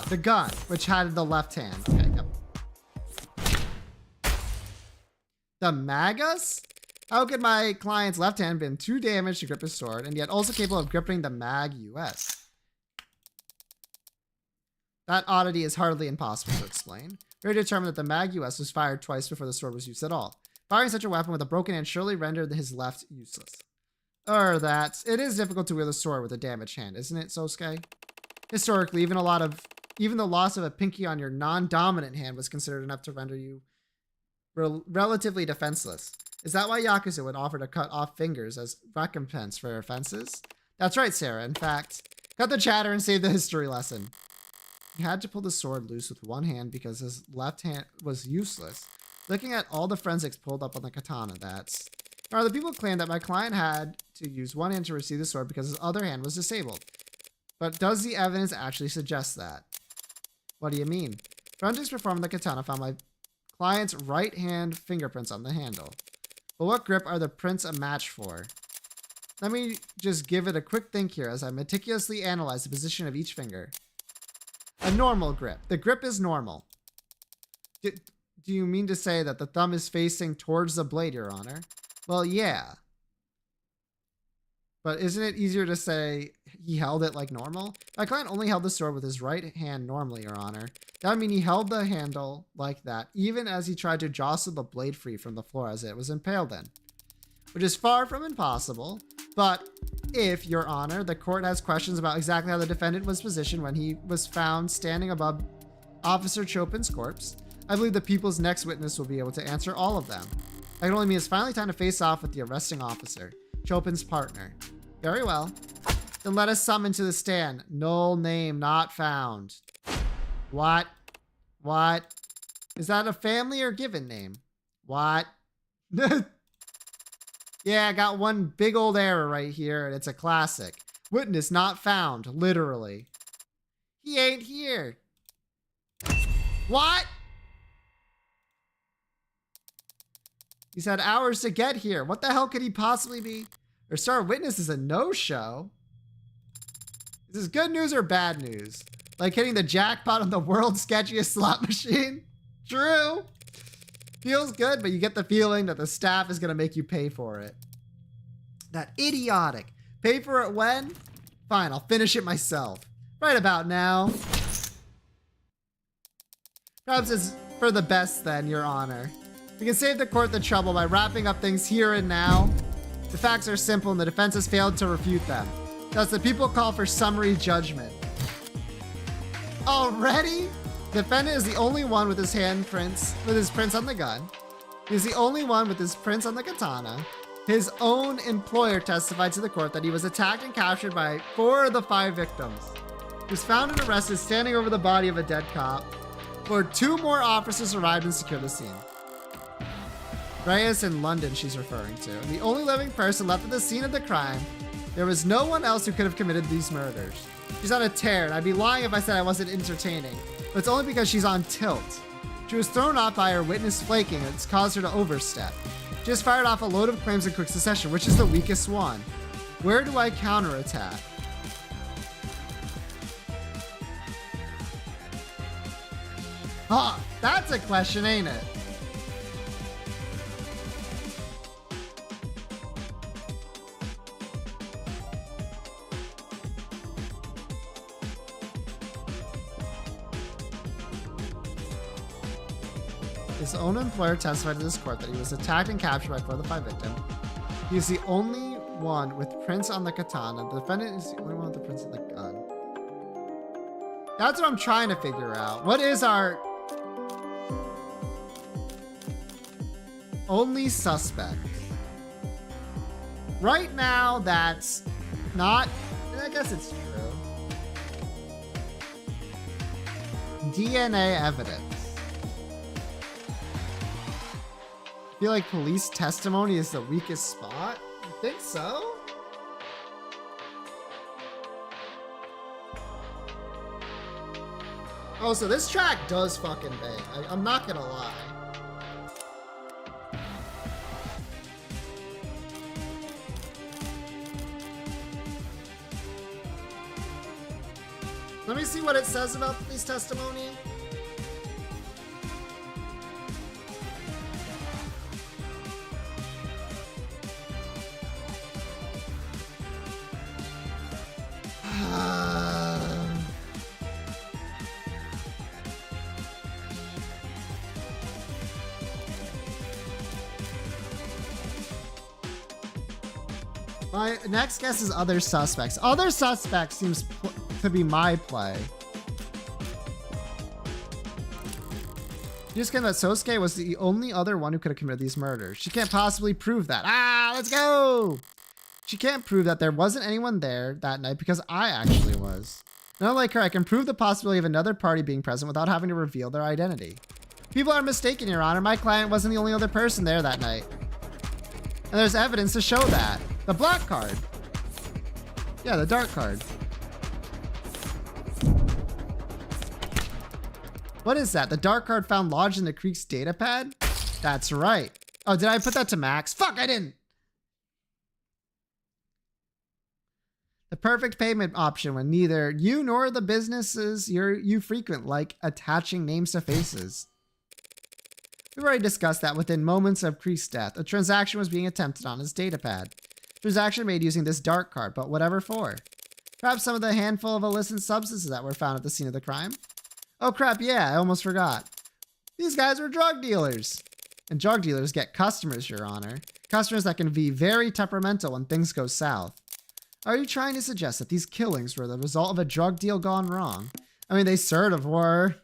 The gun, which had the left hand. Okay, yep. The Magus? How could my client's left hand been too damaged to grip his sword, and yet also capable of gripping the Mag US? That oddity is hardly impossible to explain. Very determined that the Mag US was fired twice before the sword was used at all. Firing such a weapon with a broken hand surely rendered his left useless. It is difficult to wield a sword with a damaged hand, isn't it, Sosuke? Historically, even the loss of a pinky on your non-dominant hand was considered enough to render you relatively defenseless. Is that why Yakuza would offer to cut off fingers as recompense for offenses? That's right, Sarah. In fact, cut the chatter and save the history lesson. He had to pull the sword loose with one hand because his left hand was useless. Looking at all the forensics pulled up on the katana, Now, the people claim that my client had to use one hand to receive the sword because his other hand was disabled. But does the evidence actually suggest that? What do you mean? Forensics performed on the katana found my client's right hand fingerprints on the handle. But what grip are the prints a match for? Let me just give it a quick think here as I meticulously analyze the position of each finger. A normal grip. The grip is normal. Do you mean to say that the thumb is facing towards the blade, Your Honor? Well, yeah. But isn't it easier to say he held it like normal? My client only held the sword with his right hand normally, Your Honor. That would mean he held the handle like that, even as he tried to jostle the blade free from the floor as it was impaled in. Which is far from impossible, but if, Your Honor, the court has questions about exactly how the defendant was positioned when he was found standing above Officer Chopin's corpse, I believe the people's next witness will be able to answer all of them. That can only mean it's finally time to face off with the arresting officer, Chopin's partner. Very well. Then let us summon to the stand. Null name not found. What? What? Is that a family or given name? What? Yeah, I got one big old error right here, and it's a classic. Witness not found, literally. He ain't here. What? He's had hours to get here. What the hell could he possibly be? Or star witness is a no-show. Is this good news or bad news? Like hitting the jackpot on the world's sketchiest slot machine? True. Feels good, but you get the feeling that the staff is going to make you pay for it. That idiotic. Pay for it when? Fine, I'll finish it myself. Right about now. Perhaps it's for the best then, Your Honor. We can save the court the trouble by wrapping up things here and now. The facts are simple and the defense has failed to refute them. Thus, the people call for summary judgment. Already? Defendant is the only one with his prints on the gun. He's the only one with his prints on the katana. His own employer testified to the court that he was attacked and captured by 4 of the 5 victims. He was found and arrested standing over the body of a dead cop, where 2 more officers arrived and secured the scene. Reyes in London, she's referring to. The only living person left at the scene of the crime. There was no one else who could have committed these murders. She's on a tear, and I'd be lying if I said I wasn't entertaining. But it's only because she's on tilt. She was thrown off by her witness flaking, and it's caused her to overstep. She just fired off a load of claims in quick succession, which is the weakest one. Where do I counterattack? Huh, that's a question, ain't it? His own employer testified to this court that he was attacked and captured by 4 of the 5 victims. He is the only one with prints on the katana. The defendant is the only one with the prints on the gun. That's what I'm trying to figure out. What is our only suspect? Right now, that's not... I guess it's true. DNA evidence. I feel like police testimony is the weakest spot. You think so? Oh, so this track does fucking bang. I'm not gonna lie. Let me see what it says about police testimony. My next guess is other suspects. Other suspects seems to be my play. You just claimed that Sosuke was the only other one who could have committed these murders. She can't possibly prove that. Ah, let's go! She can't prove that there wasn't anyone there that night because I actually was. Not like her, I can prove the possibility of another party being present without having to reveal their identity. People are mistaken, Your Honor. My client wasn't the only other person there that night. And there's evidence to show that. The black card. Yeah, the dark card. What is that? The dark card found lodged in the Creek's data pad? That's right. Oh, did I put that to max? Fuck, I didn't. The perfect payment option when neither you nor the businesses you frequent like attaching names to faces. We've already discussed that within moments of Creek's death, a transaction was being attempted on his datapad. Transaction made using this dark card, but whatever for. Perhaps some of the handful of illicit substances that were found at the scene of the crime? Oh crap, yeah, I almost forgot. These guys were drug dealers. And drug dealers get customers, Your Honor. Customers that can be very temperamental when things go south. Are you trying to suggest that these killings were the result of a drug deal gone wrong? I mean, they sort of were.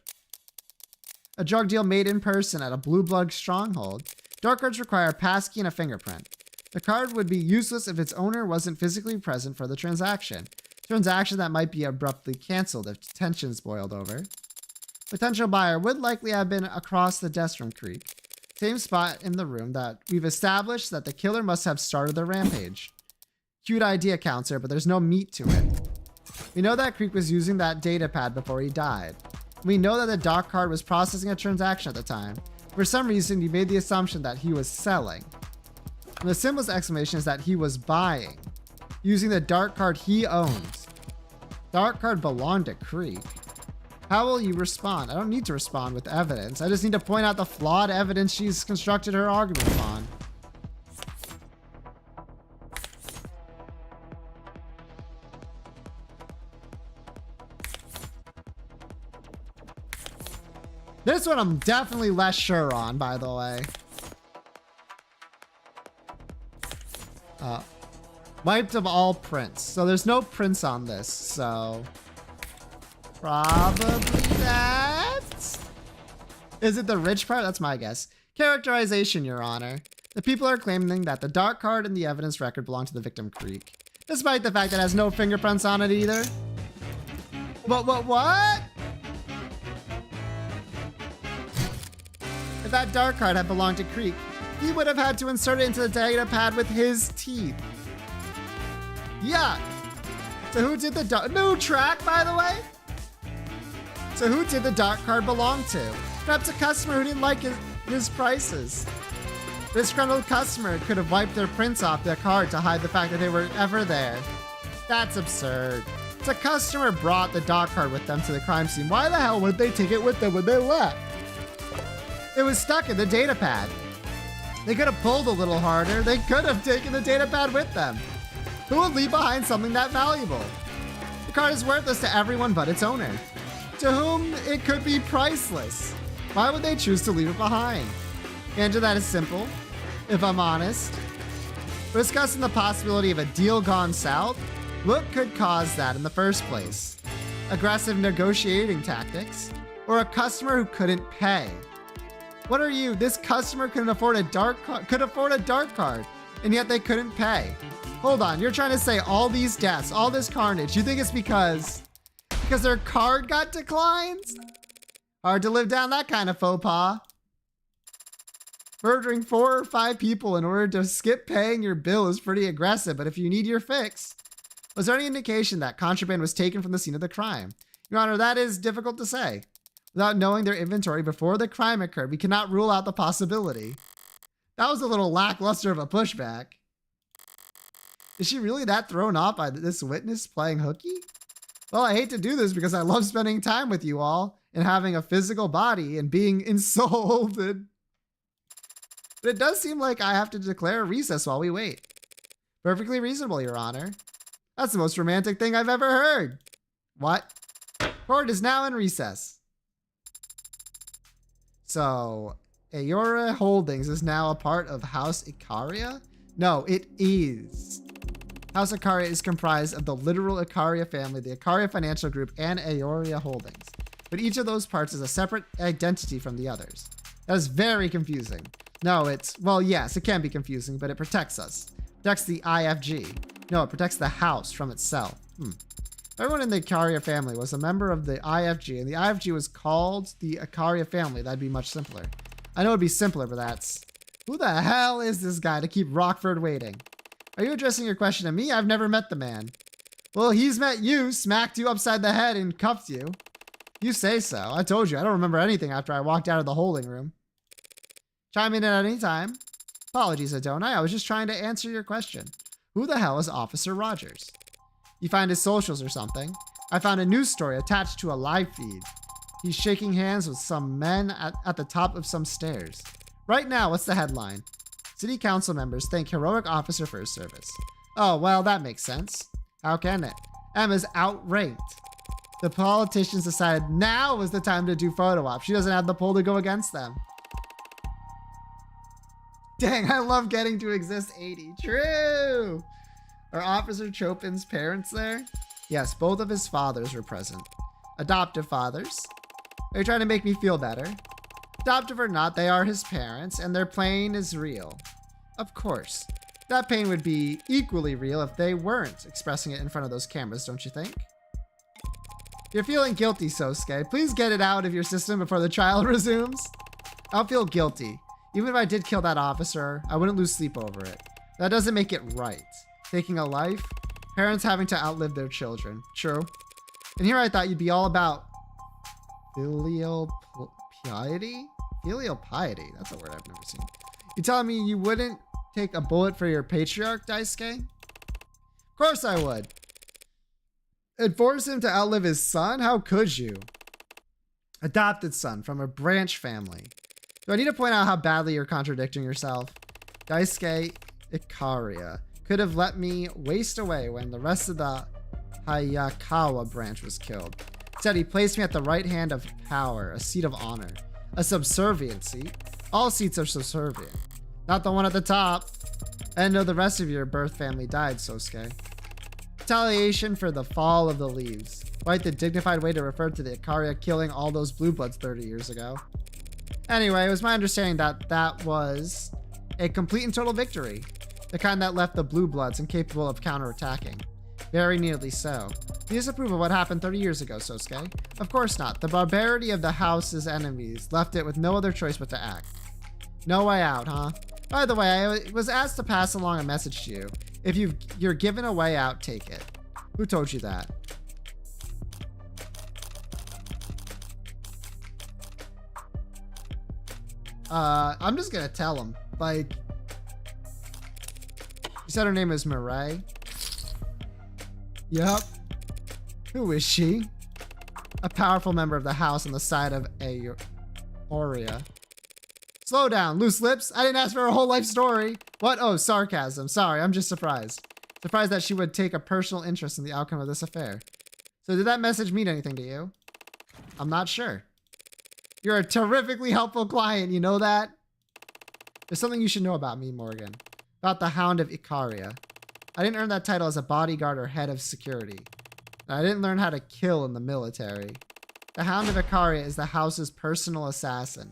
A drug deal made in person at a blue blood stronghold. Dark cards require a passkey and a fingerprint. The card would be useless if its owner wasn't physically present for the transaction. Transaction that might be abruptly canceled if tensions boiled over. Potential buyer would likely have been across the desk from Creek. Same spot in the room that we've established that the killer must have started the rampage. Cute idea, counselor, but there's no meat to it. We know that Creek was using that data pad before he died. We know that the dark card was processing a transaction at the time. For some reason, you made the assumption that he was selling. And the simplest explanation is that he was buying, using the dark card he owns. Dark card belonged to Creek. How will you respond? I don't need to respond with evidence. I just need to point out the flawed evidence she's constructed her argument upon. This one I'm definitely less sure on, by the way. Wiped of all prints. So there's no prints on this, so... Probably that? Is it the rich part? That's my guess. Characterization, Your Honor. The people are claiming that the dark card and the evidence record belong to the victim Creek, despite the fact that it has no fingerprints on it either. What? If that dark card had belonged to Creek, he would have had to insert it into the data pad with his teeth. Yeah. So who did the new track, by the way? So who did the dark card belong to? Perhaps a customer who didn't like his prices. This disgruntled customer could have wiped their prints off their card to hide the fact that they were ever there. That's absurd. If a customer brought the dark card with them to the crime scene, why the hell would they take it with them when they left? It was stuck in the data pad. They could have pulled a little harder. They could have taken the data pad with them. Who would leave behind something that valuable? The card is worthless to everyone but its owner, to whom it could be priceless. Why would they choose to leave it behind? The answer to that is simple, if I'm honest. We're discussing the possibility of a deal gone south. What could cause that in the first place? Aggressive negotiating tactics? Or a customer who couldn't pay? What are you? This customer could afford a dark card, and yet they couldn't pay. Hold on, you're trying to say all these deaths, all this carnage, you think it's because their card got declined? Hard to live down that kind of faux pas. Murdering 4 or 5 people in order to skip paying your bill is pretty aggressive, but if you need your fix. Was there any indication that contraband was taken from the scene of the crime? Your Honor, that is difficult to say. Without knowing their inventory before the crime occurred, we cannot rule out the possibility. That was a little lackluster of a pushback. Is she really that thrown off by this witness playing hooky? Well, I hate to do this because I love spending time with you all and having a physical body and being insulted. But it does seem like I have to declare a recess while we wait. Perfectly reasonable, Your Honor. That's the most romantic thing I've ever heard. What? Court is now in recess. So, Aeoria Holdings is now a part of House Icaria? No, it is. House Icaria is comprised of the literal Icaria family, the Icaria Financial Group, and Aeoria Holdings. But each of those parts is a separate identity from the others. That is very confusing. No, well, yes, it can be confusing, but it protects us. It protects the IFG. No, it protects the house from itself. Everyone in the Icaria family was a member of the IFG, and the IFG was called the Icaria family. That'd be much simpler. I know it'd be simpler, but that's... Who the hell is this guy to keep Rockford waiting? Are you addressing your question to me? I've never met the man. Well, he's met you, smacked you upside the head, and cuffed you. You say so. I told you, I don't remember anything after I walked out of the holding room. Chime in at any time. Apologies, Adonai. I was just trying to answer your question. Who the hell is Officer Rogers? You find his socials or something. I found a news story attached to a live feed. He's shaking hands with some men at the top of some stairs. Right now, what's the headline? City council members thank heroic officer for his service. Oh, well, that makes sense. How can it? Emma's outranked. The politicians decided now was the time to do photo op. She doesn't have the pull to go against them. Dang, I love getting to exist 80. True! Are Officer Chopin's parents there? Yes, both of his fathers were present. Adoptive fathers? Are you trying to make me feel better? Adoptive or not, they are his parents, and their pain is real. Of course. That pain would be equally real if they weren't expressing it in front of those cameras, don't you think? If you're feeling guilty, Sosuke, please get it out of your system before the trial resumes. I don't feel guilty. Even if I did kill that officer, I wouldn't lose sleep over it. That doesn't make it right. Taking a life, parents having to outlive their children. True. And here I thought you'd be all about filial piety? Filial piety. That's a word I've never seen. You telling me you wouldn't take a bullet for your patriarch, Daisuke? Of course I would. And force him to outlive his son? How could you? Adopted son from a branch family. Do I need to point out how badly you're contradicting yourself? Daisuke Ikaria could have let me waste away when the rest of the Hayakawa branch was killed. Instead, he placed me at the right hand of power, a seat of honor. A subservient seat? All seats are subservient. Not the one at the top. I didn't know the rest of your birth family died, Sosuke. Retaliation for the fall of the leaves. Quite the dignified way to refer to the Ikaria killing all those blue bloods 30 years ago. Anyway, it was my understanding that that was a complete and total victory. The kind that left the blue bloods incapable of counterattacking. Very nearly so. Do you disapprove of what happened 30 years ago, Sosuke? Of course not. The barbarity of the house's enemies left it with no other choice but to act. No way out, huh? By the way, I was asked to pass along a message to you. If you're given a way out, take it. Who told you that? I'm just gonna tell him. Like, you said her name is Mirai? Yup. Who is she? A powerful member of the house on the side of Aoria. Slow down, loose lips. I didn't ask for her whole life story. What? Oh, sarcasm. Sorry, I'm just surprised. Surprised that she would take a personal interest in the outcome of this affair. So did that message mean anything to you? I'm not sure. You're a terrifically helpful client, you know that? There's something you should know about me, Morgan. About the Hound of Ikaria. I didn't earn that title as a bodyguard or head of security. And I didn't learn how to kill in the military. The Hound of Ikaria is the house's personal assassin.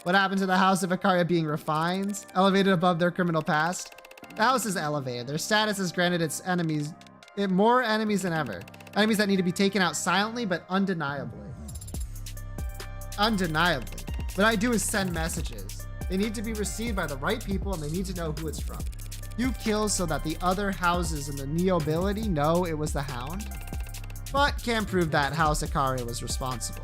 What happened to the House of Ikaria being refined? Elevated above their criminal past? The house is elevated. Their status has granted its enemies more enemies than ever. Enemies that need to be taken out silently but undeniably. Undeniably. What I do is send messages. They need to be received by the right people and they need to know who it's from. You kill so that the other houses in the nobility know it was the Hound, but can't prove that House Ikaria was responsible.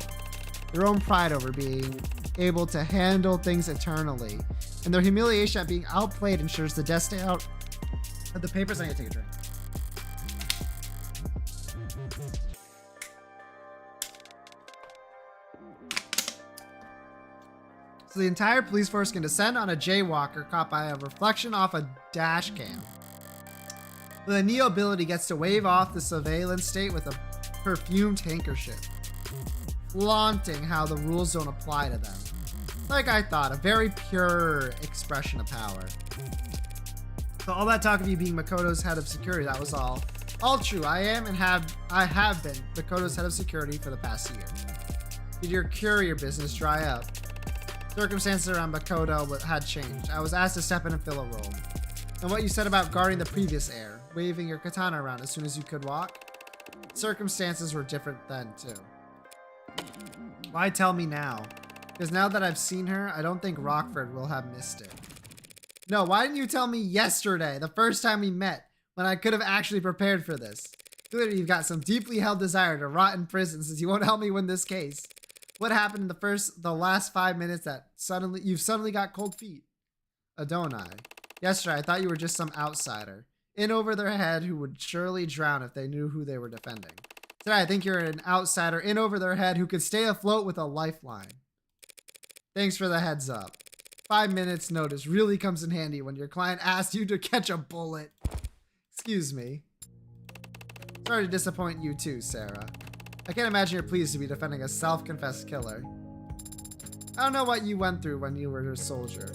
Their own pride over being able to handle things eternally, and their humiliation at being outplayed ensures the destiny out of the papers. I need to take a drink. So the entire police force can descend on a jaywalker caught by a reflection off a dash cam. The Neo-ability gets to wave off the surveillance state with a perfumed handkerchief, flaunting how the rules don't apply to them. Like I thought, a very pure expression of power. So all that talk of you being Makoto's head of security, that was all. All true, I am and have been Makoto's head of security for the past year. Did your courier business dry up? Circumstances around Makoto had changed. I was asked to step in and fill a role. And what you said about guarding the previous heir, waving your katana around as soon as you could walk? Circumstances were different then, too. Why tell me now? Because now that I've seen her, I don't think Rockford will have missed it. No, why didn't you tell me yesterday, the first time we met, when I could have actually prepared for this? Clearly, you've got some deeply held desire to rot in prison since you won't help me win this case. What happened in the last 5 minutes that you've suddenly got cold feet? Adonai. Yesterday, I thought you were just some outsider, in over their head who would surely drown if they knew who they were defending. Today, I think you're an outsider in over their head who could stay afloat with a lifeline. Thanks for the heads up. 5 minutes notice really comes in handy when your client asks you to catch a bullet. Excuse me. Sorry to disappoint you too, Sarah. I can't imagine you're pleased to be defending a self-confessed killer. I don't know what you went through when you were a soldier.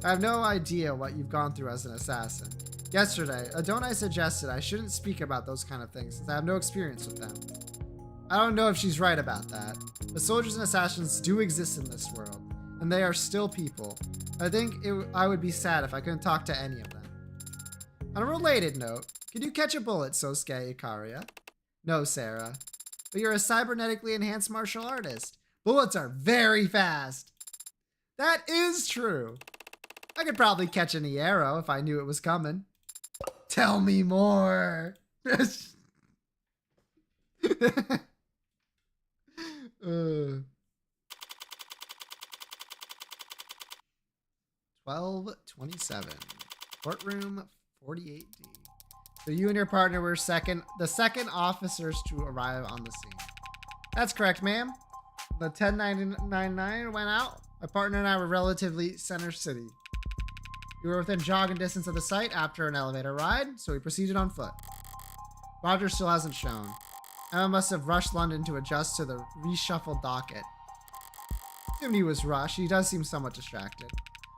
I have no idea what you've gone through as an assassin. Yesterday, Adonai suggested I shouldn't speak about those kind of things since I have no experience with them. I don't know if she's right about that, but soldiers and assassins do exist in this world, and they are still people. I think I would be sad if I couldn't talk to any of them. On a related note, can you catch a bullet, Sosuke Ikaria? No, Sarah. But you're a cybernetically enhanced martial artist. Bullets are very fast. That is true. I could probably catch any arrow if I knew it was coming. Tell me more. 12:27. Courtroom 48D. So you and your partner were the second officers to arrive on the scene. That's correct, ma'am. The 1099 went out. My partner and I were relatively center city. We were within jogging distance of the site after an elevator ride, so we proceeded on foot. Roger still hasn't shown. Emma must have rushed London to adjust to the reshuffled docket. Assumed he was rushed. He does seem somewhat distracted.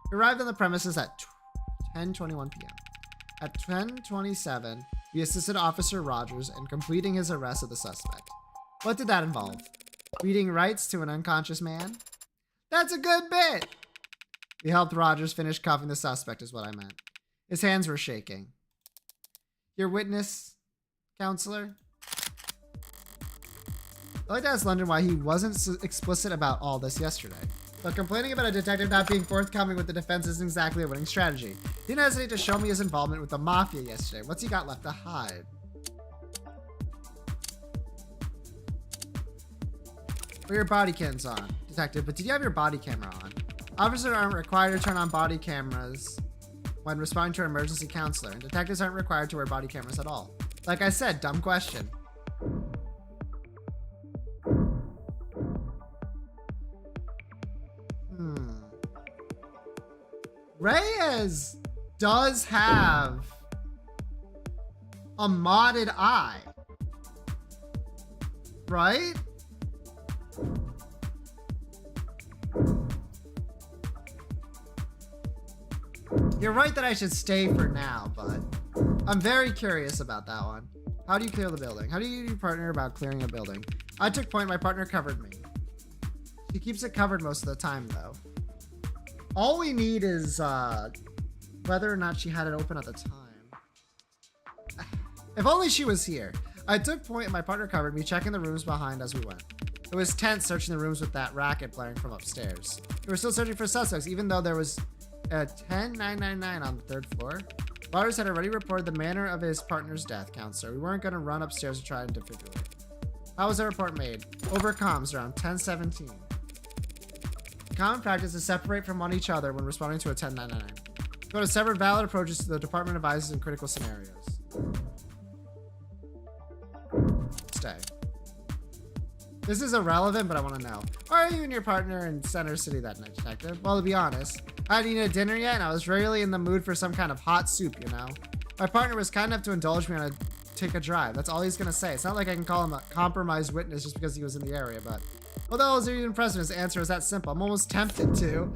We arrived on the premises at 10:21 p.m. At 10:27, we assisted Officer Rogers in completing his arrest of the suspect. What did that involve? Reading rights to an unconscious man? That's a good bit! We helped Rogers finish cuffing the suspect is what I meant. His hands were shaking. Your witness, counselor? I'd like to ask London why he wasn't so explicit about all this yesterday. But complaining about a detective not being forthcoming with the defense isn't exactly a winning strategy. He didn't hesitate to show me his involvement with the mafia yesterday. What's he got left to hide? Put your body cams on, detective, but did you have your body camera on? Officers aren't required to turn on body cameras when responding to an emergency counselor, and detectives aren't required to wear body cameras at all. Like I said, dumb question. Reyes does have a modded eye, right? You're right that I should stay for now, but I'm very curious about that one. How do you clear the building? How do you your partner about clearing a building? I took point, my partner covered me. She keeps it covered most of the time though. All we need is whether or not she had it open at the time. If only she was here. I took point and my partner covered me, checking the rooms behind as we went. It was tense searching the rooms with that racket blaring from upstairs. We were still searching for suspects, even though there was a 10999 on the third floor. Waters had already reported the manner of his partner's death, counselor. We weren't going to run upstairs and try to defibrillate. How was the report made? Over comms around 1017. Common practice is separate from each other when responding to a 1099. Go to several valid approaches to the department advises in critical scenarios. Stay. This is irrelevant, but I want to know. Why are you and your partner in Center City that night, detective? Well, to be honest, I hadn't eaten dinner yet, and I was really in the mood for some kind of hot soup, you know? My partner was kind enough to indulge me on take a drive. That's all he's gonna say. It's not like I can call him a compromised witness just because he was in the area, but... Although is even impressive, his answer is that simple. I'm almost tempted to.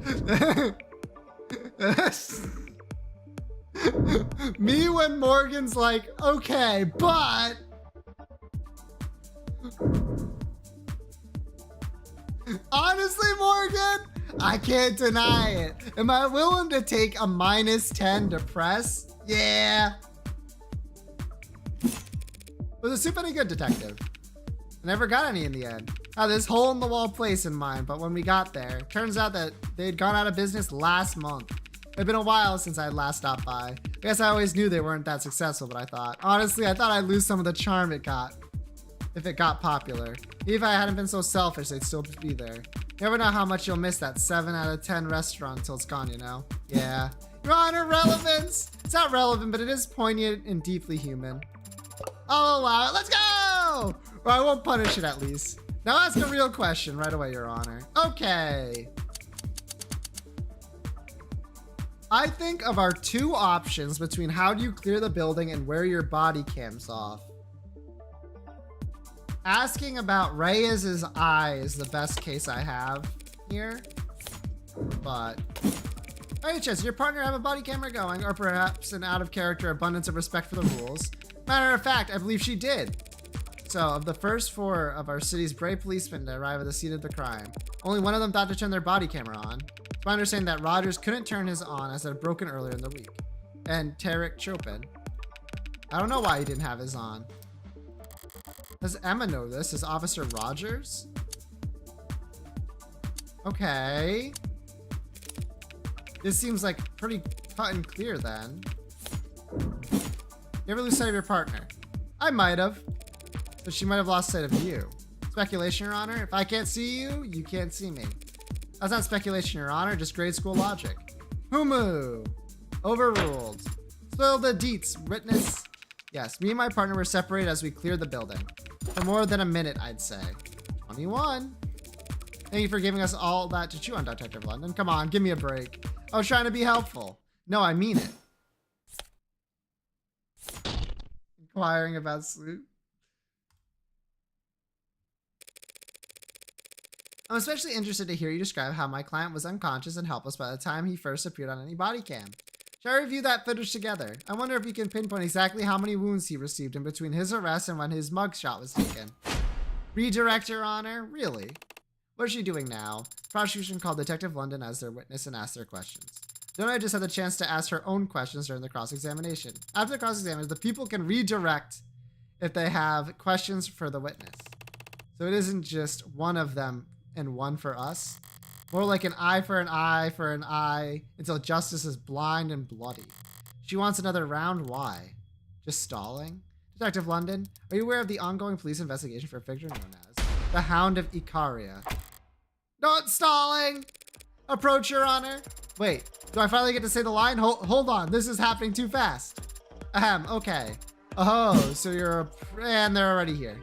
Me when Morgan's like, okay, but... Honestly, Morgan, I can't deny it. Am I willing to take a -10 to press? Yeah. Was the soup any good, detective? I never got any in the end. I had this hole in the wall place in mind, but when we got there, turns out that they'd gone out of business last month. It'd been a while since I last stopped by. I guess I always knew they weren't that successful, but honestly, I thought I'd lose some of the charm it got if it got popular. Even if I hadn't been so selfish, they'd still be there. You never know how much you'll miss that 7 out of 10 restaurant until it's gone, you know? Yeah. Your Honor, relevance! It's not relevant, but it is poignant and deeply human. I'll allow it. Let's go! Or I won't punish it at least. Now ask a real question right away, Your Honor. Okay. I think of our two options between how do you clear the building and where your body cam's off. Asking about Reyes's eye is the best case I have here. But hey, does your partner have a body camera going, or perhaps an out of character abundance of respect for the rules? Matter of fact, I believe she did. So, of the first 4 of our city's brave policemen to arrive at the scene of the crime, only one of them thought to turn their body camera on. It's my understanding that Rogers couldn't turn his on as it had broken earlier in the week. And Tarek Chopin. I don't know why he didn't have his on. Does Emma know this? Is Officer Rogers? Okay. This seems like pretty cut and clear then. You ever lose sight of your partner? I might have. But she might have lost sight of you. Speculation, Your Honor. If I can't see you, you can't see me. That's not speculation, Your Honor, just grade school logic. Humu! Overruled. Spill the deets, witness. Yes, me and my partner were separated as we cleared the building. For more than a minute, I'd say. 21. Thank you for giving us all that to chew on, Detective London. Come on, give me a break. I was trying to be helpful. No, I mean it. Inquiring about Sleuth. I'm especially interested to hear you describe how my client was unconscious and helpless by the time he first appeared on any body cam. Shall I review that footage together? I wonder if you can pinpoint exactly how many wounds he received in between his arrest and when his mugshot was taken. Redirect, Your Honor? Really? What is she doing now? Prosecution called Detective London as their witness and asked their questions. Donna just had the chance to ask her own questions during the cross-examination. After the cross-examination, the people can redirect if they have questions for the witness. So it isn't just one of them and one for us. More like an eye for an eye for an eye until justice is blind and bloody. She wants another round. Why? Just stalling? Detective London, are you aware of the ongoing police investigation for a figure known as the Hound of Icaria? Not stalling! Approach, Your Honor. Wait, do I finally get to say the line? Hold on, this is happening too fast. Ahem, okay. Oh, so you're and they're already here.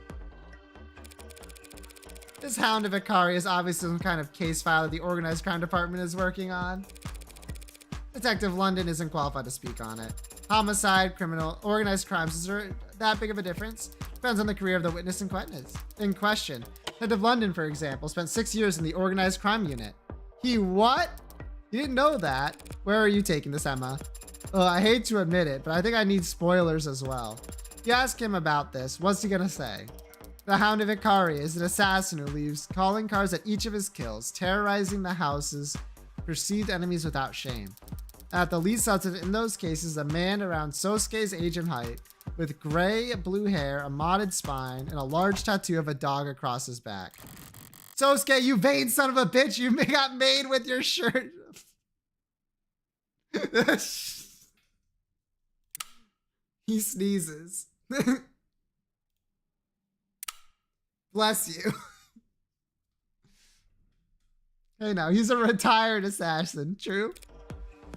This Hound of Icaria is obviously some kind of case file that the Organized Crime Department is working on. Detective London isn't qualified to speak on it. Homicide, criminal, organized crimes, is there that big of a difference? Depends on the career of the witness in question. Detective London, for example, spent 6 years in the organized crime unit. He what? You didn't know that? Where are you taking this, Emma? I hate to admit it, but I think I need spoilers as well. You ask him about this, what's he gonna say? The Hound of Icaria is an assassin who leaves calling cards at each of his kills, terrorizing the house's perceived enemies without shame. At the least substantive in those cases, a man around Sosuke's age and height, with gray-blue hair, a modded spine, and a large tattoo of a dog across his back. Sosuke, you vain son of a bitch, you got made with your shirt. He sneezes. Bless you. Hey now, he's a retired assassin, true?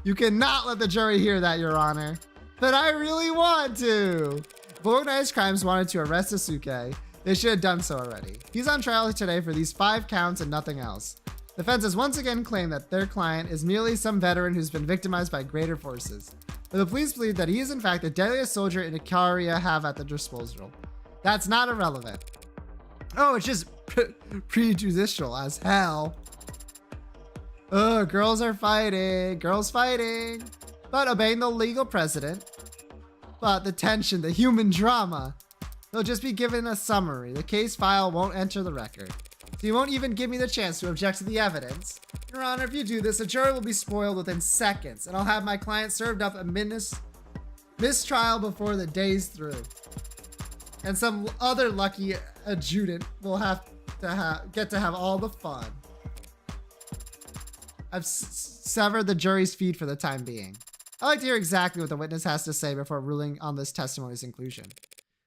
You cannot let the jury hear that, Your Honor. But I really want to. If organized crimes wanted to arrest Asuke, they should have done so already. He's on trial today for these 5 counts and nothing else. The defense has once again claimed that their client is merely some veteran who's been victimized by greater forces. But the police believe that he is in fact the deadliest soldier in Icaria have at their disposal. That's not irrelevant. Oh, it's just prejudicial as hell. Girls are fighting. Girls fighting. But obeying the legal precedent. But the tension, the human drama. They'll just be given a summary. The case file won't enter the record. So you won't even give me the chance to object to the evidence. Your Honor, if you do this, the jury will be spoiled within seconds. And I'll have my client served up a mistrial before the day's through. And some other lucky adjutant will have to get to have all the fun. I've severed the jury's feed for the time being. I'd like to hear exactly what the witness has to say before ruling on this testimony's inclusion.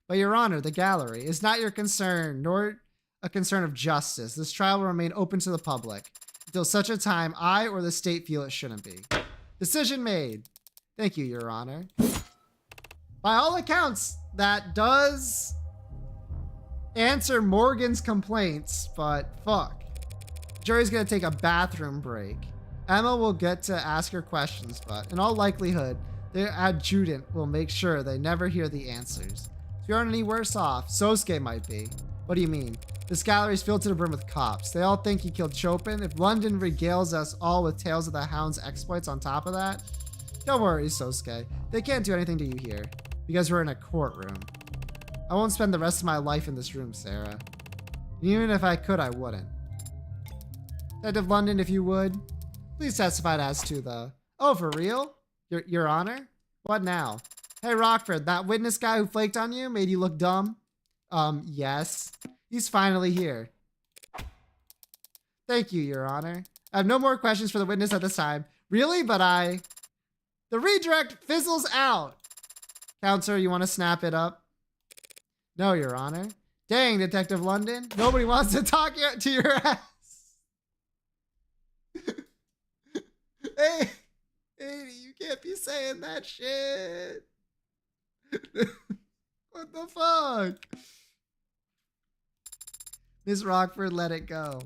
But Your Honor, the gallery is not your concern, nor a concern of justice. This trial will remain open to the public until such a time I or the state feel it shouldn't be. Decision made. Thank you, Your Honor. By all accounts, that does answer Morgan's complaints, but fuck. Jury's gonna take a bathroom break. Emma will get to ask her questions, but in all likelihood, the adjutant will make sure they never hear the answers. If you aren't any worse off, Sosuke might be. What do you mean? This gallery is filled to the brim with cops. They all think he killed Chopin. If London regales us all with tales of the Hound's exploits on top of that, don't worry, Sosuke. They can't do anything to you here, because we're in a courtroom. I won't spend the rest of my life in this room, Sarah. Even if I could, I wouldn't. Detective London, if you would, please testify as to the... Oh, for real? Your Honor? What now? Hey, Rockford, that witness guy who flaked on you made you look dumb? Yes. He's finally here. Thank you, Your Honor. I have no more questions for the witness at this time. Really? But the redirect fizzles out. Counselor, you want to snap it up? No, Your Honor. Dang, Detective London. Nobody wants to talk to your ass. Hey, you can't be saying that shit. What the fuck? Miss Rockford, let it go.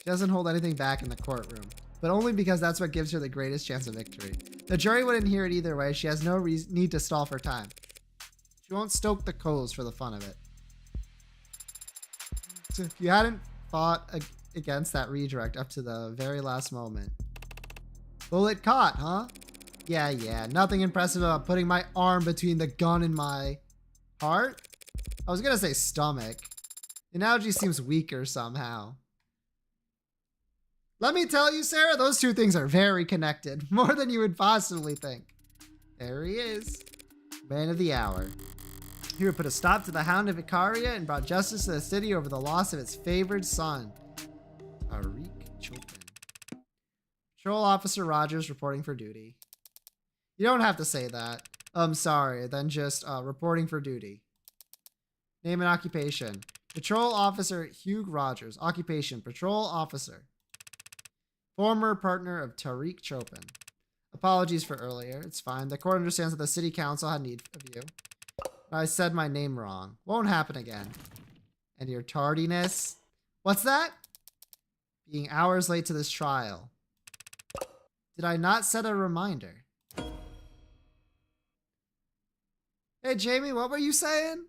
She doesn't hold anything back in the courtroom, but only because that's what gives her the greatest chance of victory. The jury wouldn't hear it either way. She has no need to stall for time. She won't stoke the coals for the fun of it. So if you hadn't fought against that redirect up to the very last moment. Bullet caught, huh? Yeah. Nothing impressive about putting my arm between the gun and my heart? I was gonna say stomach. The analogy seems weaker somehow. Let me tell you, Sarah, those two things are very connected. More than you would possibly think. There he is. Man of the hour. He would put a stop to the Hound of Icaria and brought justice to the city over the loss of its favored son. Tariq Chopin. Patrol Officer Rogers reporting for duty. You don't have to say that. Sorry, then just reporting for duty. Name and occupation. Patrol Officer Hugh Rogers. Occupation, Patrol Officer. Former partner of Tariq Chopin. Apologies for earlier. It's fine. The court understands that the city council had need of you. I said my name wrong. Won't happen again. And your tardiness? What's that? Being hours late to this trial. Did I not set a reminder? Hey, Jamie, what were you saying?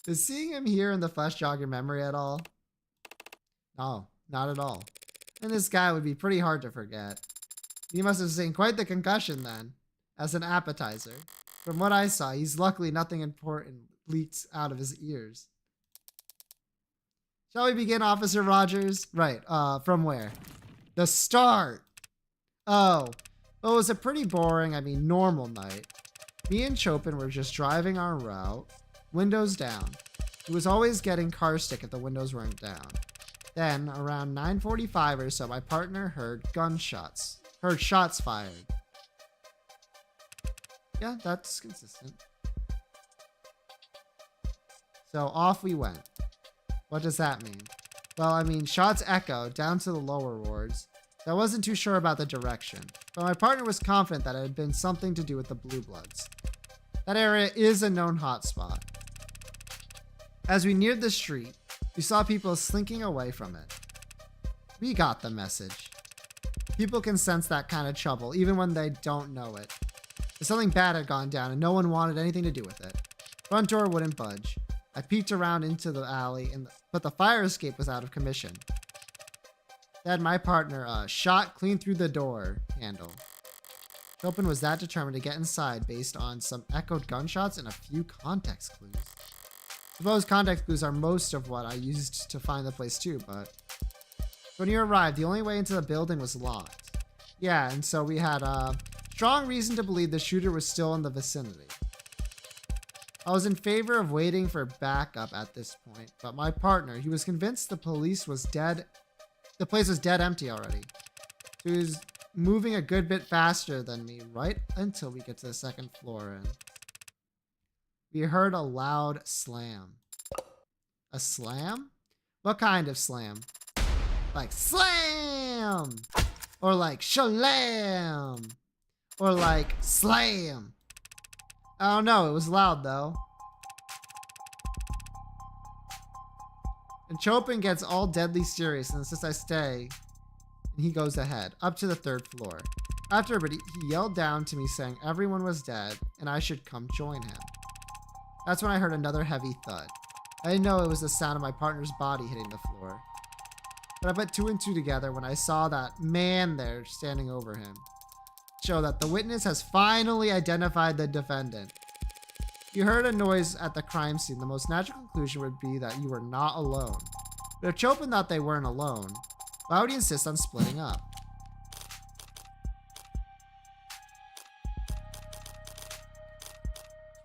Does seeing him here in the flesh jog your memory at all? No, not at all. And this guy would be pretty hard to forget. He must have seen quite the concussion then, as an appetizer. From what I saw, he's luckily nothing important leaks out of his ears. Shall we begin, Officer Rogers? Right, from where? The start! Oh, well, it was a pretty boring, normal night. Me and Chopin were just driving our route, windows down. He was always getting car sick if the windows weren't down. Then, around 9:45 or so, my partner heard gunshots. Heard shots fired. Yeah, that's consistent. So off we went. What does that mean? Well, shots echoed down to the lower wards. So I wasn't too sure about the direction, but my partner was confident that it had been something to do with the Blue Bloods. That area is a known hotspot. As we neared the street, we saw people slinking away from it. We got the message. People can sense that kind of trouble, even when they don't know it. If something bad had gone down and no one wanted anything to do with it. Front door wouldn't budge. I peeked around into the alley, but the fire escape was out of commission. Then my partner shot clean through the door handle. Chopin was that determined to get inside based on some echoed gunshots and a few context clues. I suppose context clues are most of what I used to find the place too, but when you arrived, the only way into the building was locked. Yeah, and so we had a strong reason to believe the shooter was still in the vicinity. I was in favor of waiting for backup at this point, but my partner, he was convinced the place was dead empty already. So he was moving a good bit faster than me right until we get to the second floor in. We heard a loud slam. A slam? What kind of slam? Like slam! Or like shalam! Or like slam! I don't know, it was loud though. And Chopin gets all deadly serious and insists I stay. And he goes ahead, up to the third floor. After a bit, he yelled down to me saying everyone was dead and I should come join him. That's when I heard another heavy thud. I didn't know it was the sound of my partner's body hitting the floor. But I put two and two together when I saw that man there standing over him. Show that the witness has finally identified the defendant. You heard a noise at the crime scene. The most natural conclusion would be that you were not alone. But if Chopin thought they weren't alone, why would he insist on splitting up?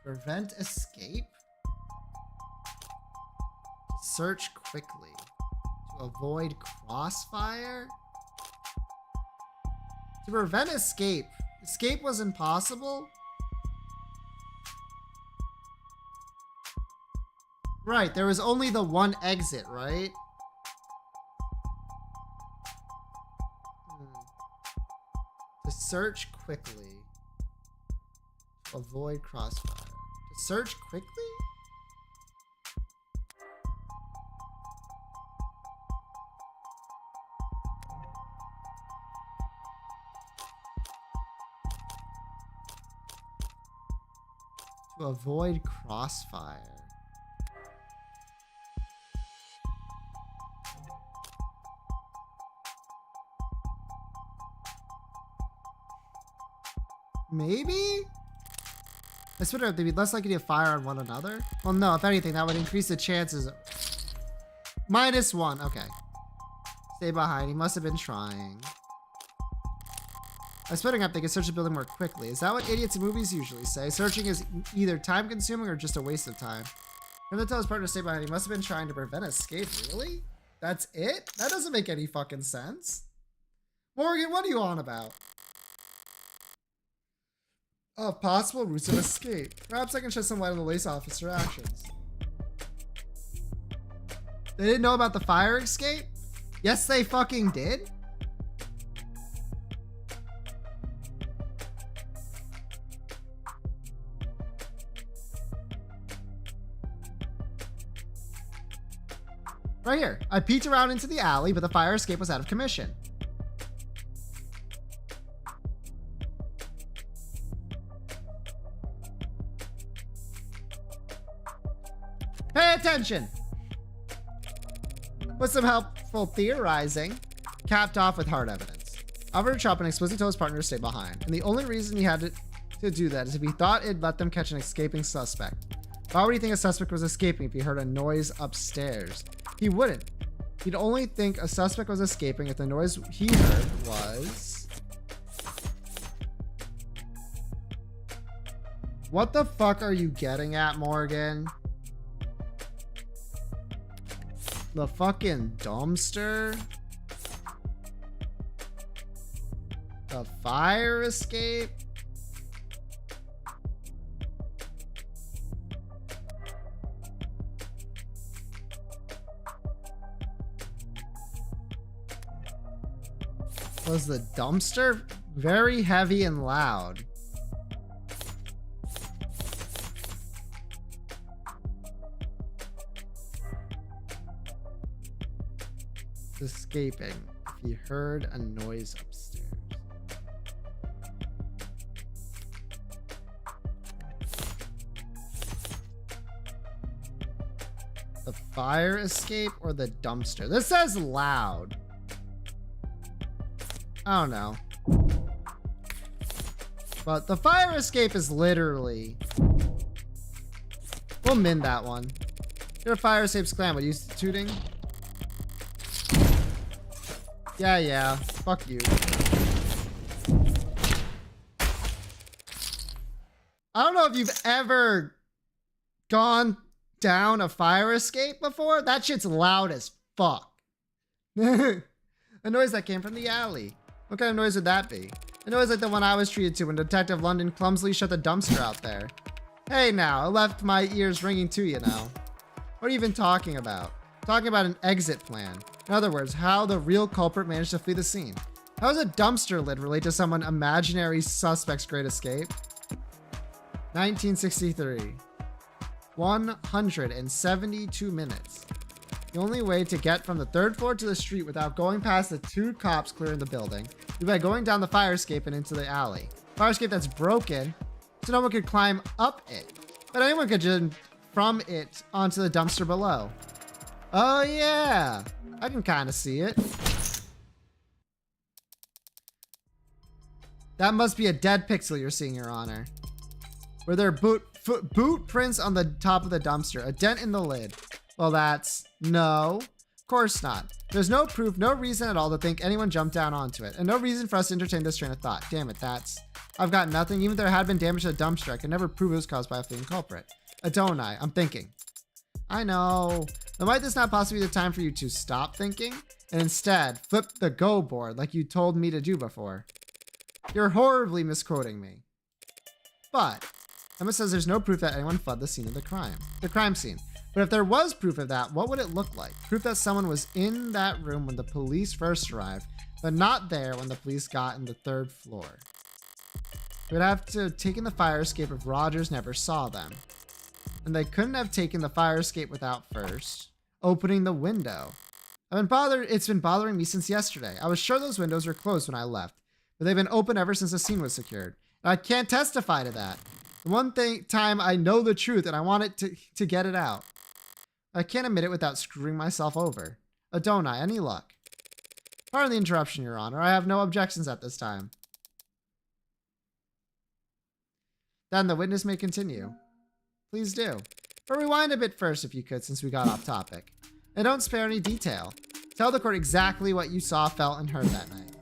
Prevent escape? Search quickly. To avoid crossfire? To prevent escape. Escape was impossible? Right, there was only the one exit, right? To search quickly. To avoid crossfire. To search quickly? To avoid crossfire. Maybe? I swear they'd be less likely to fire on one another. Well, no, if anything, that would increase the chances. -1, okay. Stay behind, he must have been trying. By splitting up, they can search the building more quickly. Is that what idiots in movies usually say? Searching is either time-consuming or just a waste of time. Remember to tell his partner to stay behind, he must have been trying to prevent escape, really? That's it? That doesn't make any fucking sense. Morgan, what are you on about? Oh, possible routes of escape. Perhaps I can shed some light on the lace officer actions. They didn't know about the fire escape? Yes, they fucking did. Right here. I peeked around into the alley, but the fire escape was out of commission. Pay attention! With some helpful theorizing, capped off with hard evidence. Alvaro Chopin explicitly told his partner to stay behind, and the only reason he had to do that is if he thought it'd let them catch an escaping suspect. Why would he think a suspect was escaping if he heard a noise upstairs? He wouldn't. He'd only think a suspect was escaping if the noise he heard was... What the fuck are you getting at, Morgan? The fucking dumpster? The fire escape? Was the dumpster very heavy and loud? Escaping if he heard a noise upstairs. The fire escape or the dumpster? This says loud. I don't know. But the fire escape is literally... We'll min that one. Your fire escape's clan. What, you tooting? Yeah. Fuck you. I don't know if you've ever gone down a fire escape before. That shit's loud as fuck. A noise that came from the alley. What kind of noise would that be? A noise like the one I was treated to when Detective London clumsily shut the dumpster out there. Hey now, it left my ears ringing too, you know. What are you even talking about? Talking about an exit plan. In other words, how the real culprit managed to flee the scene. How does a dumpster lid relate to someone imaginary suspect's great escape? 1963. 172 minutes. The only way to get from the 3rd floor to the street without going past the 2 cops clearing the building is by going down the fire escape and into the alley. Fire escape that's broken, so no one could climb up it, but anyone could jump from it onto the dumpster below. Oh yeah, I can kind of see it. That must be a dead pixel you're seeing, Your Honor. Were there boot prints on the top of the dumpster? A dent in the lid? Well, that's... No. Of course not. There's no proof, no reason at all to think anyone jumped down onto it, and no reason for us to entertain this train of thought. Damn it, that's... I've got nothing. Even if there had been damage to the dumpster, I could never prove it was caused by a fleeing culprit. Don't I? I'm thinking. I know. Then might this not possibly be the time for you to stop thinking and instead flip the go board like you told me to do before? You're horribly misquoting me. But Emma says there's no proof that anyone fled the scene of the crime scene. But if there was proof of that, what would it look like? Proof that someone was in that room when the police first arrived, but not there when the police got in the 3rd floor. They would have to have taken the fire escape if Rogers never saw them. And they couldn't have taken the fire escape without first opening the window. It's been bothering me since yesterday. I was sure those windows were closed when I left, but they've been open ever since the scene was secured. And I can't testify to that. The one time I know the truth and I want it to get it out. I can't admit it without screwing myself over. Don't I? Any luck? Pardon the interruption, Your Honor. I have no objections at this time. Then the witness may continue. Please do. But rewind a bit first if you could, since we got off topic. And don't spare any detail. Tell the court exactly what you saw, felt, and heard that night.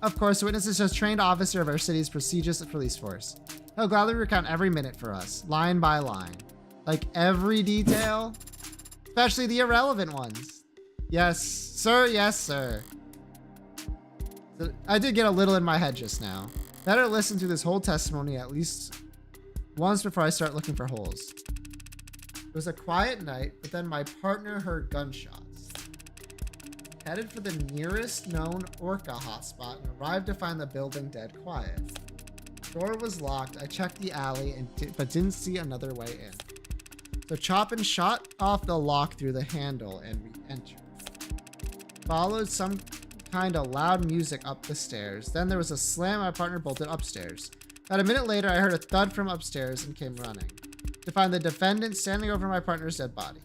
Of course, the witness is just a trained officer of our city's prestigious police force. He'll gladly recount every minute for us, line by line. Like every detail? Especially the irrelevant ones. Yes, sir, yes, sir. I did get a little in my head just now. Better listen to this whole testimony at least once before I start looking for holes. It was a quiet night, but then my partner heard gunshots. Headed for the nearest known Orca hotspot and arrived to find the building dead quiet. Door was locked. I checked the alley but didn't see another way in. So Chopin shot off the lock through the handle and re-entered. Followed some kind of loud music up the stairs. Then there was a slam. My partner bolted upstairs. About a minute later, I heard a thud from upstairs and came running to find the defendant standing over my partner's dead body.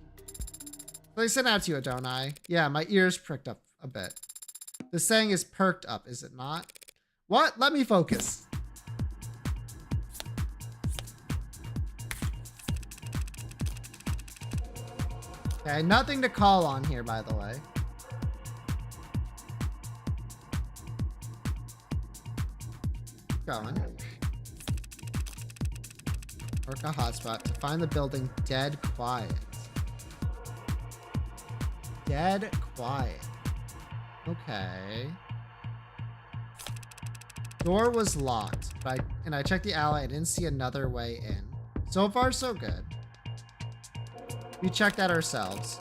So I sent out to you, don't I? Yeah, my ears pricked up a bit. The saying is perked up, is it not? What? Let me focus. Okay, nothing to call on here, by the way. Going. Orca hotspot to find the building dead quiet. Dead quiet. Okay. Door was locked, and I checked the alley. I didn't see another way in. So far, so good. We checked that ourselves.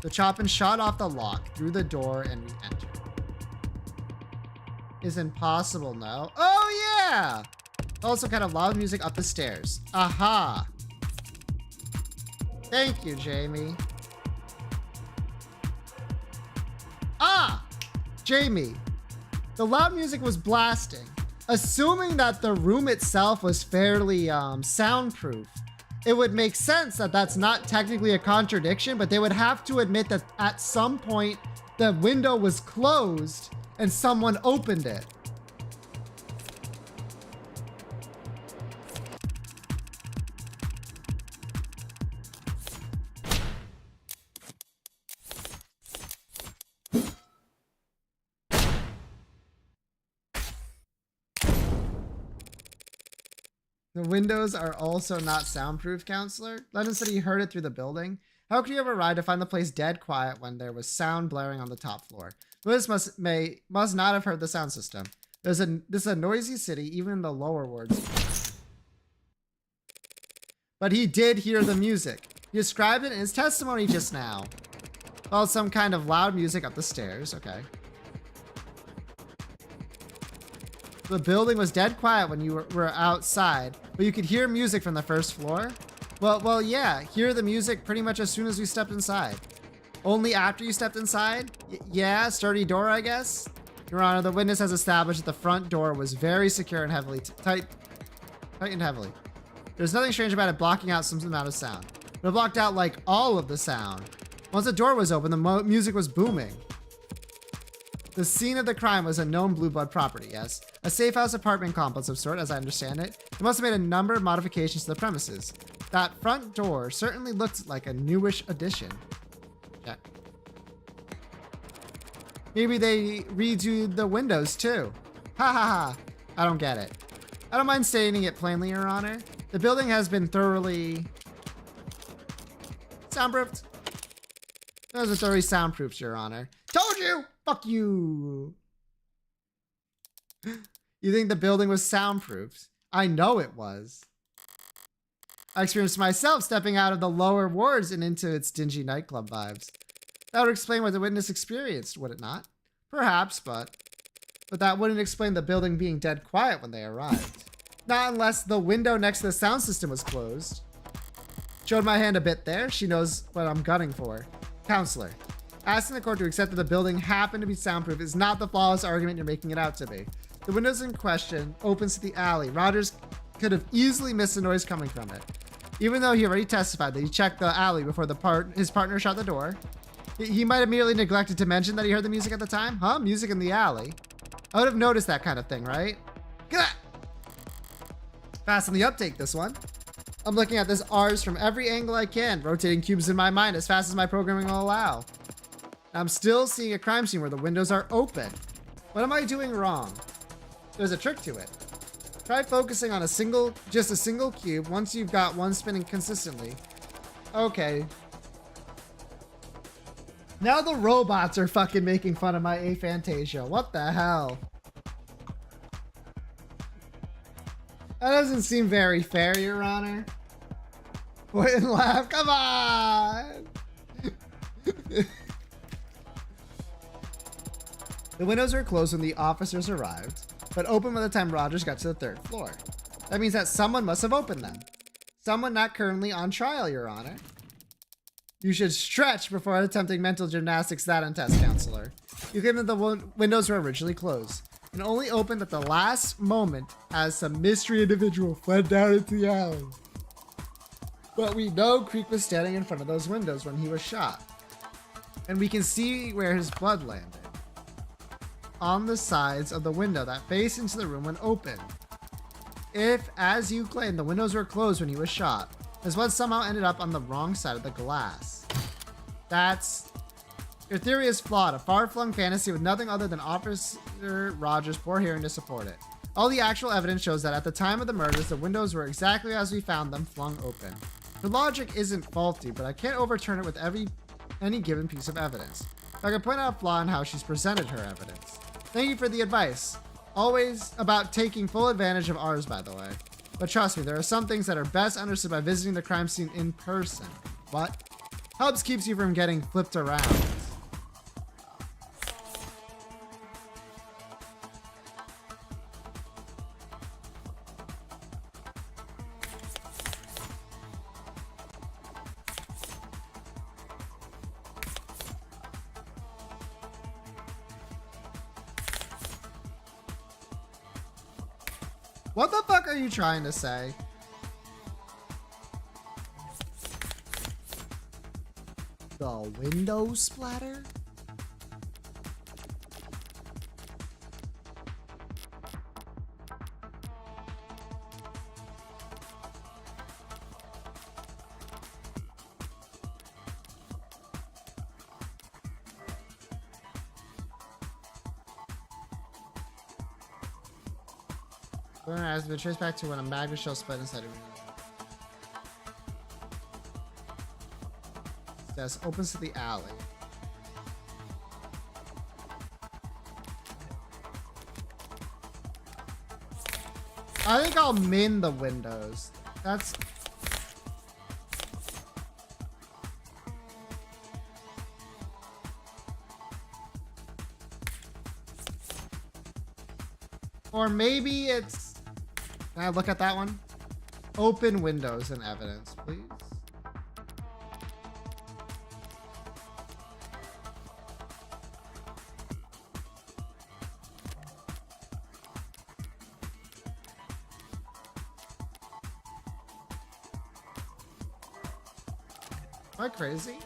The Chopin shot off the lock, through the door, and re-entered. Is impossible, no? Oh, yeah! Also kind of loud music up the stairs. Aha! Thank you, Jamie. Ah! Jamie. The loud music was blasting. Assuming that the room itself was fairly soundproof, it would make sense that that's not technically a contradiction, but they would have to admit that at some point the window was closed and someone opened it. The windows are also not soundproof, counselor. Lennon said he heard it through the building. How could you have arrived to find the place dead quiet when there was sound blaring on the top floor? Lewis must not have heard the sound system. This is a noisy city, even in the lower wards. But he did hear the music. He described it in his testimony just now. Well, some kind of loud music up the stairs. Okay. The building was dead quiet when you were outside, but you could hear music from the first floor. Well, yeah, hear the music pretty much as soon as we stepped inside. Only after you stepped inside? Yeah, sturdy door, I guess. Your Honor, the witness has established that the front door was very secure and heavily tightened heavily. There's nothing strange about it blocking out some amount of sound, but it blocked out like all of the sound. Once the door was open, the music was booming. The scene of the crime was a known Blue Blood property, yes. A safe house apartment complex of sort, as I understand it. They must have made a number of modifications to the premises. That front door certainly looked like a newish addition. Check. Maybe they redo the windows too. Ha ha ha. I don't get it. I don't mind stating it plainly, Your Honor. The building has been thoroughly soundproofed. Those are thoroughly soundproofed, Your Honor. Told you! Fuck you! You think the building was soundproofed? I know it was. I experienced myself stepping out of the lower wards and into its dingy nightclub vibes. That would explain what the witness experienced, would it not? Perhaps, but that wouldn't explain the building being dead quiet when they arrived. Not unless the window next to the sound system was closed. Showed my hand a bit there. She knows what I'm gunning for. Counselor, asking the court to accept that the building happened to be soundproof is not the flawless argument you're making it out to be. The windows in question opens to the alley. Rogers could have easily missed the noise coming from it. Even though he already testified that he checked the alley before his partner shut the door. He might have immediately neglected to mention that he heard the music at the time. Huh? Music in the alley? I would have noticed that kind of thing, right? Gah! Fast on the uptake, this one. I'm looking at this R's from every angle I can, rotating cubes in my mind as fast as my programming will allow. I'm still seeing a crime scene where the windows are open. What am I doing wrong? There's a trick to it. Try focusing on just a single cube once you've got one spinning consistently. Okay. Now the robots are fucking making fun of my aphantasia. What the hell? That doesn't seem very fair, Your Honor. Point and laugh. Come on! The windows were closed when the officers arrived, but open by the time Rogers got to the third floor. That means that someone must have opened them. Someone not currently on trial, Your Honor. You should stretch before attempting mental gymnastics that on test, counselor. You claim that the windows were originally closed and only opened at the last moment as some mystery individual fled down into the alley. But we know Creek was standing in front of those windows when he was shot. And we can see where his blood landed. On the sides of the window that face into the room when opened. If, as you claim, the windows were closed when he was shot, his blood somehow ended up on the wrong side of the glass. Your theory is flawed, a far-flung fantasy with nothing other than Officer Rogers' poor hearing to support it. All the actual evidence shows that at the time of the murders, the windows were exactly as we found them, flung open. Her logic isn't faulty, but I can't overturn it with any given piece of evidence. I can point out a flaw in how she's presented her evidence. Thank you for the advice. Always about taking full advantage of ours, by the way. But trust me, there are some things that are best understood by visiting the crime scene in person. What? Helps keeps you from getting flipped around. What the fuck are you trying to say? The window splatter? Has been traced back to when a magnet shell split inside of me. This opens to the alley. I think I'll min the windows. That's... Or maybe it's... Can I look at that one? Open windows and evidence, please. Am I crazy?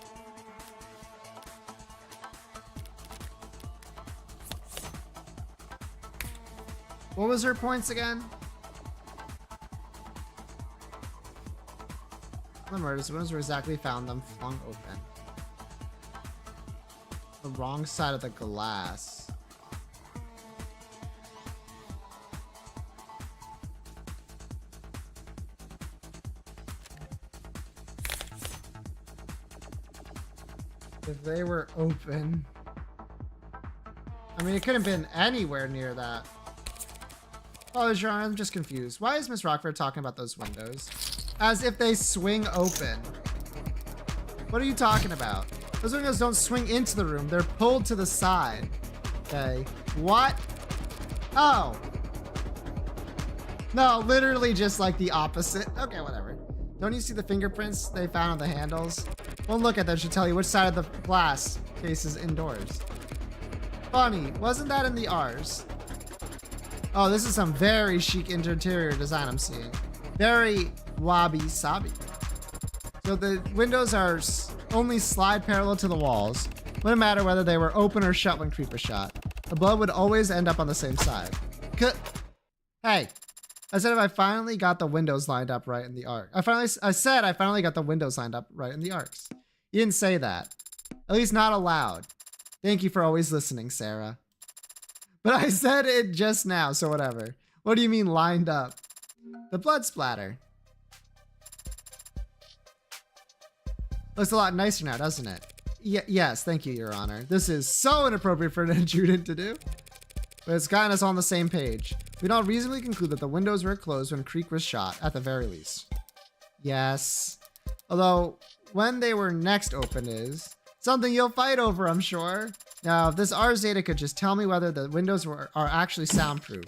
What was her points again? The murders, windows were exactly found them flung open. The wrong side of the glass. If they were open. I mean, it couldn't have been anywhere near that. Oh, Your Honor, I'm just confused. Why is Miss Rockford talking about those windows? As if they swing open. What are you talking about? Those windows don't swing into the room. They're pulled to the side. Okay. What? Oh. No, literally just like the opposite. Okay, whatever. Don't you see the fingerprints they found on the handles? One look at them should tell you which side of the glass faces indoors. Funny, wasn't that in the R's? Oh, this is some very chic interior design I'm seeing. Very wabi-sabi. So the windows are only slide parallel to the walls. Wouldn't matter whether they were open or shut when Creeper shot. The blood would always end up on the same side. Hey, I said if I finally got the windows lined up right in the arc. I said I finally got the windows lined up right in the arcs. You didn't say that. At least not aloud. Thank you for always listening, Sarah. But I said it just now, so whatever. What do you mean lined up? The blood splatter. Looks a lot nicer now, doesn't it? Yes, thank you, Your Honor. This is so inappropriate for an adjutant to do. But it's gotten us on the same page. We can all reasonably conclude that the windows were closed when Creek was shot, at the very least. Yes. Although, when they were next open is something you'll fight over, I'm sure. Now, if this Ars data could just tell me whether the windows are actually soundproof.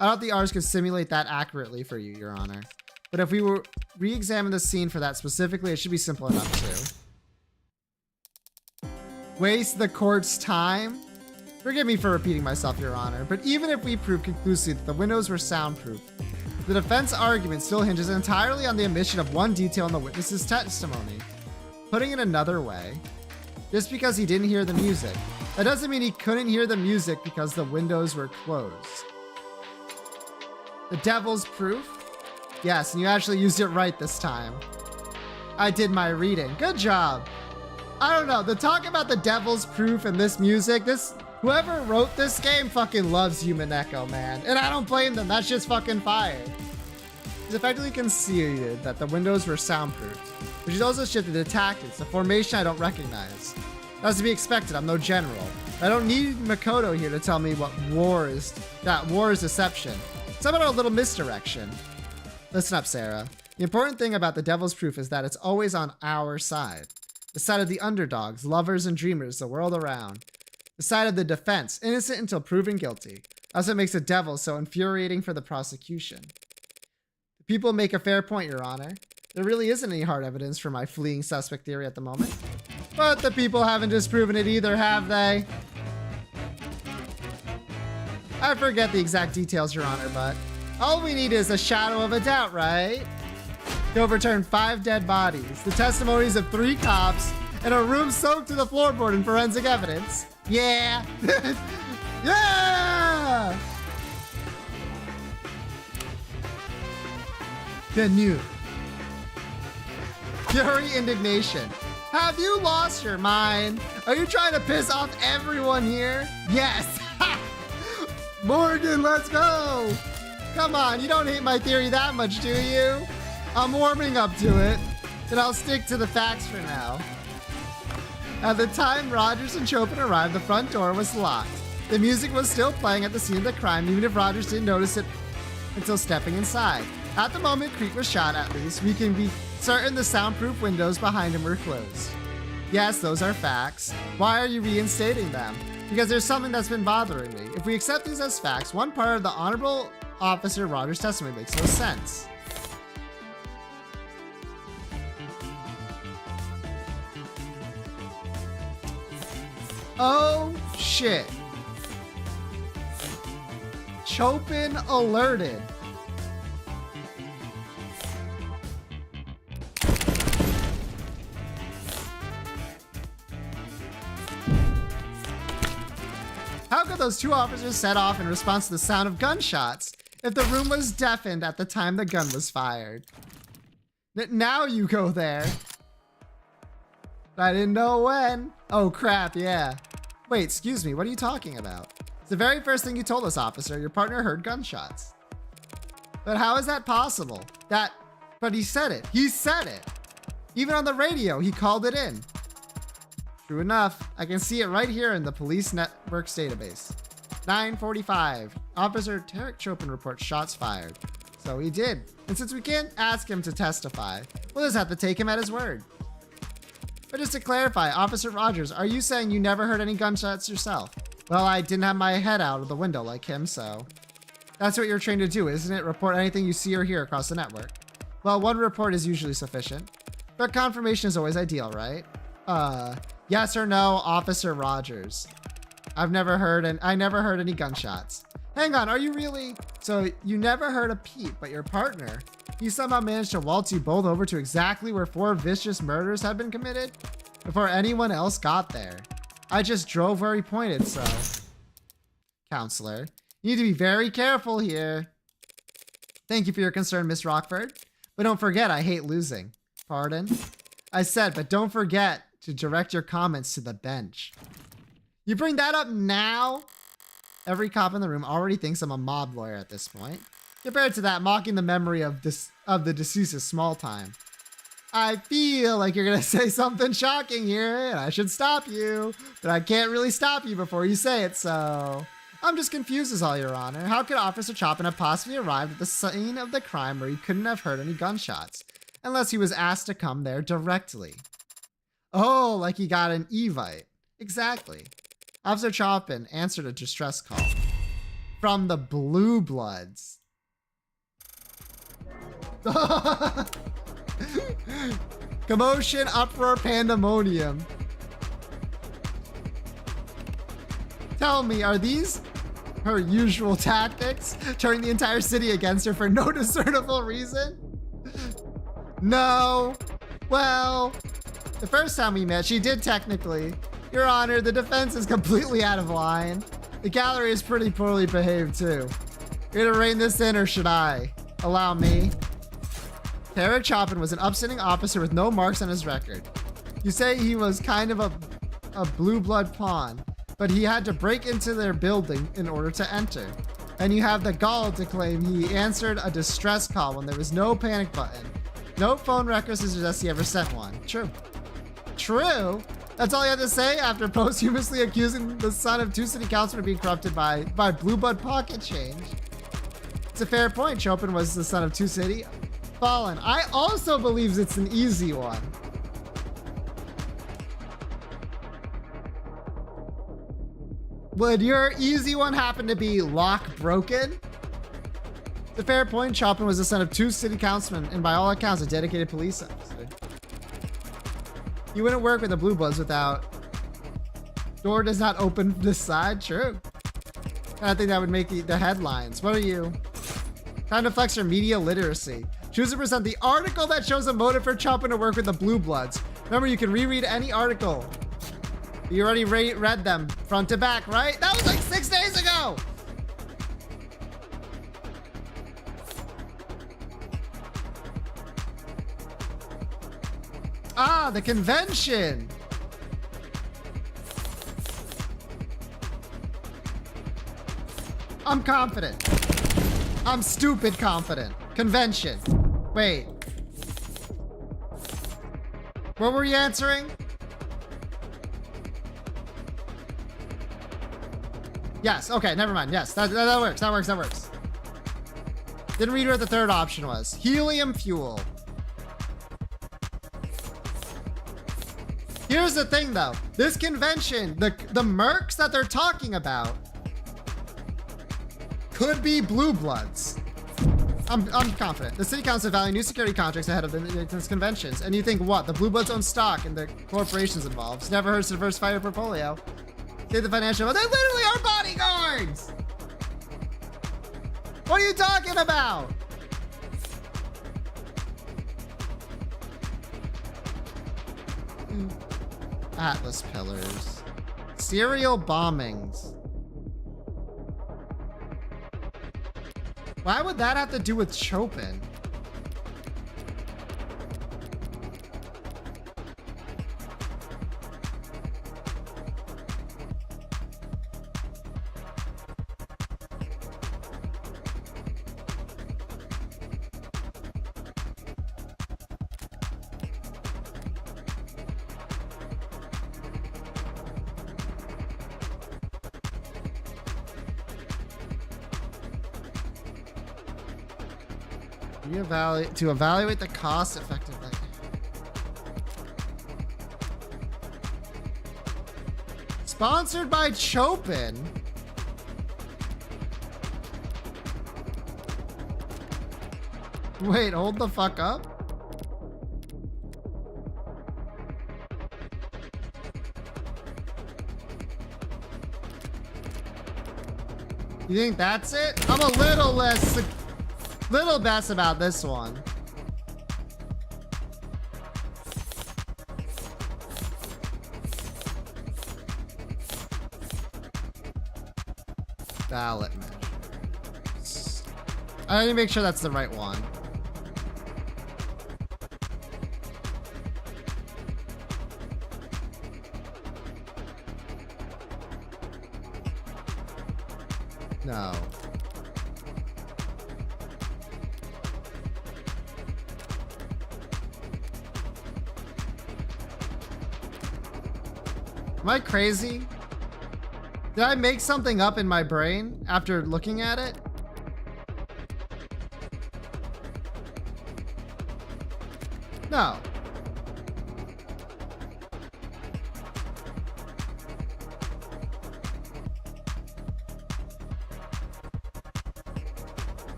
I don't think Ars could simulate that accurately for you, Your Honor. But if we were re-examine the scene for that specifically, it should be simple enough too. Waste the court's time? Forgive me for repeating myself, Your Honor, but even if we prove conclusively that the windows were soundproof, the defense argument still hinges entirely on the omission of one detail in the witness's testimony. Putting it another way, just because he didn't hear the music, that doesn't mean he couldn't hear the music because the windows were closed. The devil's proof? Yes, and you actually used it right this time. I did my reading. Good job. I don't know, the talk about the devil's proof and this music, whoever wrote this game fucking loves Human Echo, man. And I don't blame them, that's just fucking fire. He's effectively conceded that the windows were soundproofed, but she's also shifted the tactics, a formation I don't recognize. That's to be expected, I'm no general. I don't need Makoto here to tell me that war is deception. It's about a little misdirection. Listen up, Sarah. The important thing about the devil's proof is that it's always on our side. The side of the underdogs, lovers, and dreamers the world around. The side of the defense, innocent until proven guilty. That's what makes the devil so infuriating for the prosecution. The people make a fair point, Your Honor. There really isn't any hard evidence for my fleeing suspect theory at the moment. But the people haven't disproven it either, have they? I forget the exact details, Your Honor, but all we need is a shadow of a doubt, right? To overturn 5 dead bodies, the testimonies of 3 cops, and a room soaked to the floorboard in forensic evidence. Yeah! Yeah! Canoe. Fury indignation. Have you lost your mind? Are you trying to piss off everyone here? Yes! Morgan, let's go! Come on, you don't hate my theory that much, do you? I'm warming up to it, and I'll stick to the facts for now. At the time Rogers and Chopin arrived, the front door was locked. The music was still playing at the scene of the crime, even if Rogers didn't notice it until stepping inside. At the moment Creek was shot, at least, we can be certain the soundproof windows behind him were closed. Yes, those are facts. Why are you reinstating them? Because there's something that's been bothering me. If we accept these as facts, one part of the Honorable Officer Rogers' testimony makes no sense. Oh, shit. Chopin alerted. How could those 2 officers set off in response to the sound of gunshots if the room was deafened at the time the gun was fired? Now you go there. I didn't know when. Oh crap, yeah. Wait, excuse me, what are you talking about? It's the very first thing you told us, officer. Your partner heard gunshots. But how is that possible? But he said it. He said it. Even on the radio, he called it in. True enough. I can see it right here in the police network's database. 9:45. Officer Tarek Chopin reports shots fired. So he did. And since we can't ask him to testify, we'll just have to take him at his word. But just to clarify, Officer Rogers, are you saying you never heard any gunshots yourself? Well, I didn't have my head out of the window like him, so... That's what you're trained to do, isn't it? Report anything you see or hear across the network. Well, one report is usually sufficient. But confirmation is always ideal, right? Yes or no, Officer Rogers? I never heard any gunshots. Hang on, are you really? So you never heard of Pete, but your partner, he somehow managed to waltz you both over to exactly where 4 vicious murders had been committed before anyone else got there. I just drove where he pointed, so. Counselor, you need to be very careful here. Thank you for your concern, Miss Rockford. But don't forget, I hate losing. Pardon? I said, but don't forget to direct your comments to the bench. You bring that up now? Every cop in the room already thinks I'm a mob lawyer at this point. Compared to that, mocking the memory of the deceased is small time. I feel like you're gonna say something shocking here, and I should stop you, but I can't really stop you before you say it, so... I'm just confused as all, Your Honor. How could Officer Chopin have possibly arrived at the scene of the crime where he couldn't have heard any gunshots? Unless he was asked to come there directly. Oh, like he got an Evite. Exactly. Officer Chopin answered a distress call. From the Blue Bloods. Commotion, uproar, pandemonium. Tell me, are these her usual tactics? Turning the entire city against her for no discernible reason? No. Well, the first time we met, she did technically. Your Honor, the defense is completely out of line. The gallery is pretty poorly behaved too. You're gonna rein this in, or should I? Allow me. Tarek Chopin was an upstanding officer with no marks on his record. You say he was kind of a blue blood pawn, but he had to break into their building in order to enter. And you have the gall to claim he answered a distress call when there was no panic button. No phone records to suggest he ever sent one. True. True? That's all you had to say after posthumously accusing the son of 2 city councilmen of being corrupted by blue blood pocket change. It's a fair point. Chopin was the son of 2 city. Fallen. I also believe it's an easy one. Would your easy one happen to be lock broken? It's a fair point. Chopin was the son of 2 city councilmen and by all accounts a dedicated police officer. You wouldn't work with the Blue Bloods without... Door does not open this side. True. I think that would make the headlines. What are you? Time to flex your media literacy. Choose to present the article that shows a motive for Chopin to work with the Blue Bloods. Remember, you can reread any article. You already read them front to back, right? That was like 6 days ago. Ah, the convention. I'm confident. I'm stupid confident. Convention. Wait. What were you answering? Yes, okay, never mind. Yes, that works, that works. Didn't read what the third option was. Helium fuel. Here's the thing though. This convention, the mercs that they're talking about could be Blue Bloods. I'm confident. The city council value new security contracts ahead of the conventions. And you think what? The Blue Bloods own stock and the corporations involved. Never hurts to diversify your portfolio. Take the financial. They literally are bodyguards! What are you talking about? Atlas pillars. Serial bombings. Why would that have to do with Chopin? To evaluate the cost effectively. Sponsored by Chopin. Wait, hold the fuck up. You think that's it? I'm a little best about this one. Ballot measures. I need to make sure that's the right one. No. Am I crazy? Did I make something up in my brain after looking at it? No.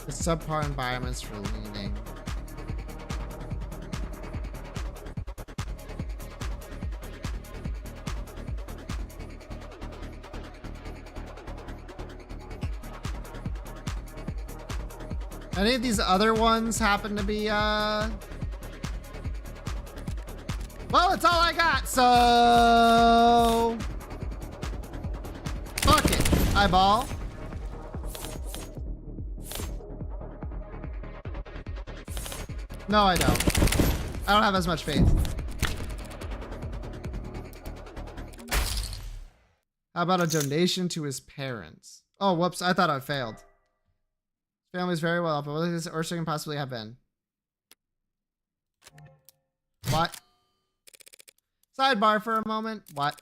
The subpar environments for leaning. Any of these other ones happen to be, well, it's all I got, so... Fuck it, eyeball. No, I don't. I don't have as much faith. How about a donation to his parents? Oh, whoops, I thought I failed. Family's very well, but what does this Ursula can possibly have been? What? Sidebar for a moment. What?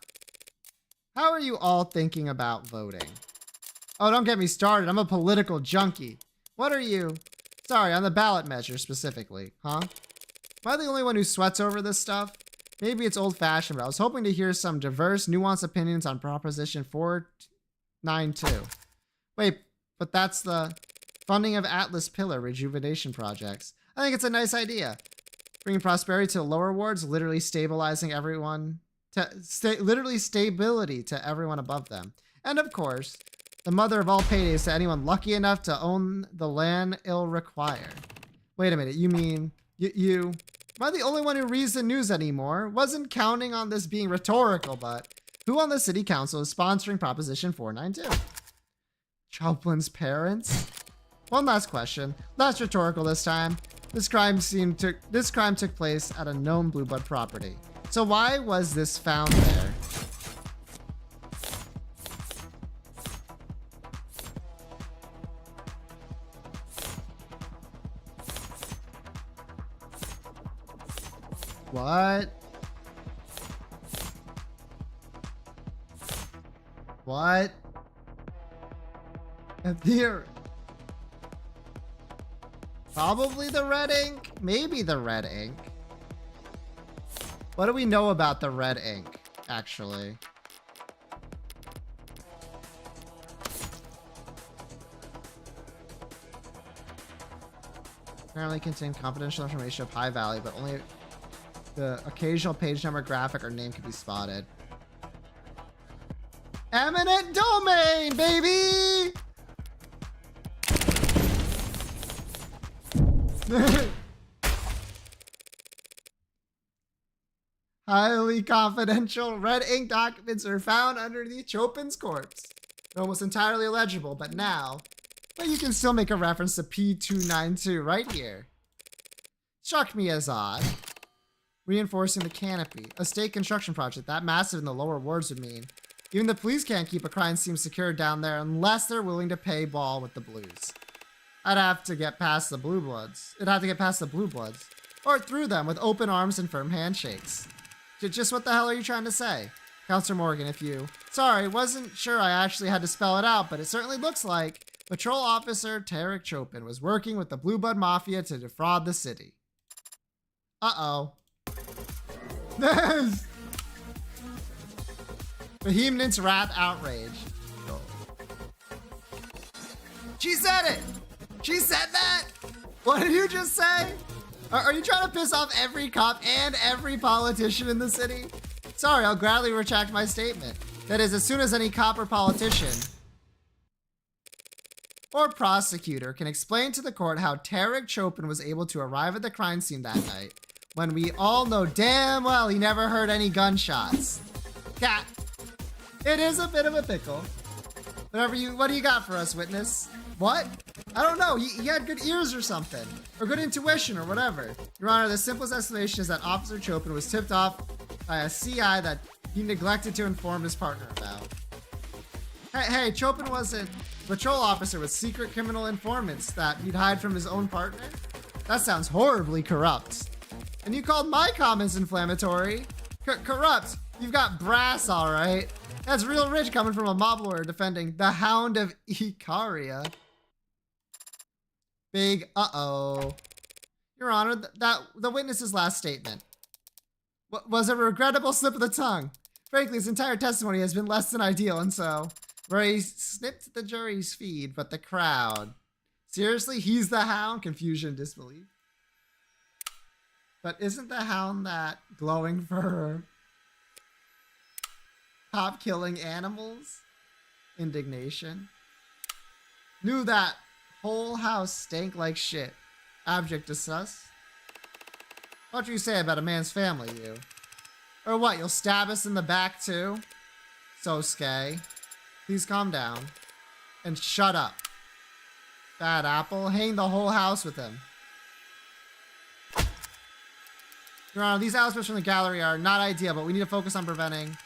How are you all thinking about voting? Oh, don't get me started. I'm a political junkie. What are you? Sorry, on the ballot measure specifically, huh? Am I the only one who sweats over this stuff? Maybe it's old-fashioned, but I was hoping to hear some diverse, nuanced opinions on Proposition 492. Wait, but that's the... Funding of Atlas Pillar rejuvenation projects. I think it's a nice idea. Bringing prosperity to the lower wards, literally stabilizing everyone, literally stability to everyone above them. And of course, the mother of all paydays to anyone lucky enough to own the land it'll require. Wait a minute, you mean, you? Am I the only one who reads the news anymore? Wasn't counting on this being rhetorical, but who on the city council is sponsoring Proposition 492? Choplin's parents? One last question. Less rhetorical this time. This crime took place at a known Blue Blood property. So why was this found there? What? What? Probably the red ink? Maybe the red ink. What do we know about the red ink, actually? Apparently contain confidential information of high value, but only the occasional page number, graphic, or name can be spotted. Eminent domain, baby! Highly confidential red ink documents are found underneath Chopin's corpse. They're almost entirely illegible, but you can still make a reference to P292 right here. Struck me as odd. Reinforcing the canopy, a state construction project that massive in the lower wards would mean even the police can't keep a crime scene secure down there unless they're willing to pay ball with the blues. I'd have to get past the blue bloods. It'd have to get past the blue bloods. Or through them with open arms and firm handshakes. Just what the hell are you trying to say? Counselor Morgan, if you... Sorry, wasn't sure I actually had to spell it out, but it certainly looks like Patrol Officer Tarek Chopin was working with the Blue Blood Mafia to defraud the city. Uh-oh. Vehement wrath outrage. She said it! She said that! What did you just say? Are you trying to piss off every cop and every politician in the city? Sorry, I'll gladly retract my statement. That is, as soon as any cop or politician or prosecutor can explain to the court how Tarek Chopin was able to arrive at the crime scene that night, when we all know damn well he never heard any gunshots. Cat, it is a bit of a pickle. What do you got for us, witness? What? I don't know, he had good ears or something, or good intuition or whatever. Your Honor, the simplest explanation is that Officer Chopin was tipped off by a CI that he neglected to inform his partner about. Hey, Chopin wasn't a patrol officer with secret criminal informants that he'd hide from his own partner? That sounds horribly corrupt. And you called my comments inflammatory? Corrupt? You've got brass, all right. That's real rich coming from a mob lawyer defending the Hound of Icaria. Big uh-oh. Your Honor, the witness's last statement was a regrettable slip of the tongue. Frankly, his entire testimony has been less than ideal, and so, where he snipped the jury's feed, but the crowd. Seriously, he's the Hound? Confusion, disbelief. But isn't the Hound that glowing for cop killing animals? Indignation. Knew that whole house stank like shit. Abject disgust. What do you say about a man's family, you? Or what, you'll stab us in the back too? So skay. Please calm down. And shut up. Bad apple, hang the whole house with him. Your Honor, these outbursts from the gallery are not ideal, but we need to focus on preventing.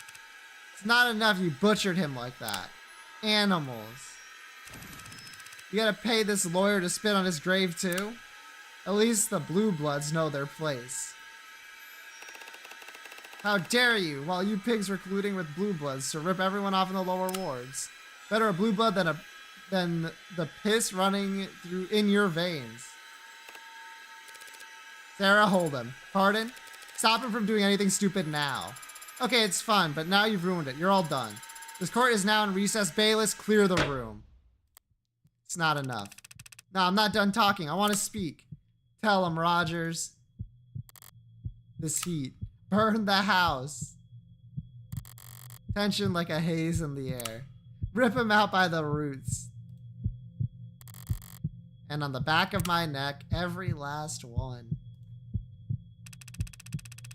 It's not enough you butchered him like that. Animals. You gotta pay this lawyer to spit on his grave too? At least the blue bloods know their place. How dare you, while you pigs were colluding with blue bloods to rip everyone off in the lower wards. Better a blue blood than the piss running in your veins. Sarah, hold him. Pardon? Stop him from doing anything stupid now. Okay, it's fun, but now you've ruined it. You're all done. This court is now in recess. Bailiffs, clear the room. It's not enough. No, I'm not done talking. I want to speak. Tell him, Rogers. This heat. Burn the house. Tension like a haze in the air. Rip him out by the roots. And on the back of my neck, every last one.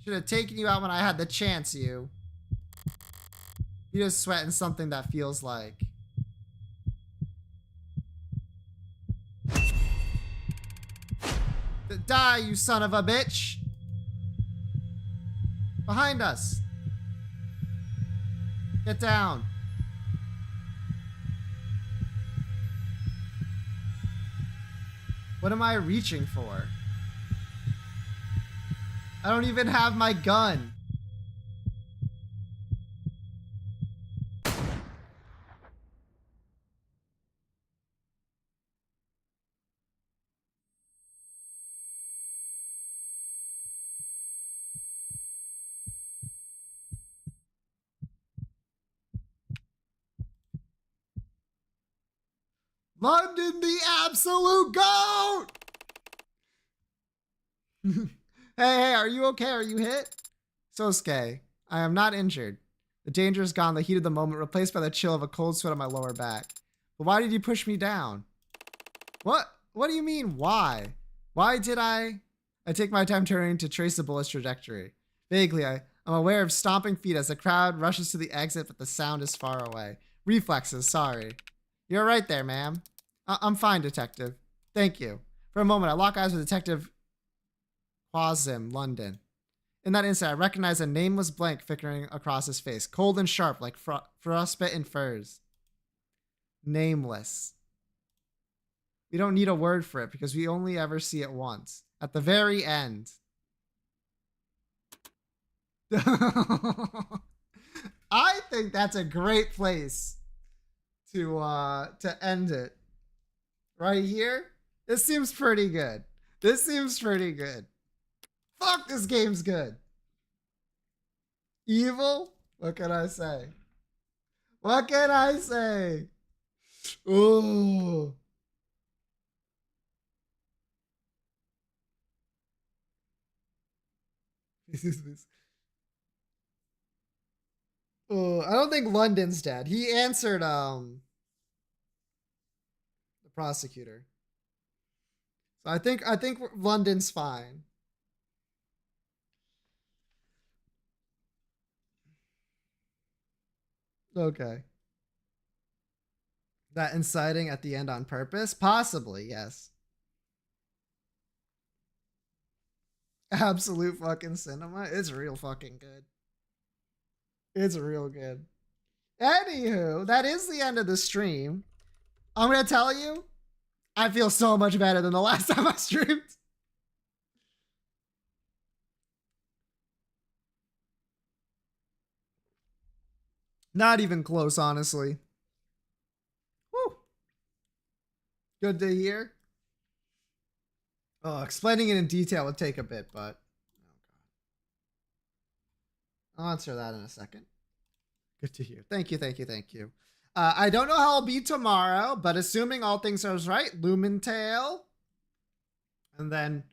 Should have taken you out when I had the chance, you. You're just sweating something that feels like. Die, you son of a bitch! Behind us! Get down! What am I reaching for? I don't even have my gun. London, the absolute GOAT! Hey, are you okay? Are you hit? Sosuke, I am not injured. The danger is gone, the heat of the moment replaced by the chill of a cold sweat on my lower back. But why did you push me down? What? What do you mean, why? Why did I take my time turning to trace the bullet's trajectory. Vaguely, I'm aware of stomping feet as the crowd rushes to the exit, but the sound is far away. Reflexes, sorry. You're right there, ma'am. I'm fine, detective. Thank you. For a moment, I lock eyes with Detective Quasim, London. In that instant, I recognize a nameless blank flickering across his face, cold and sharp like frostbitten furs. Nameless. We don't need a word for it because we only ever see it once. At the very end. I think that's a great place to end it. Right here? This seems pretty good. This seems pretty good. Fuck, this game's good. Evil? What can I say? What can I say? Ooh. Oh, I don't think London's dead. He answered the prosecutor. So I think London's fine. Okay. That inciting at the end on purpose? Possibly, yes. Absolute fucking cinema. It's real fucking good. It's real good. Anywho, that is the end of the stream. I'm gonna tell you, I feel so much better than the last time I streamed. Not even close, honestly. Woo. Good to hear. Oh, explaining it in detail would take a bit, but I'll answer that in a second. Good to hear. Thank you, thank you, thank you. I don't know how I'll be tomorrow, but assuming all things are right, Lumentale. And then,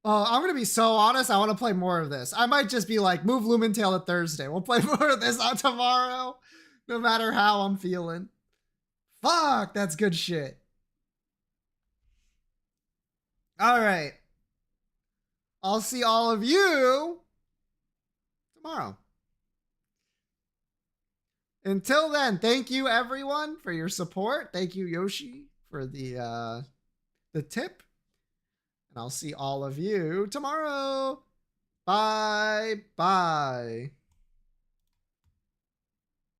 oh, I'm going to be so honest. I want to play more of this. I might just be like, move Lumentale to Thursday. We'll play more of this on tomorrow, no matter how I'm feeling. Fuck, that's good shit. All right. I'll see all of you tomorrow. Until then, thank you everyone for your support. Thank you, Yoshi, for the tip. And I'll see all of you tomorrow. Bye. Bye.